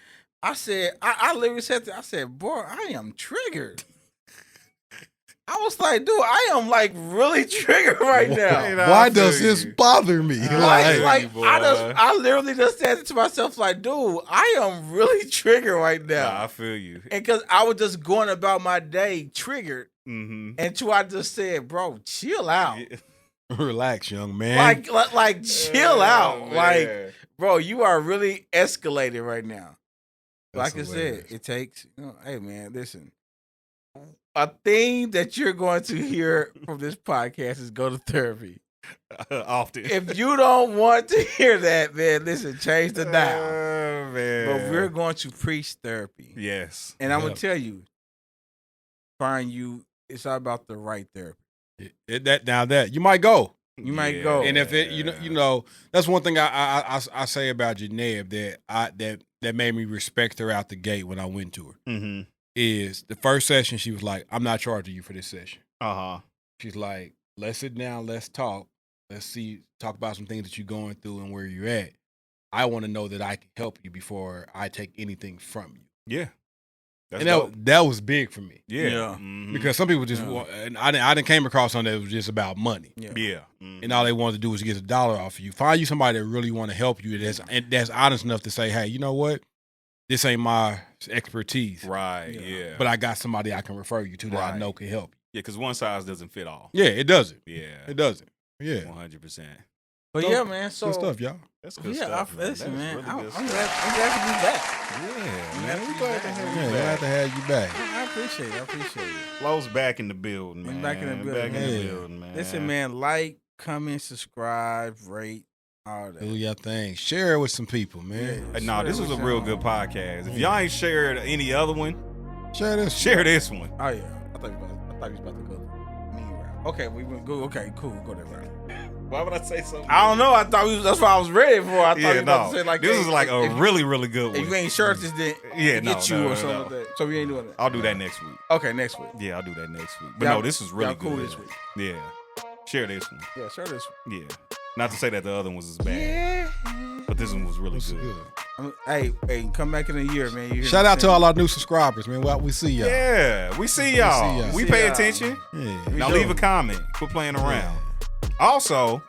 I said, I literally said that. I said, boy, I am triggered. I was like, dude, I am like really triggered right now. Why does this bother me? I literally just said it to myself, like, dude, I am really triggered right now. Nah, I feel you. And because I was just going about my day triggered, Mm-hmm. until I just said, bro, chill out. Relax, young man. Like chill out. Like, bro, you are really escalated right now. That's Like I hilarious. said, it takes, hey man, listen. A thing that you're going to hear from this podcast is go to therapy. Often. If you don't want to hear that, man, listen, change the dial. Oh, man. But we're going to preach therapy. Yes. And I'm going Yep. to tell you, it's all about the right therapy. That you might go. You might go. And if it, you know, that's one thing I say about Janelle that made me respect her out the gate when I went to her. Mm-hmm. Is the first session she was like, "I'm not charging you for this session." Uh-huh. She's like, "Let's sit down, let's talk, talk about some things that you're going through and where you're at. I want to know that I can help you before I take anything from you." Yeah. That's And dope. that was big for me Yeah. Yeah. Mhm. because some people just want, and I didn't came across something that was just about money. Yeah. Yeah. Mhm. And all they wanted to do was get $1 off of you. Find you somebody that really want to help you. That's honest enough to say, "Hey, you know what? This ain't my expertise, Right. Yeah. but I got somebody I can refer you to that I Right. know can help yeah, because one size doesn't fit all. you." Yeah, it doesn't. Yeah. It doesn't. Yeah, 100%. But So, yeah, man. So good stuff, y'all. That's good yeah, stuff. listen, man. That's I'm really good glad stuff. to be back. Yeah, man. We glad to have Yeah, you glad back. to have you back. I appreciate it. Lowe's back in the building, man. I'm back in the building. Back in the Yeah. building, man. Listen, man. Like, comment, subscribe, rate, all that. Do your thing. Share it with some people, man. Yeah. No, this was a real good podcast. If y'all ain't shared any other one, Share this. share this one. Oh yeah, I thought you was about to go mean route. Okay, we went go. Okay, cool. Go that route. Why would I say something? I don't know. I thought that's what I was ready for. I thought you Yeah, was about no. to say like This hey, is like a if- really, really good If you one. ain't shirts, then Yeah, no, get you no, or no, something no. like that. So we ain't doing that. I'll do that next week. Okay, next week. Yeah, I'll do that next week. But Y'all- no, this was really y'all cool good. this week. Yeah. Share this one. Yeah, share this. Yeah. Not to say that the other one was as bad, Yeah. but this one was really This is good. good. Hey, come back in a year, man. You hear Shout me out to saying? all our new subscribers, man. Well, we see y'all. Yeah, we see y'all. y'all. We See pay y'all. attention. Yeah. Now do. leave a comment. Quit playing around. Also,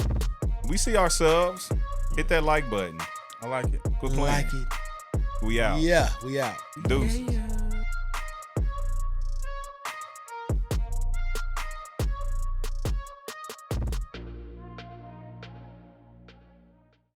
we see our subs. Hit that like button. I like it. Quit playing. Like it. We out. Yeah, we out. Deuces. Yeah.